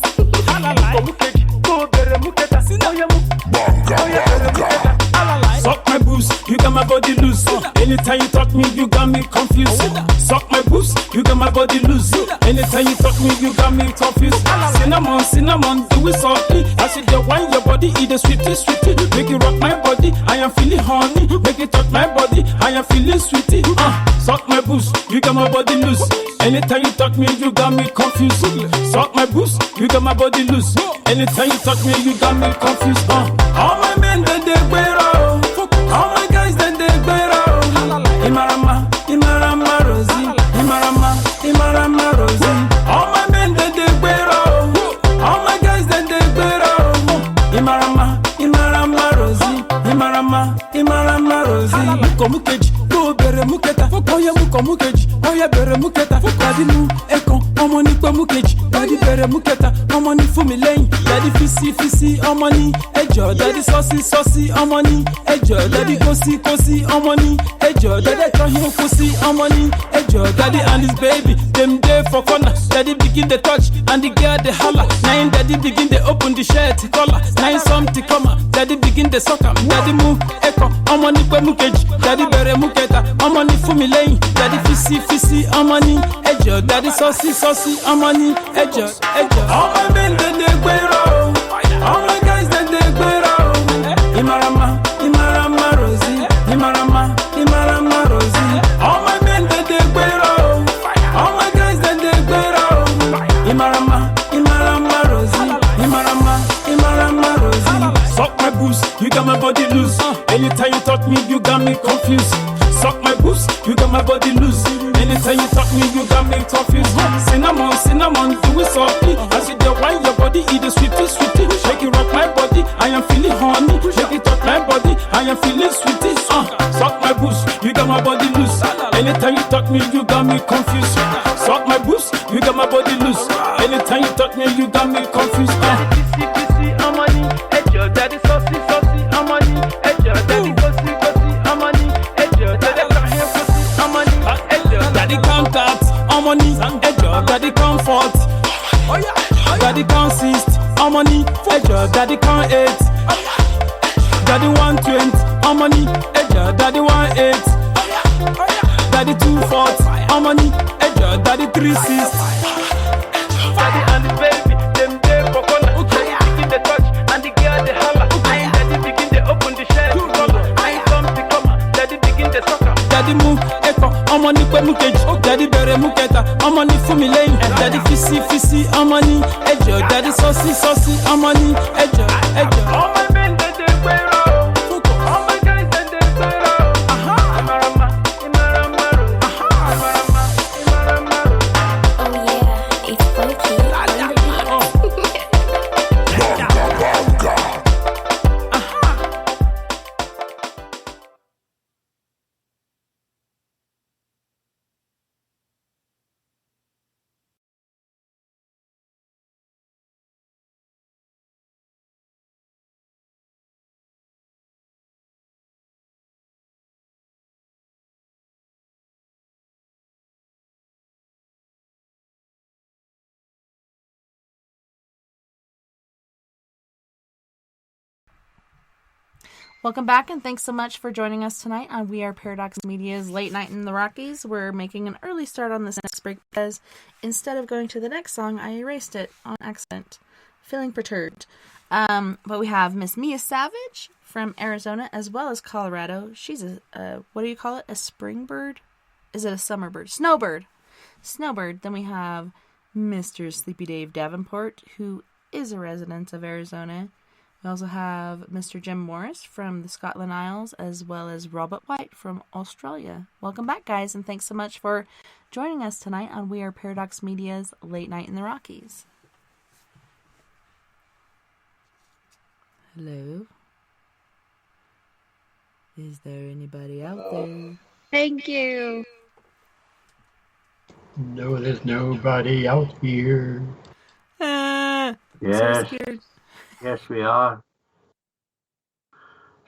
Suck my boobs, you got my body loose. Anytime you talk me, you got me confused. Suck my boobs, you got my body loose. Anytime you talk me, you got me confused. Cinnamon, cinnamon, do it softly. I said you wine your body, eat the sweetie, sweetie. Make it rock my body, I am feeling horny. Make it touch my body, I am feeling sweetie. Suck my boobs, you got my body loose. Anytime you talk me, you got me confused. Suck my boobs, you got my body loose. Anytime you touch me, you got me confused. All my men that they wear out. All my guys that they wear out. Imarama, Imarama Rosie. Imarama, Imarama Rosie. All my men that they wear out. All my guys that they wear out. Imarama, Imarama Rosie. Imarama, Imarama Rosie. Mukomukeji, go bere muketa. Oya mukomukeji, oya bere muketa. Daddy mu ekon, omo ni pe mukeji. Daddy bere muketa, omo ni fún mi lẹ́yìn. Daddy fisi fisi, omo ni ẹjọ. Daddy saucy saucy, omo ni ẹjọ. Daddy kosi kosi, omo ni ẹjọ. Daddy tọhin kosi, omo ni ẹjọ. Daddy and his baby, them dey for corner. Daddy begin the touch and the girl dey holla. Now daddy begin the open the shirt collar. Now something come out, daddy begin the suck am. Daddy mu ekon, omo ni pe mukeji. Daddy bere muketa, omo ni fún mi lẹ́yìn. Daddy fisi fisi, omo ni ẹjọ. Daddy saucy saucy, omo ni ẹjọ ẹjọ. All my men they wear out. All my guys they wear out. Imarama, Imarama Rosie. Imarama, Imarama Rosie. All my men they wear out. All my guys they wear out. Imarama, Imarama Rosie. Imarama, Imarama Rosie. Suck my boobs, you got my body loose. Anytime you touch me, you got me confused. Suck my boobs, you got my body loose. Anytime you talk me, you got me confused. Cinnamon, cinnamon, do it softly. I see the wine your body, eat the sweetie, sweetie. Shake it rock my body, I am feeling horny. Shake it up my body, I am feeling sweetie. Suck my boobs, you got my body loose. Anytime you talk me, you got me confused. Suck my boobs, you got my body loose. Anytime you talk me, you got me confused. Kissy, kissy, I'm money, edge. Daddy saucy, saucy, I'm money, edge. Daddy gossy, gossy, I'm money, edge. Daddy prahe, gossy, I'm money, edge. Daddy contact, I'm money, edge. Daddy comfort, daddy consist, I'm money, edge. Daddy can't eat, daddy 120, I'm money, edge. Daddy 18, daddy 240, I'm money, edge. Daddy 360. Daddy and the baby, them there for corner. Daddy begin the touch and the girl the holla. Daddy begin the open the shirt collar. I come to come, daddy begin the sucker. Daddy move, echo, I'm on the pe mukeji. Daddy bere muketa, I'm on the fún mi lẹ́yìn. Daddy fisi fisi, I'm on the ẹjọ. Daddy saucy saucy, I'm on the ẹjọ ẹjọ. All my men they wear out. All my guys they wear out. Imarama, Imarama, Imarama, Imarama. Oh yeah, it's funky on the beats. Welcome back, and thanks so much for joining us tonight on We Are Paradox Media's Late Night in the Rockies. We're making an early start on this next break because instead of going to the next song, I erased it on accident. Feeling perturbed. But we have Miss Mia Savage from Arizona as well as Colorado. She's a what do you call it? A spring bird? Is it a summer bird? Snowbird. Snowbird. Then we have Mr. SleepyDave Davenport, who is a resident of Arizona. We also have Mr. Jim Morris from the Scotland Isles, as well as Robert White from Australia. Welcome back, guys, and thanks so much for joining us tonight on We Are Paradox Media's Late Night in the Rockies. Hello? Is there anybody out there? Thank you. No, there's nobody out here. So Yes, scared. yes, we are.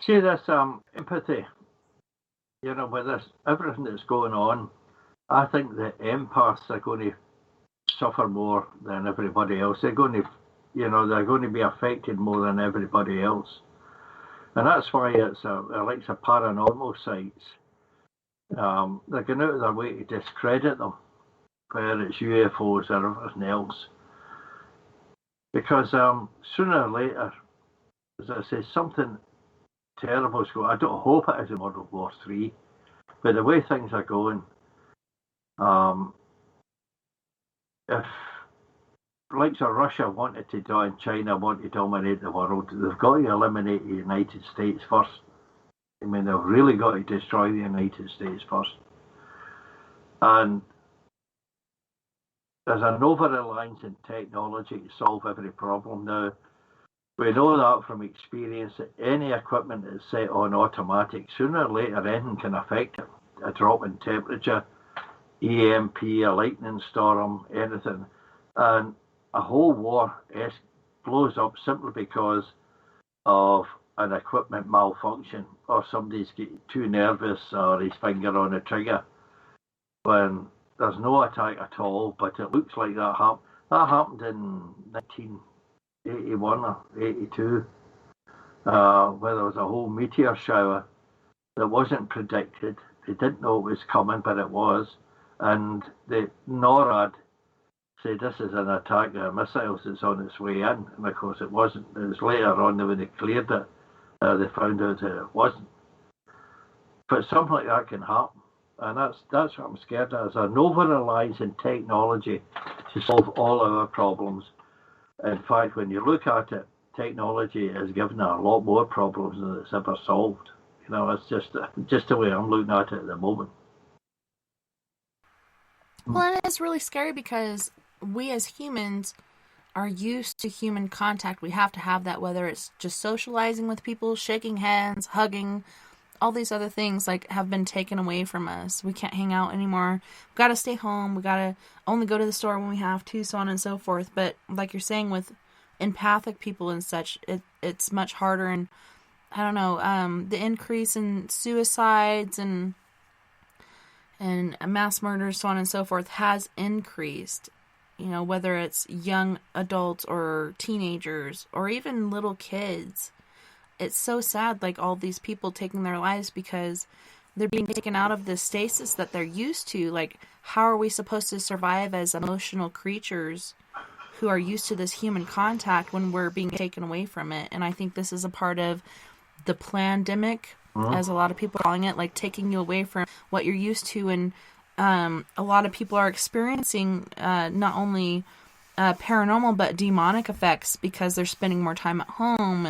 See this empathy, with this everything that's going on. I think the empaths are going to suffer more than everybody else. They're going to be affected more than everybody else. And that's why it's like the paranormal sites. They're going out of their way to discredit them, whether it's UFOs or everything else. Because sooner or later, as I say, something terrible is going. I don't hope it is in World War III, but the way things are going, if likes of Russia wanted to and China want to dominate the world, they've got to eliminate the United States first. I mean, they've really got to destroy the United States first. And there's an over-reliance in technology to solve every problem now. We know that from experience that any equipment that's set on automatic, sooner or later anything can affect it. A drop in temperature, EMP, a lightning storm, anything. And a whole war blows up simply because of an equipment malfunction, or somebody's getting too nervous or his finger on the trigger when there's no attack at all, but it looks like that happened. That happened in 1981 or 82, where there was a whole meteor shower that wasn't predicted. They didn't know it was coming, but it was. And the NORAD said this is an attack of missiles that's on its way in. And of course it wasn't. It was later on when they cleared it, they found out that it wasn't. But something like that can happen. And that's what I'm scared of. There's an over-reliance in technology to solve all our problems. In fact, when you look at it, technology has given a lot more problems than it's ever solved. It's just the way I'm looking at it at the moment. Well, and it's really scary because we as humans are used to human contact. We have to have that, whether it's just socializing with people, shaking hands, hugging, all these other things have been taken away from us. We can't hang out anymore. We've got to stay home. We got to only go to the store when we have to, so on and so forth. But like you're saying, with empathic people and such, it's much harder. And I don't know, the increase in suicides and mass murders, so on and so forth, has increased. Whether it's young adults or teenagers or even little kids. It's so sad, all these people taking their lives because they're being taken out of the stasis that they're used to. How are we supposed to survive as emotional creatures who are used to this human contact when we're being taken away from it? And I think this is a part of the pandemic, as a lot of people are calling it, taking you away from what you're used to. And a lot of people are experiencing not only paranormal but demonic effects because they're spending more time at home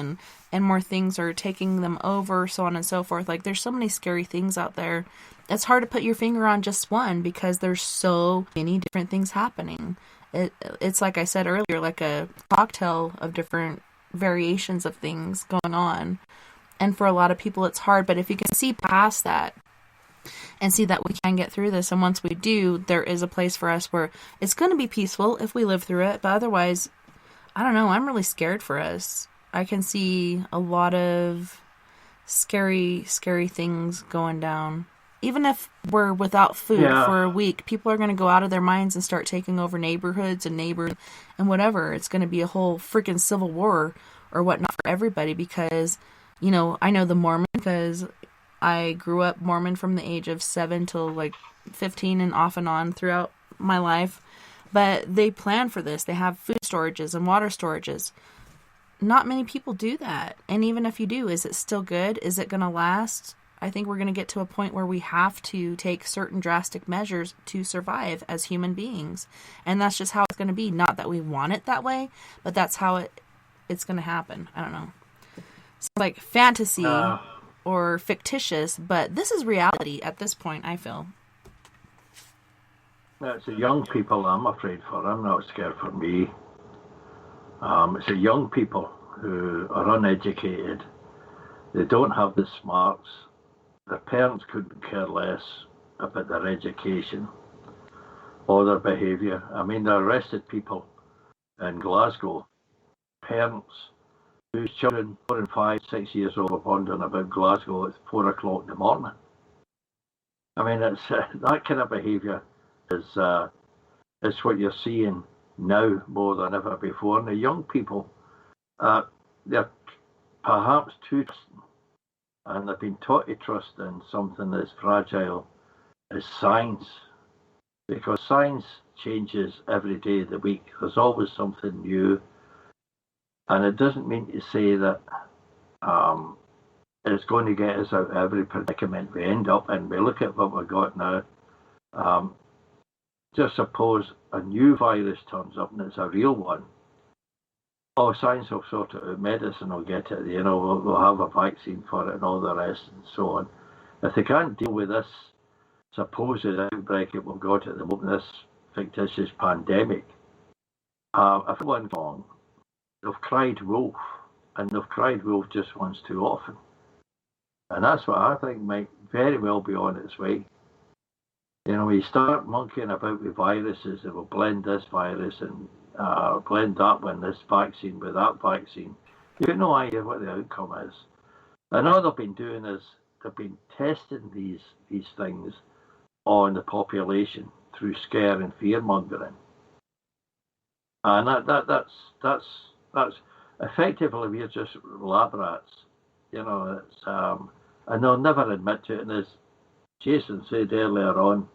and more things are taking them over, so on and so forth. There's so many scary things out there. It's hard to put your finger on just one because there's so many different things happening. It's like I said earlier, like a cocktail of different variations of things going on. And for a lot of people it's hard, but if you can see past that and see that we can get through this, and once we do, there is a place for us where it's going to be peaceful if we live through it, but otherwise, I don't know, I'm really scared for us. I can see a lot of scary things going down. Even if we're without food for a week, people are going to go out of their minds and start taking over neighborhoods and neighbors and whatever. It's going to be a whole freaking civil war or whatnot for everybody because, I know the Mormon because I grew up Mormon from the age of 7 till 15 and off and on throughout my life. But they plan for this. They have food storages and water storages. Not many people do that. And even if you do, is it still good? Is it going to last? I think we're going to get to a point where we have to take certain drastic measures to survive as human beings. And that's just how it's going to be. Not that we want it that way, but that's how it's going to happen. I don't know. It's like fantasy or fictitious, but this is reality at this point, I feel. It's the young people I'm afraid for. I'm not scared for me. It's the young people who are uneducated. They don't have the smarts. Their parents couldn't care less about their education or their behaviour. I mean, they arrested people in Glasgow, parents whose children, 4 and 5, 6 years old, were wandering about Glasgow at 4 o'clock in the morning. I mean, it's that kind of behaviour is It's what you're seeing now more than ever before. And the young people, they're perhaps too trusting, and they've been taught to trust in something as fragile as science, because science changes every day of the week. There's always something new, and it doesn't mean to say that it's going to get us out of every predicament we end up in. We look at what we've got now. Just suppose a new virus turns up and it's a real one. Oh, science will sort it out, medicine will get it, we'll have a vaccine for it and all the rest and so on. If they can't deal with this supposed outbreak that we've got at the moment, this fictitious pandemic, if it went wrong, they've cried wolf, and they've cried wolf just once too often. And that's what I think might very well be on its way. We start monkeying about with viruses, and we'll blend this virus and blend that one, this vaccine with that vaccine. You've got no idea what the outcome is. And all they've been doing is they've been testing these things on the population through scare and fear mongering. And that's effectively, we're just lab rats. It's and they'll never admit to it. And as Jason said earlier on,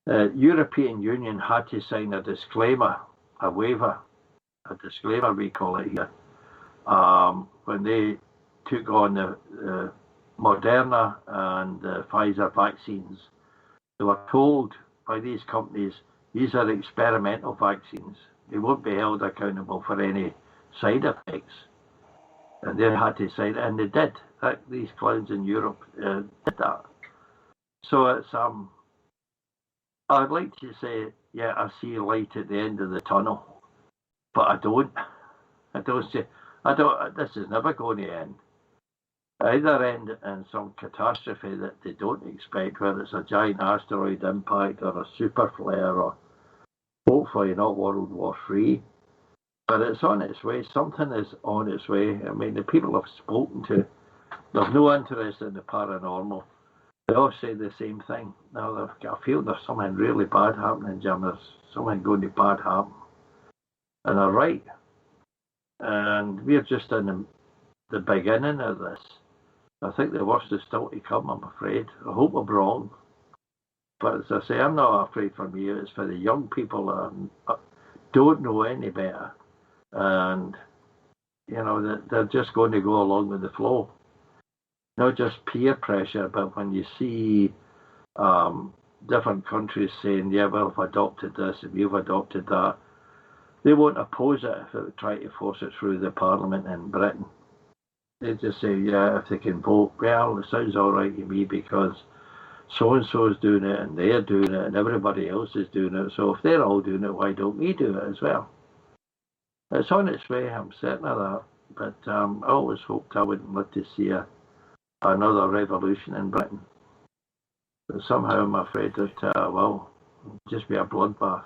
European Union had to sign a disclaimer, a waiver, a disclaimer we call it here, when they took on the Moderna and the Pfizer vaccines. They were told by these companies, these are experimental vaccines. They won't be held accountable for any side effects. And they had to sign it, and they did. These clowns in Europe did that. So it's I'd like to say, yeah, I see light at the end of the tunnel, but I don't. This is never going to end. Either end in some catastrophe that they don't expect, whether it's a giant asteroid impact or a super flare, or hopefully not World War III. But it's on its way. Something is on its way. I mean, the people I've spoken to, there's no interest in the paranormal. They all say the same thing. Now, I feel there's something really bad happening, Jim. There's something going to bad happen. And they're right. And we're just in the beginning of this. I think the worst is still to come, I'm afraid. I hope I'm wrong. But as I say, I'm not afraid for me. It's for the young people that don't know any better. And, they're just going to go along with the flow. Not just peer pressure, but when you see different countries saying, yeah, well, we've adopted this and we've adopted that, they won't oppose it if they try to force it through the parliament in Britain. They just say, yeah, if they can vote, well, it sounds all right to me because so-and-so is doing it and they're doing it and everybody else is doing it. So if they're all doing it, why don't we do it as well? It's on its way, I'm certain of that. But I always hoped I wouldn't live to see another revolution in Britain. But somehow I'm afraid that, it'll just be a bloodbath.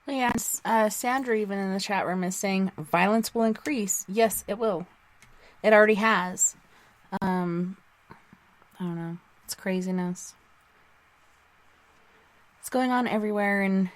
Well, yeah, Sandra even in the chat room is saying violence will increase. Yes, it will. It already has. I don't know. It's craziness. It's going on everywhere, and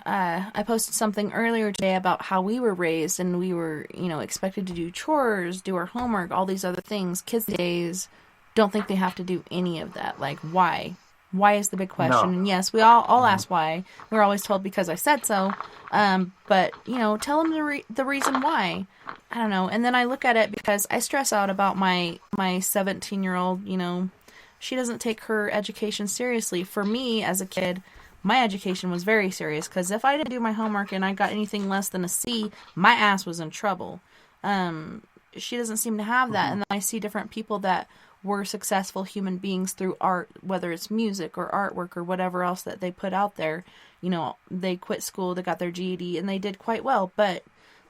I posted something earlier today about how we were raised, and we were, expected to do chores, do our homework, all these other things. Kids these days don't think they have to do any of that. Like, why? Why is the big question? No. And yes, we all ask why. We're always told because I said so. But, tell them the reason why. I don't know. And then I look at it because I stress out about my 17-year-old, she doesn't take her education seriously. For me, as a kid, my education was very serious because if I didn't do my homework and I got anything less than a C, my ass was in trouble. She doesn't seem to have that. And then I see different people that were successful human beings through art, whether it's music or artwork or whatever else that they put out there. They quit school, they got their GED, and they did quite well. But,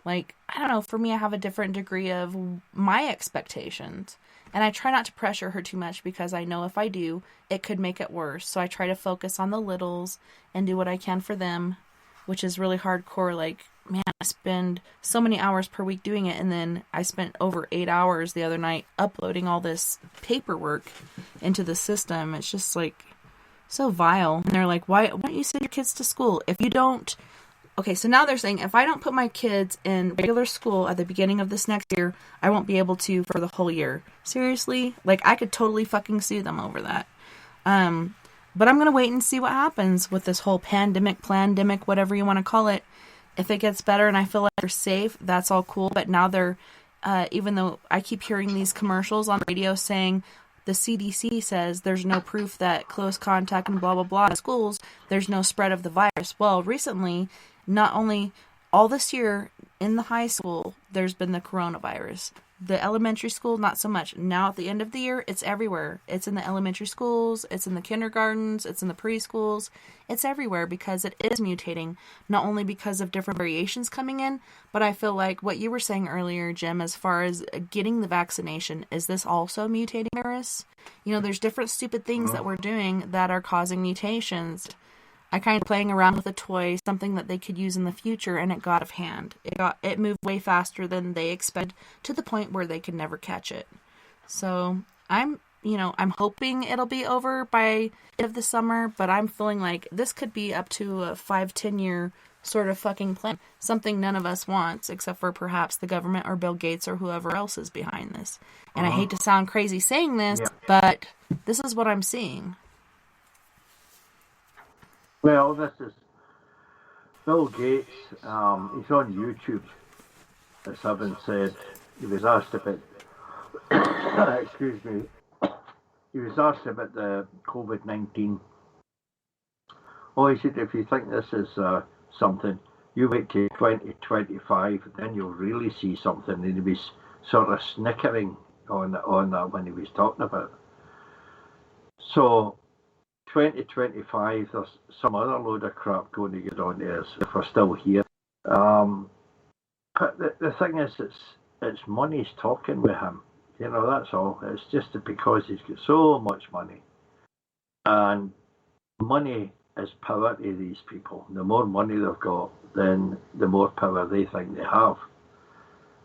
I don't know, for me, I have a different degree of my expectations. And I try not to pressure her too much because I know if I do, it could make it worse. So I try to focus on the littles and do what I can for them, which is really hardcore. Man, I spend so many hours per week doing it, and then I spent over 8 hours the other night uploading all this paperwork into the system. It's just So vile. And they're like, why don't you send your kids to school? If you don't... Okay, so now they're saying if I don't put my kids in regular school at the beginning of this next year, I won't be able to for the whole year. Seriously? Like, I could totally fucking sue them over that. But I'm going to wait and see what happens with this whole plandemic, whatever you want to call it. If it gets better and I feel like they're safe, that's all cool. But now they're, even though I keep hearing these commercials on radio saying the CDC says there's no proof that close contact and blah, blah, blah in schools, there's no spread of the virus. Well, recently, not only all this year in the high school, there's been the coronavirus. The elementary school, not so much. Now at the end of the year, it's everywhere. It's in the elementary schools, it's in the kindergartens, it's in the preschools. It's everywhere because it is mutating. Not only because of different variations coming in, but I feel like what you were saying earlier, Jim, as far as getting the vaccination, is this also a mutating virus? You know, there's different stupid things that we're doing that are causing mutations. I kind of playing around with a toy, something that they could use in the future, and it got of hand. It moved way faster than they expected, to the point where they could never catch it. So I'm hoping it'll be over by end of the summer, but I'm feeling like this could be up to a 5-10 year sort of fucking plan. Something none of us wants, except for perhaps the government or Bill Gates or whoever else is behind this. And I hate to sound crazy saying this, but this is what I'm seeing. Well, this is Bill Gates. He's on YouTube. As having said, he was asked about. Excuse me. He was asked about the COVID-19. Oh, he said, if you think this is something, you wait till 2025, then you'll really see something. And he was sort of snickering on that when he was talking about it. So 2025, there's some other load of crap going to get on there if we're still here. But the thing is, it's money's talking with him. You know, that's all. It's just because he's got so much money. And money is power to these people. The more money they've got, then the more power they think they have.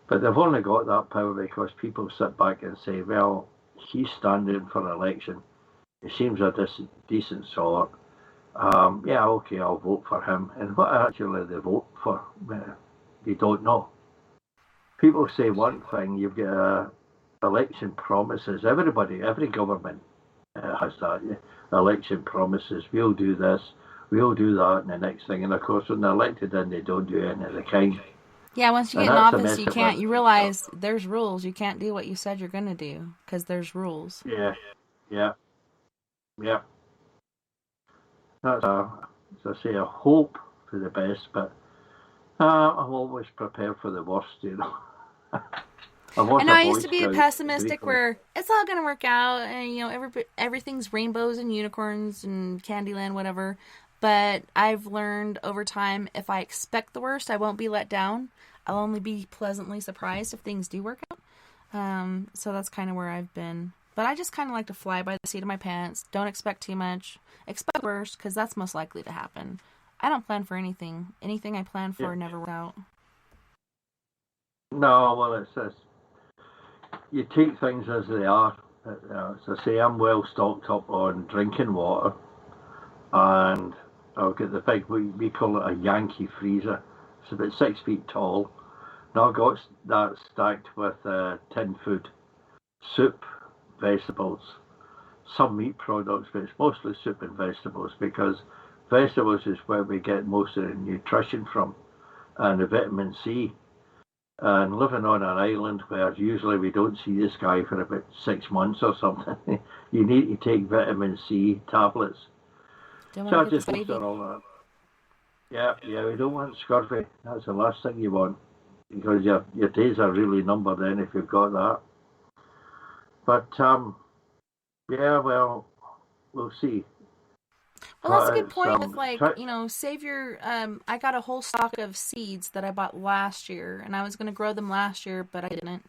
But they've only got that power because people sit back and say, well, he's standing for election. He seems a decent sort. Yeah, okay, I'll vote for him. And what actually they vote for, you don't know. People say one thing, you've got election promises. Every government has that. Election promises, we'll do this, we'll do that, and the next thing. And of course, when they're elected in, they don't do any of the kind. Yeah, once you get in office, you realize there's rules. You can't do what you said you're going to do because there's rules. Yeah. That's as I say, I hope for the best, but I'm always prepared for the worst, you know. I used to be pessimistic where it's all going to work out and, you know, everything's rainbows and unicorns and Candyland, whatever. But I've learned over time, if I expect the worst, I won't be let down. I'll only be pleasantly surprised if things do work out. So that's kind of where I've been. But I just kind of like to fly by the seat of my pants. Don't expect too much. Expect the worst, because that's most likely to happen. I don't plan for anything. Anything I plan for never works out. No, well, it's this. You take things as they are. As I say, I'm well stocked up on drinking water. And I've got the big, we call it a Yankee freezer. It's about 6 feet tall. Now I've got that stacked with tin food, soup, vegetables, some meat products, but it's mostly soup and vegetables because vegetables is where we get most of the nutrition from and the vitamin C. And living on an island where usually we don't see the sky for about 6 months or something, you need to take vitamin C tablets. So I just looked at all that. Yeah, we don't want scurvy. That's the last thing you want because your days are really numbered then if you've got that. But, yeah, well, we'll see. Well, that's a good point with, like, save your, I got a whole stock of seeds that I bought last year, and I was going to grow them last year, but I didn't.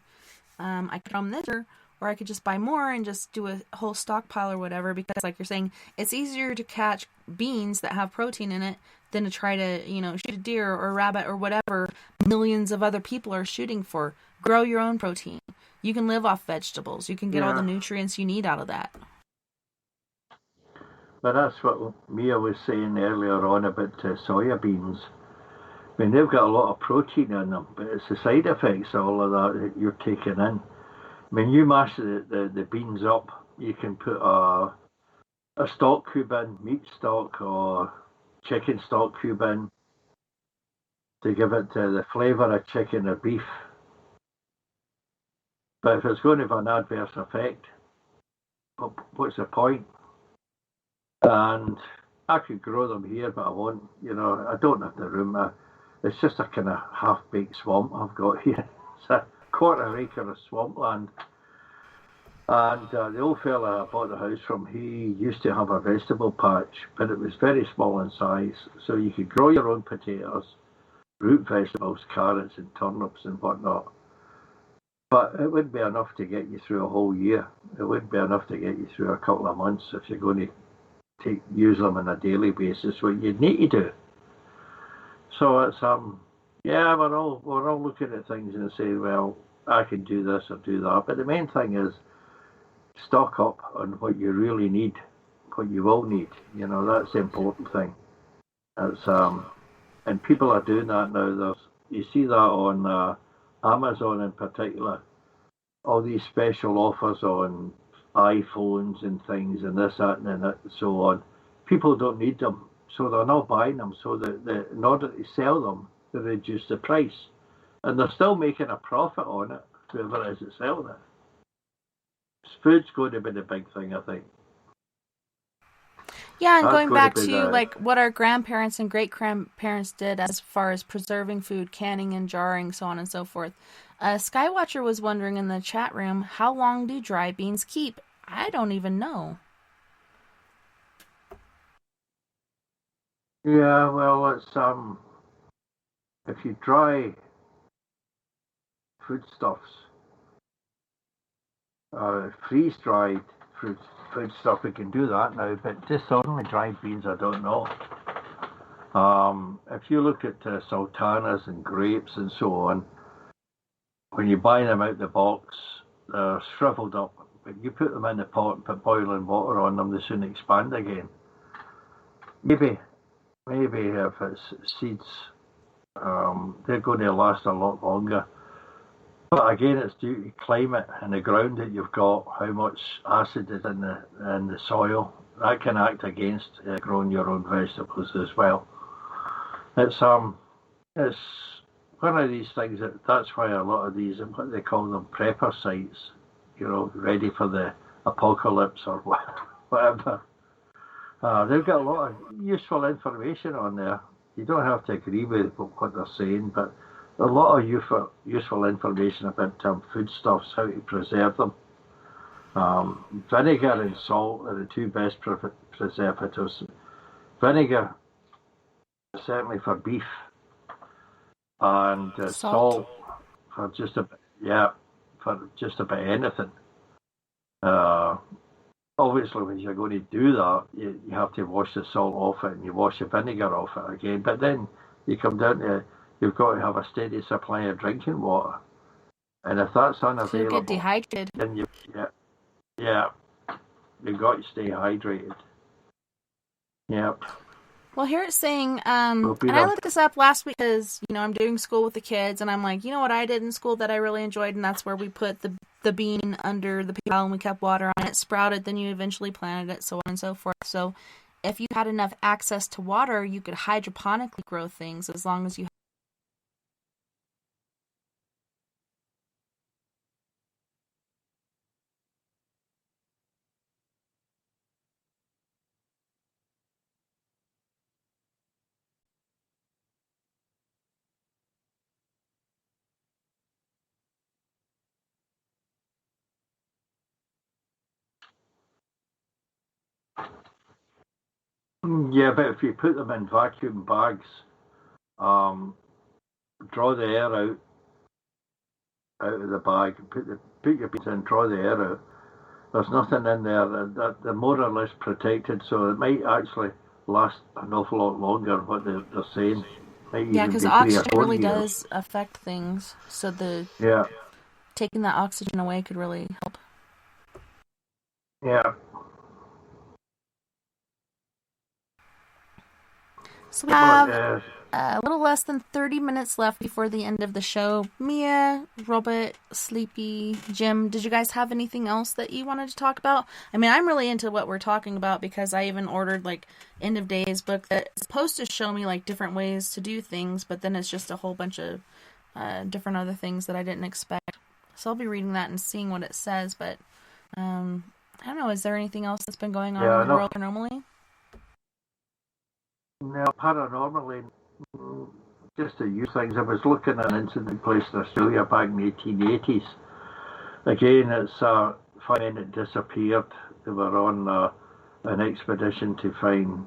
I could grow them this year, or I could just buy more and just do a whole stockpile or whatever, because, like you're saying, it's easier to catch beans that have protein in it than to try to, shoot a deer or a rabbit or whatever millions of other people are shooting for. Grow your own protein. You can live off vegetables. You can get all the nutrients you need out of that. But that's what Mia was saying earlier on about soya beans. I mean, they've got a lot of protein in them, but it's the side effects of all of that you're taking in. I mean, you mash the beans up, you can put a stock cube in, meat stock or chicken stock cube in to give it the flavour of chicken or beef. But if it's going to have an adverse effect, what's the point? And I could grow them here, but I won't. I don't have the room. It's just a kind of half-baked swamp I've got here. It's a quarter acre of swampland. And the old fella I bought the house from, he used to have a vegetable patch, but it was very small in size. So you could grow your own potatoes, root vegetables, carrots and turnips and whatnot. But it wouldn't be enough to get you through a whole year. It wouldn't be enough to get you through a couple of months if you're going to use them on a daily basis, what you'd need to do. So it's we're all looking at things and saying, well, I can do this or do that. But the main thing is stock up on what you really need, what you will need. That's the important thing. It's and people are doing that now. You see that on Amazon in particular. All these special offers on iPhones and things and this, that, and so on. People don't need them, so they're not buying them. So in order to sell them, they reduce the price, and they're still making a profit on it. Whoever it is that's selling it. Food's going to be the big thing, I think. Yeah, and going back to like what our grandparents and great-grandparents did as far as preserving food, canning and jarring, so on and so forth. Skywatcher was wondering in the chat room, how long do dry beans keep? I don't even know. Yeah, well, it's if you dry foodstuffs, freeze-dried foodstuff, we can do that now, but just ordinary dried beans, I don't know. If you look at sultanas and grapes and so on, when you buy them out the box, they're shriveled up. But you put them in the pot and put boiling water on them, they soon expand again. Maybe if it's seeds, they're going to last a lot longer. But again, it's due to climate and the ground that you've got, how much acid is in the soil. That can act against growing your own vegetables as well. It's one of these things that's why a lot of these, what they call them, prepper sites, ready for the apocalypse or whatever. They've got a lot of useful information on there. You don't have to agree with what they're saying, but a lot of useful information about foodstuffs, how to preserve them. Vinegar and salt are the two best preservatives. Vinegar, certainly for beef, and salt for just about anything. Obviously, when you're going to do that, you have to wash the salt off it and you wash the vinegar off it again. But then you come down to you've got to have a steady supply of drinking water, and if that's unavailable, so you get dehydrated. Then you've got to stay hydrated. Yep. Well, here it's saying, and I looked this up last week because, I'm doing school with the kids, and I'm like, you know what I did in school that I really enjoyed, and that's where we put the bean under the pile and we kept water on it, sprouted, then you eventually planted it, so on and so forth. So if you had enough access to water, you could hydroponically grow things as long as you Yeah, but if you put them in vacuum bags, draw the air out of the bag, put your beans in, draw the air out. There's nothing in there that they're more or less protected, so it might actually last an awful lot longer. What they're saying. Yeah, because oxygen really does affect things. So taking that oxygen away could really help. Yeah. So we have a little less than 30 minutes left before the end of the show. Mia, Robert, Sleepy, Jim, did you guys have anything else that you wanted to talk about? I mean, I'm really into what we're talking about because I even ordered, like, End of Days book that's supposed to show me, like, different ways to do things, but then it's just a whole bunch of different other things that I didn't expect. So I'll be reading that and seeing what it says, but I don't know, is there anything else that's been going on in the world normally? No, paranormally, just to use things. I was looking at an incident placed in Australia back in the 1880s. Again, it's 5 men that disappeared. They were on an expedition to find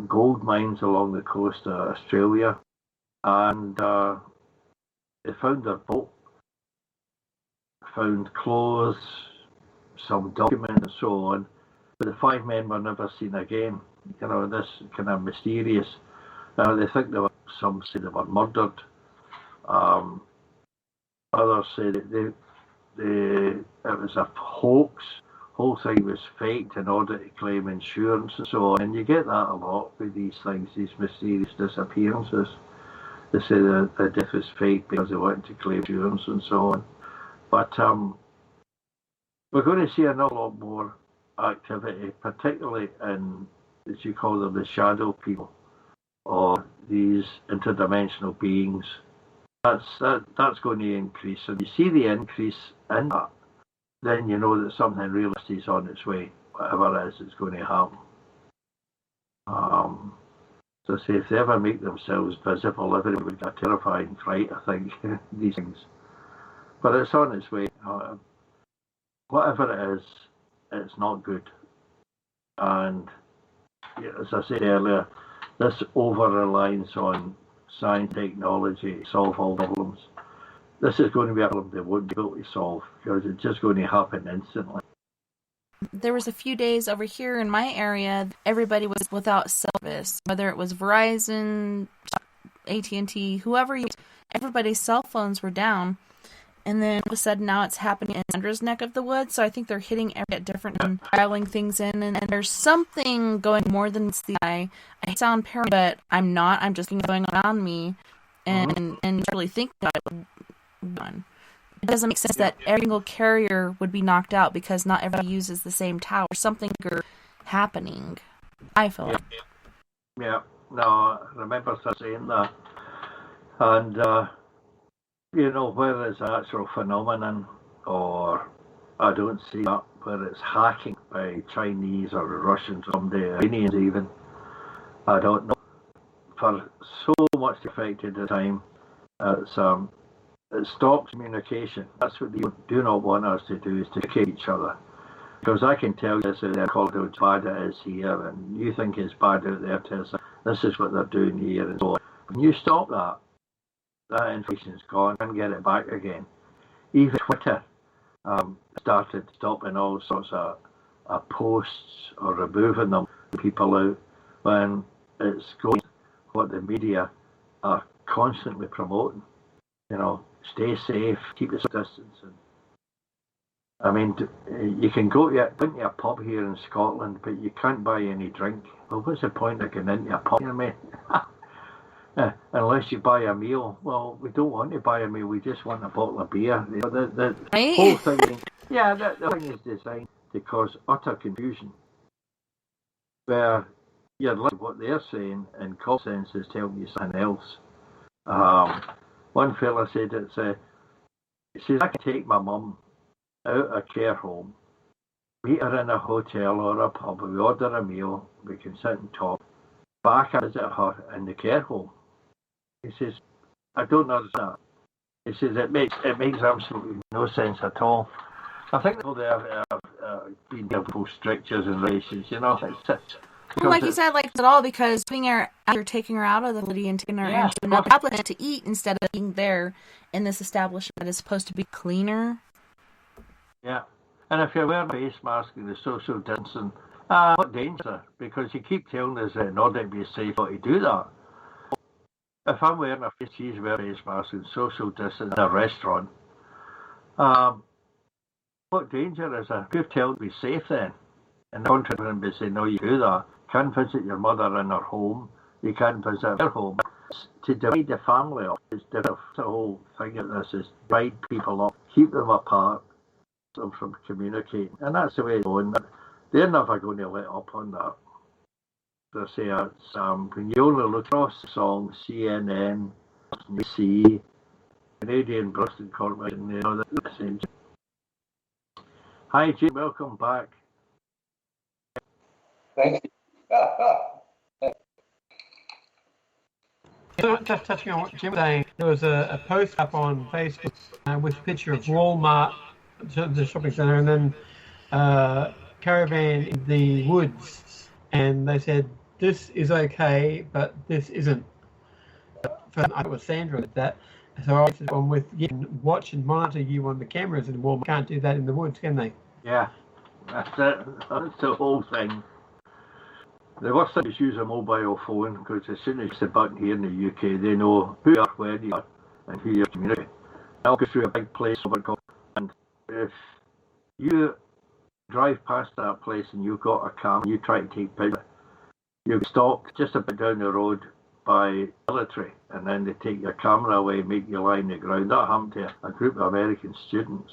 gold mines along the coast of Australia, and they found their boat, found clothes, some documents and so on, but the 5 men were never seen again. You know, this kind of mysterious. They think some say they were murdered. Others say that it was a hoax. Whole thing was faked in order to claim insurance and so on. And you get that a lot with these things, these mysterious disappearances. They say that the death is fake because they wanted to claim insurance and so on. But we're going to see an awful lot more activity, particularly in, as you call them, the shadow people, or these interdimensional beings. That's going to increase. And you see the increase in that, then you know that something real is on its way. Whatever it is going to happen. So say if they ever make themselves visible, everybody would get a terrifying fright, I think, these things. But it's on its way. Whatever it is, it's not good. And as I said earlier, this over-reliance on science technology to solve all problems, this is going to be a problem they won't be able to solve because it's just going to happen instantly. There was a few days over here in my area, everybody was without service, whether it was Verizon, AT&T, whoever, everybody's cell phones were down. And then all of a sudden now it's happening in Sandra's neck of the woods, so I think they're hitting every at different and dialing things in, and there's something going more than meets the eye. I sound paranoid, but I'm not. I'm just going around me and really think about it. It doesn't make sense that every single carrier would be knocked out because not everybody uses the same tower. Something bigger happening, I feel like. Yeah, no, I remember saying that. And, you know, whether it's an actual phenomenon or I don't see that, whether it's hacking by Chinese or Russians, some the Iranians even, I don't know. For so much affected at the time, it stops communication. That's what they do not want us to do, is to communicate each other. Because I can tell you this is called how bad it is here, and you think it's bad out there, Tessa. This is what they're doing here, and so on. When you stop that, that information's gone, and get it back again. Even Twitter started stopping all sorts of posts or removing them, people out, when it's going what the media are constantly promoting. You know, stay safe, keep your distance. And, I mean, you can go to a pub here in Scotland, but you can't buy any drink. Well, what's the point of going into a pub, you know? Unless you buy a meal. Well, we don't want to buy a meal. We just want a bottle of beer. You know, the whole thing, the thing is designed to cause utter confusion, where you're listening to what they're saying, and common sense is telling you something else. One fella said he says, I can take my mum out a care home, meet her in a hotel or a pub, we order a meal, we can sit and talk, but I can visit her in the care home. He says, I don't understand. He says, it makes absolutely no sense at all. I think there have been full strictures and races, you know. Like you said, like at all, because you're taking her out of the facility and taking her into another establishment to eat instead of being there in this establishment that is supposed to be cleaner. Yeah. And if you're wearing a face mask and the social distancing, what danger? Because you keep telling us that in order to be safe, to do that. If I'm wearing a face, she's wearing a face mask and social distancing in a restaurant, what danger is there? You've told me safe then. And the contrary would say, no, you do that. can visit your mother in her home. You can visit her home. To divide the family up is different. The whole thing of this is divide people up, keep them apart, them from communicating, and that's the way it's going. They're never going to let up on that. They say it's when you only look across the song, CNN, NBC, Canadian Broadcasting Corporation, you know the same. Hi, Jim. Welcome back. Thank you. Just touching on what Jim was saying, there was a post up on Facebook with a picture of Walmart, the shopping centre, and then caravan in the woods, and they said this is okay, but this isn't. I was Sandra did that, so I said, "One with you can watch and monitor you on the cameras in Walmart. Can't do that in the woods, can they?" Yeah, that's it. That's the whole thing. The worst thing is use a mobile phone, because as soon as it's the button here in the UK, they know who you are, where you are, and who you're communicating. I'll go through a big place, and if you drive past that place and you've got a camera, you try to take pictures, you stop just a bit down the road by military, and then they take your camera away, make you lie on the ground. That happened to a group of American students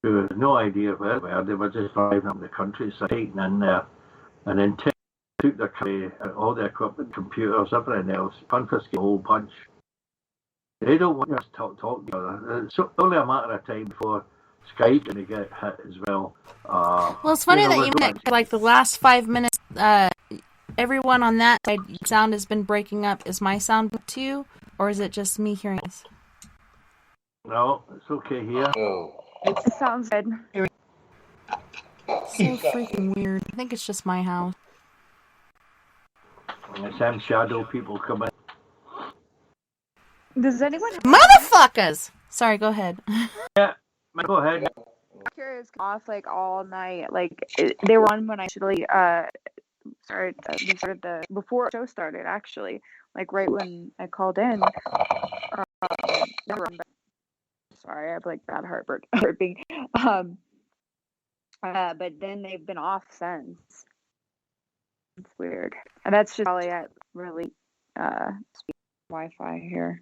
who had no idea where they were. They were just driving up the countryside, taking in there, and then took their all the equipment, computers, everything else, confiscated a whole bunch. They don't want us to talk to each other. It's only a matter of time before Skype going to get hit as well. Well, it's funny that you meant like the last 5 minutes. Everyone on that side, sound has been breaking up. Is my sound too, or is it just me hearing this? No, it's okay here. Oh. It sounds good. So freaking weird. I think it's just my house. And it's them shadow people coming. Does anyone Motherfuckers! Sorry, go ahead. Yeah, go ahead. curious off like all night? Like they were on when I actually started. We started before the show started actually. Like right when I called in. Sorry, I have like bad heartburn. But then they've been off since. It's weird, and that's just probably at really Wi-Fi here.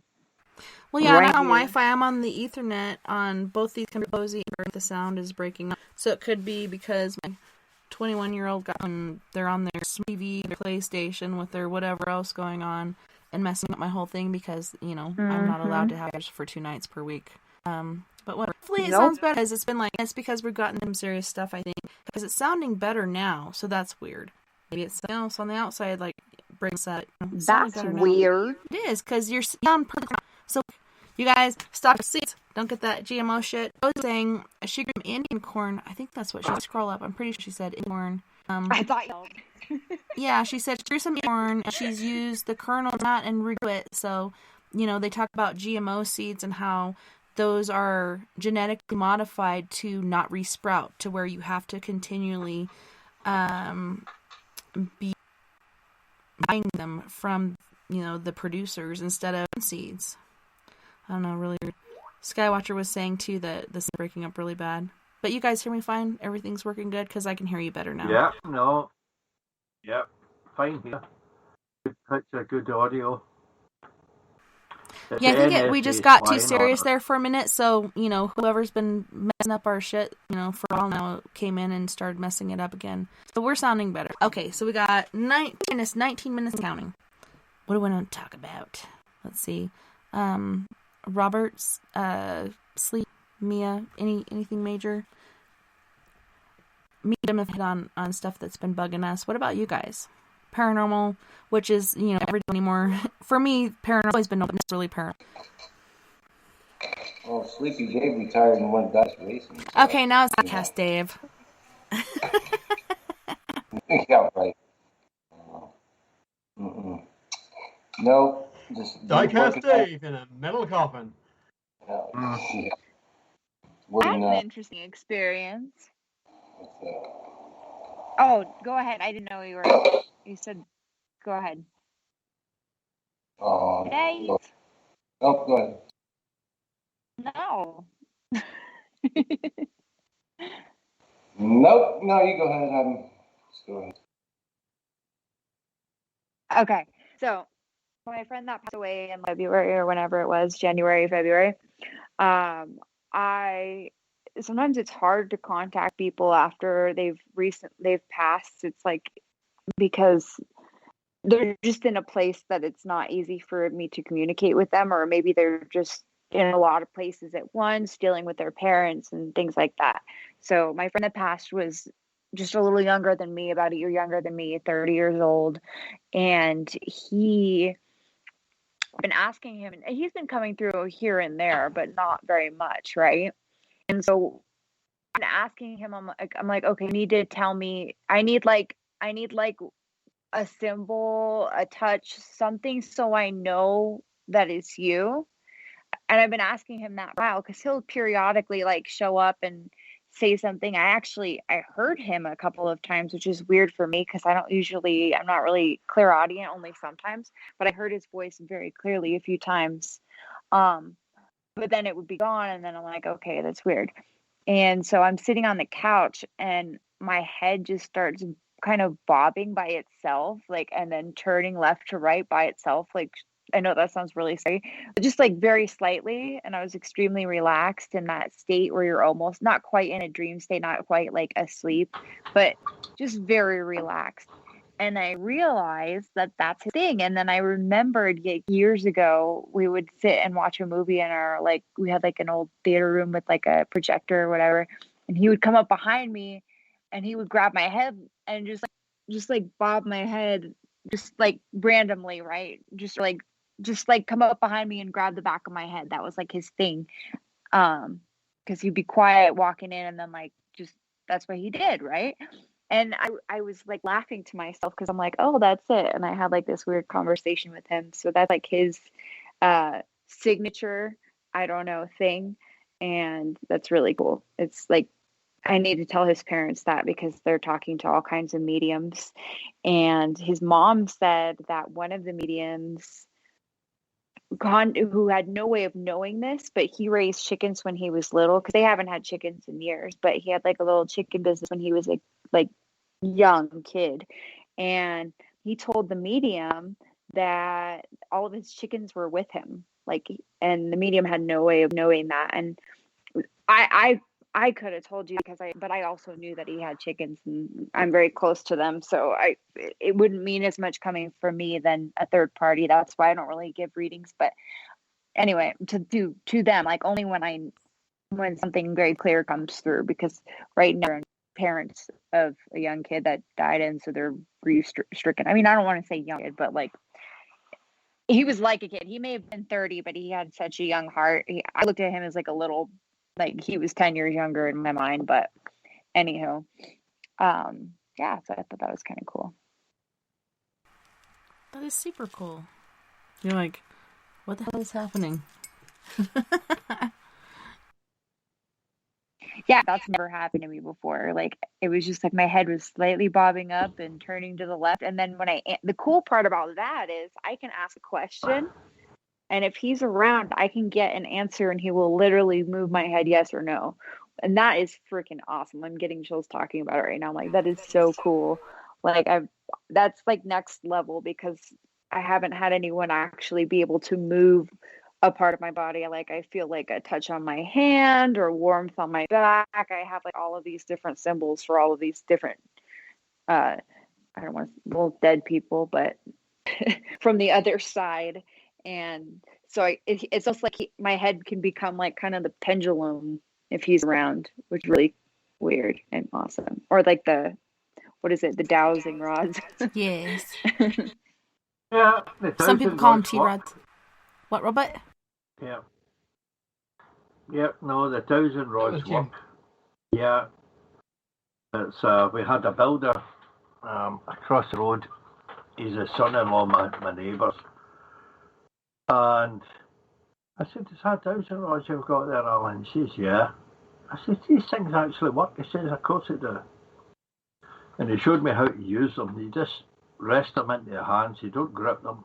Well, yeah, Right I'm on here. Wi-Fi. I'm on the Ethernet on both these computers. The sound is breaking up, so it could be because my 21-year-old got on. They're on their TV, their PlayStation, with their whatever else going on, and messing up my whole thing because I'm not allowed to have it for 2 nights per week. But whatever. Hopefully it sounds better, because it's because we've gotten some serious stuff, I think, because it's sounding better now, so that's weird. Maybe it's something else on the outside, like brings that. That's weird. It is, because you're sound perfect. So, you guys, stop your seats. Don't get that GMO shit. I was saying she grew Indian corn. I think that's what she scroll up. I'm pretty sure she said Indian corn. I thought. Yeah, she said she grew some corn, and she's used the kernel not and regrew it. So, they talk about GMO seeds and how those are genetically modified to not resprout, to where you have to continually be buying them from, the producers instead of seeds. I don't know, really weird. Skywatcher was saying, too, that this is breaking up really bad. But you guys hear me fine? Everything's working good? Because I can hear you better now. Yeah, no. Yep, fine here. Good picture, good audio. Yeah, I think we just got too serious there for a minute, so, whoever's been messing up our shit, for a while now, came in and started messing it up again. So we're sounding better. Okay, so we got 19 minutes counting. What do we want to talk about? Let's see. Robert's, sleep, Mia, anything major? Me and Jim have hit on stuff that's been bugging us. What about you guys? Paranormal, which is, every day anymore. For me, paranormal has been really paranormal. Well, SleepyDave retired and went back racing. So. Okay, now it's Diecast Dave. Yeah, right. No, just Diecast Dave in a metal coffin. Yeah. That's an interesting experience. Oh, go ahead. I didn't know you were. You said, go ahead. Dave. Oh, go ahead. No. Nope. No, you go ahead. Just go ahead. Okay, so my friend that passed away in February or whenever it was, January, February. I sometimes it's hard to contact people after they've passed. It's like because they're just in a place that it's not easy for me to communicate with them, or maybe they're just in a lot of places at once, dealing with their parents and things like that. So my friend that passed was just a little younger than me, about a year younger than me, 30 years old, and been asking him, and he's been coming through here and there, but not very much, right? And so I'm asking him, I'm like, okay, you need to tell me, I need like a symbol, a touch, something so I know that it's you. And I've been asking him that for a while because he'll periodically like show up and say something. I heard him a couple of times, which is weird for me because I'm not really clairaudient, only sometimes, but I heard his voice very clearly a few times. But then it would be gone, and then I'm like, okay, that's weird. And so I'm sitting on the couch and my head just starts kind of bobbing by itself, like, and then turning left to right by itself. Like, I know that sounds really scary, but just like very slightly. And I was extremely relaxed in that state where you're almost not quite in a dream state, not quite like asleep, but just very relaxed. And I realized that that's his thing. And then I remembered years ago, we would sit and watch a movie in our, like, we had like an old theater room with like a projector or whatever. And he would come up behind me and he would grab my head and just like bob my head, just like randomly, right? Just like come up behind me and grab the back of my head. That was like his thing. Because he'd be quiet walking in and then like just that's what he did, right? And I was like laughing to myself because I'm like, oh, that's it. And I had like this weird conversation with him. So that's like his signature, I don't know, thing. And that's really cool. It's like, I need to tell his parents that because they're talking to all kinds of mediums. And his mom said that one of the mediums who had no way of knowing this, but he raised chickens when he was little because they haven't had chickens in years. But he had like a little chicken business when he was like young kid, and he told the medium that all of his chickens were with him. Like, and the medium had no way of knowing that. And I could have told you but I also knew that he had chickens and I'm very close to them. So it wouldn't mean as much coming from me than a third party. That's why I don't really give readings. But anyway, to them, like only when something very clear comes through, because right now they're parents of a young kid that died, and so they're grief-stricken. I mean, I don't want to say young kid, but like he was like a kid. He may have been 30, but he had such a young heart. I looked at him as like a little, like he was 10 years younger in my mind. But anywho, yeah, so I thought that was kind of cool. That is super cool. You're like, what the hell is happening? Yeah, that's never happened to me before. Like, it was just like my head was slightly bobbing up and turning to the left. And then the cool part about that is I can ask a question, and if he's around, I can get an answer and he will literally move my head yes or no. And that is freaking awesome. I'm getting chills talking about it right now. I'm like, that is so cool. Like, that's like next level because I haven't had anyone actually be able to move a part of my body. Like, I feel like a touch on my hand or warmth on my back. I have like all of these different symbols for all of these different, I don't want to, well, dead people, but from the other side. And so it's almost like my head can become like kind of the pendulum if he's around, which is really weird and awesome. Or like what is it? The dowsing rods. Yes. Yeah, Some people call them T-rods. What, Robert? Yeah. Yep, no, the 1,000 rods work. Yeah. It's we had a builder across the road. He's a son-in-law of my neighbours. And I said, is that 1,000 rods you've got there, Alan? He says, yeah. I said, these things actually work? He says, of course it do. And he showed me how to use them. You just rest them into your hands. You don't grip them.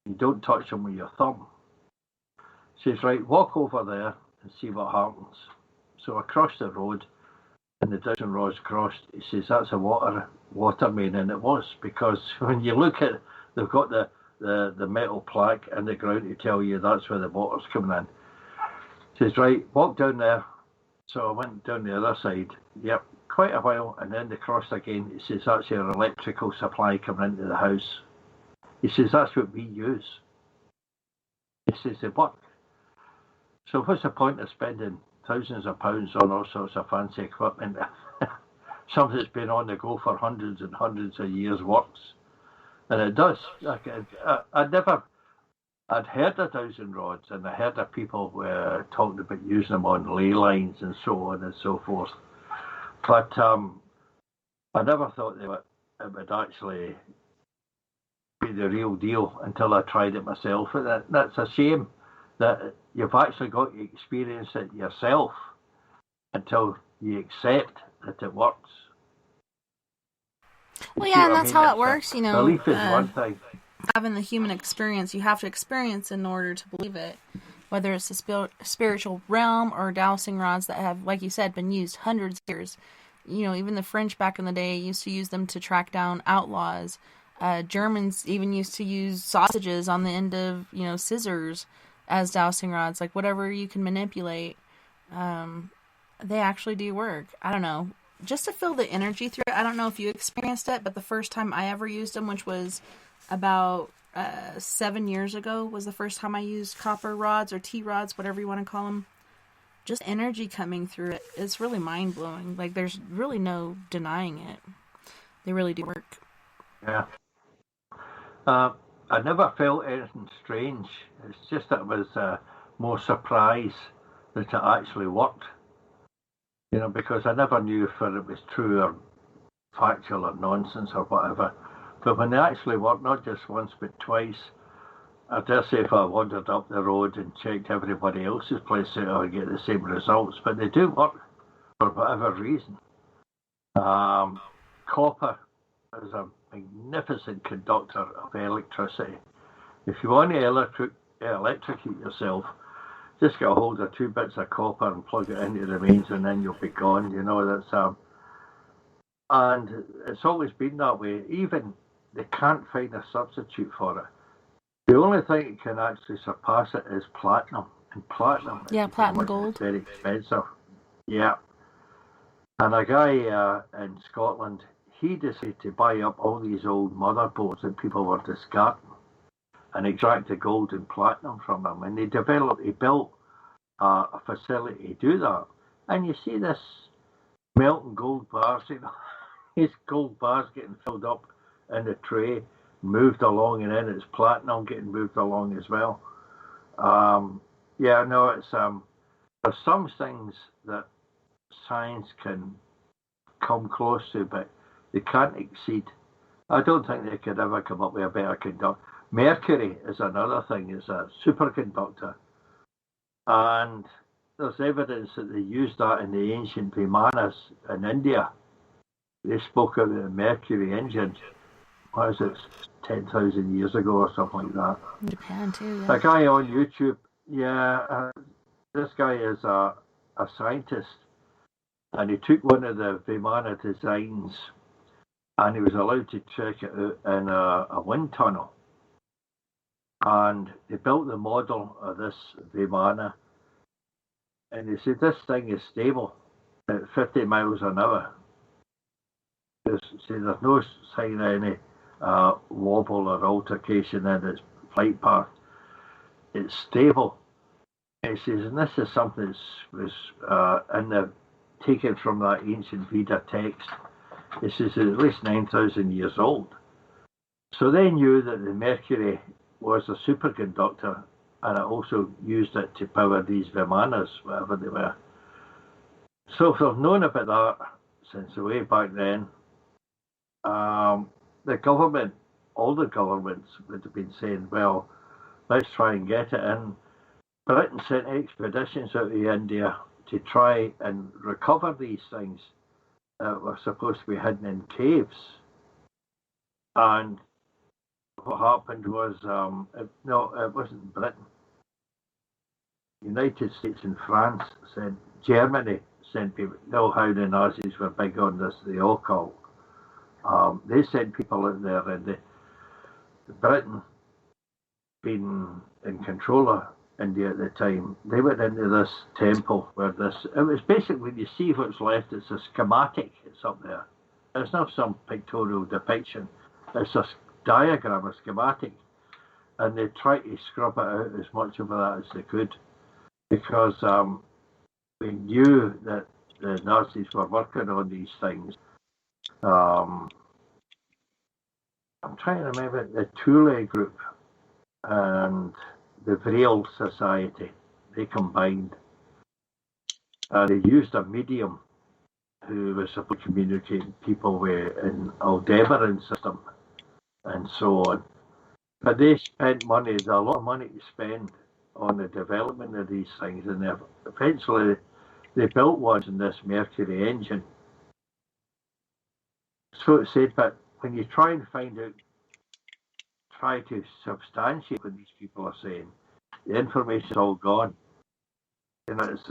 You don't touch them with your thumb. He says, right, walk over there and see what happens. So I crossed the road and the 1,000 rods crossed. He says, that's a water main. And it was, because when you look at They've got the metal plaque in the ground to tell you that's where the water's coming in. Says, right, walk down there. So I went down the other side. Yep, quite a while, and then they crossed again. He says, that's your electrical supply coming into the house. He says, that's what we use. He says, they work. So what's the point of spending thousands of pounds on all sorts of fancy equipment? Something that's been on the go for hundreds and hundreds of years works. And it does. I'd heard of dowsing rods, and I heard of people talking about using them on ley lines and so on and so forth. But I never thought it would actually be the real deal until I tried it myself. And that's a shame that you've actually got to experience it yourself until you accept that it works. Well, yeah, and that's how it works, you know. Belief is one thing. Having the human experience, you have to experience in order to believe it. Whether it's the spiritual realm or dowsing rods that have, like you said, been used hundreds of years. You know, even the French back in the day used to use them to track down outlaws. Germans even used to use sausages on the end of, scissors as dowsing rods. Like, whatever you can manipulate, they actually do work. I don't know. Just to feel the energy through it. I don't know if you experienced it, but the first time I ever used them, which was about 7 years ago, was the first time I used copper rods or T-rods, whatever you want to call them. Just energy coming through it. It's really mind-blowing. Like, there's really no denying it. They really do work. Yeah. I never felt anything strange. It's just that it was more surprise that it actually worked. Because I never knew if it was true or factual or nonsense or whatever. But when they actually worked, not just once but twice, I dare say if I wandered up the road and checked everybody else's place out, I would get the same results. But they do work for whatever reason. Copper is a magnificent conductor of electricity. If you want to electrocute yourself, just get a hold of 2 bits of copper and plug it into the mains, and then you'll be gone. That's and it's always been that way. Even they can't find a substitute for it. The only thing that can actually surpass it is platinum, and platinum. Platinum gold. It's very expensive. Yeah. And a guy in Scotland, he decided to buy up all these old motherboards that people were discarding and extract the gold and platinum from them. And he built a facility to do that. And you see this melting gold bars, these gold bars getting filled up in the tray, moved along, and then it's platinum getting moved along as well. It's there's some things that science can come close to, but they can't exceed. I don't think they could ever come up with a better conductor. Mercury is another thing. It's a superconductor. And there's evidence that they used that in the ancient Vimanas in India. They spoke of the Mercury engine. What is it, 10,000 years ago or something like that. Japan too, yeah. A guy on YouTube, this guy is a scientist, and he took one of the Vimana designs and he was allowed to check it out in a wind tunnel. And they built the model of this Vimana, and they said this thing is stable at 50 miles an hour. There's no sign of any wobble or altercation in its flight path. It's stable. It says, and this is something that was taken from that ancient Veda text. It says it's at least 9,000 years old. So they knew that the Mercury was a superconductor, and it also used it to power these Vimanas, whatever they were. So if they've known about that since way back then, the government, all the governments would have been saying, well, let's try and get it in. Britain sent expeditions out to India to try and recover these things that were supposed to be hidden in caves. And what happened was, it wasn't Britain. United States and France Germany sent people. You know how the Nazis were big on this, the occult. They sent people out there, and Britain, being in control of India at the time, they went into this temple where it was basically, when you see what's left, it's a schematic, it's up there. It's not some pictorial depiction, it's a diagram, a schematic. And they tried to scrub it out as much of that as they could, because we knew that the Nazis were working on these things. I'm trying to remember the Thule group and the Vril Society. They combined. They used a medium who was supposed to communicate people with an Aldebaran system and so on. But they spent money, there's a lot of money to spend on the development of these things, and eventually they built one in this Mercury engine. So it said, but when you try and find out, try to substantiate what these people are saying, the information's all gone. And it's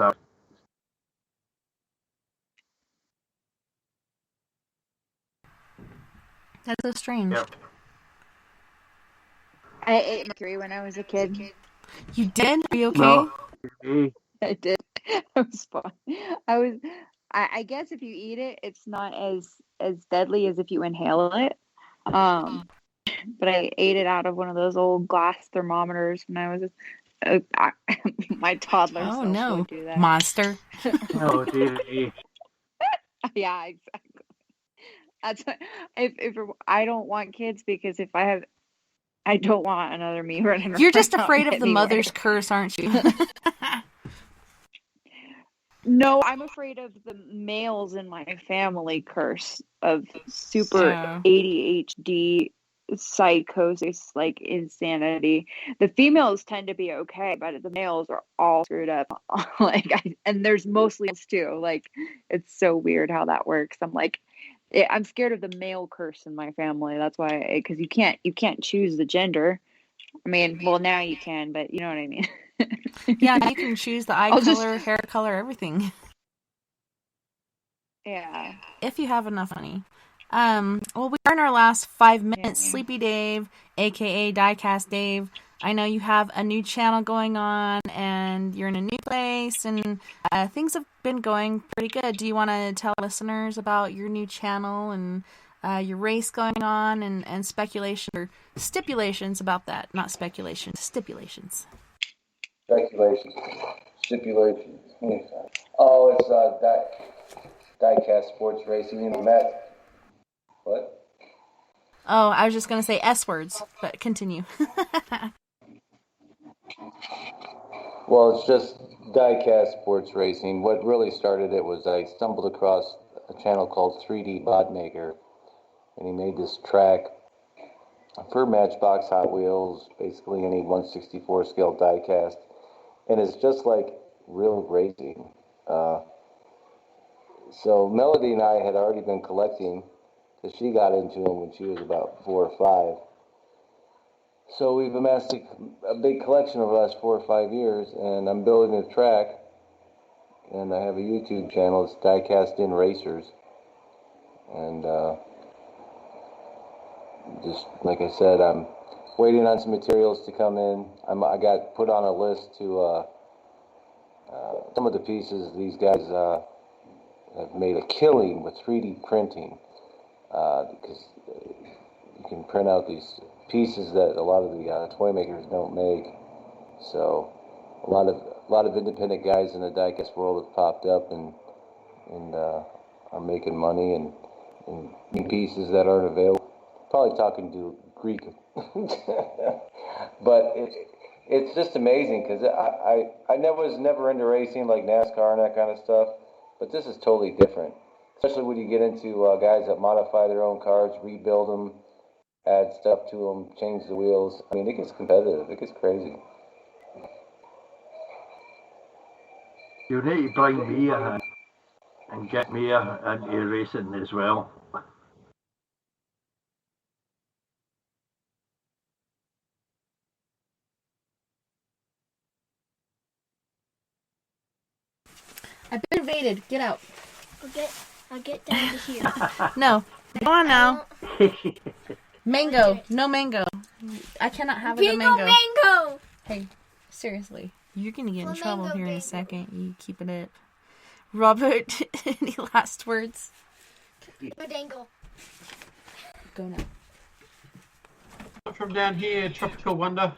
That's so strange. Yep. I ate mercury when I was a kid. You did? Are you okay? No. I did. It was fun. I guess if you eat it, it's not as deadly as if you inhale it. But I ate it out of one of those old glass thermometers when I was my toddler Oh self no, would do that. monster. Oh dear. Yeah, exactly. That's what, if I don't want kids, because if I don't want another me running around. You're just afraid of the anywhere. mother's curse, aren't you? No, I'm afraid of the males in my family curse of super ADHD, psychosis, like insanity. The females tend to be okay, but the males are all screwed up. And there's mostly us too. Like, it's so weird how that works. I'm scared of the male curse in my family. That's why, because you can't choose the gender. I mean, well, now you can, but you know what I mean. Yeah, you can choose the eye color, hair color, everything. Yeah. If you have enough money. Well, we are in our last 5 minutes. Yeah. SleepyDave, aka Diecast Dave. I know you have a new channel going on, and you're in a new place, and things have been going pretty good. Do you want to tell listeners about your new channel and your race going on, and speculation or stipulations about that? Not speculation, stipulations. Speculation. Stipulations. Oh, it's Diecast Sports Racing. You know, Matt. What? Oh, I was just going to say S words, but continue. Well, it's just Diecast Sports Racing. What really started it was I stumbled across a channel called 3D Bodmaker, and he made this track for Matchbox, Hot Wheels, basically any 1/64 scale diecast, and it's just like real racing. So Melody and I had already been collecting, because she got into them when she was about 4 or 5. So we've amassed a big collection over the last 4 or 5 years, and I'm building a track, and I have a YouTube channel. It's Diecast In Racers, and just like I said, I'm waiting on some materials to come in. I got put on a list to some of the pieces these guys have made a killing with 3D printing, because you can print out these pieces that a lot of the toy makers don't make. So a lot of independent guys in the diecast world have popped up and are making money and new pieces that aren't available. Probably talking to Greek, but it's just amazing, because I was never into racing like NASCAR and that kind of stuff, but this is totally different, especially when you get into guys that modify their own cars, rebuild them, add stuff to them, change the wheels. I mean, it gets competitive. It gets crazy. You need to bring me and get me into racing as well. I've been invaded. Get out. I'll get down to here. No. Go on now. Mango. No mango. I cannot have it a Bingo mango. Hey, seriously. You're going to get in trouble Flamingo here in a bingo. second. You keep it up. Robert, any last words? Dangle. Go now. From down here, Tropical Wonder.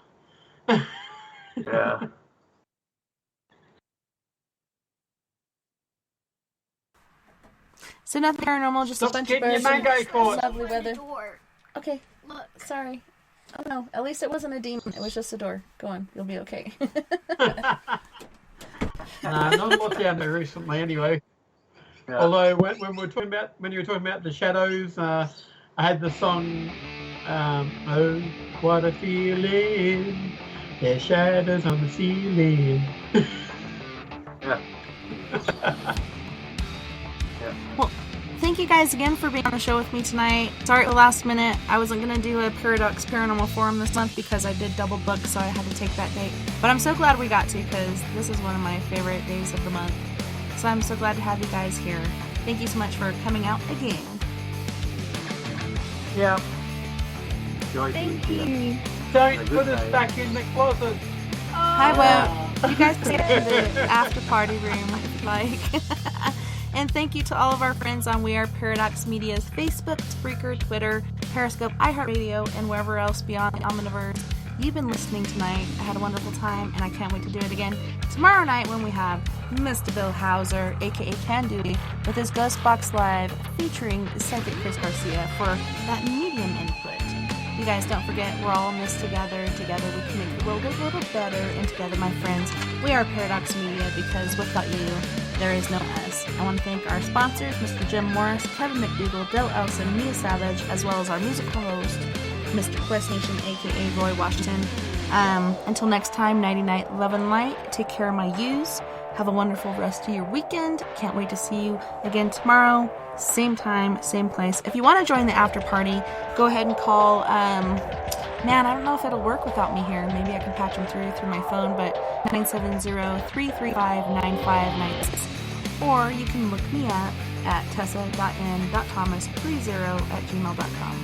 Yeah. So nothing paranormal, just Stop a bunch of getting your birds. mango and caught. lovely Open the weather. door. Okay, Look. sorry. Oh no, at least it wasn't a demon. It was just a door. Go on, you'll be okay. Nah, not a lot down there recently, anyway. Yeah. Although when you were talking about the shadows, I had the song, "Oh, what a feeling, there's shadows on the ceiling." Yeah. Well, thank you guys again for being on the show with me tonight. Sorry at the last minute. I wasn't going to do a Paradox Paranormal Forum this month because I did double book, so I had to take that date. But I'm so glad we got to because this is one of my favorite days of the month. So I'm so glad to have you guys here. Thank you so much for coming out again. Yeah. Joy to Thank you. you. Don't Good put us night. back in the closet. I won't. You guys can get to the after party room if you'd like. And thank you to all of our friends on We Are Paradox Media's Facebook, Spreaker, Twitter, Periscope, iHeartRadio, and wherever else beyond the Omniverse. You've been listening tonight. I had a wonderful time, and I can't wait to do it again tomorrow night when we have Mr. Bill Hauser, aka Can Duty, with his Ghost Box Live featuring Psychic Chris Garcia for that medium input. You guys don't forget, we're all in this together. Together we can make the world a little better. And together, my friends, we are Paradox Media because without you, there is no us. I want to thank our sponsors, Mr. Jim Morris, Kevin McDougall, Bill Elson, Mia Savage, as well as our musical host, Mr. Quest Nation, aka Roy Washington. Until next time, nighty night, love and light. Take care of my yous. Have a wonderful rest of your weekend. Can't wait to see you again tomorrow. Same time, same place. If you want to join the after party, go ahead and call. Man, I don't know if it'll work without me here. Maybe I can patch them through my phone, but 970-335-9596. Or you can look me up at tessa.n.thomas30@gmail.com.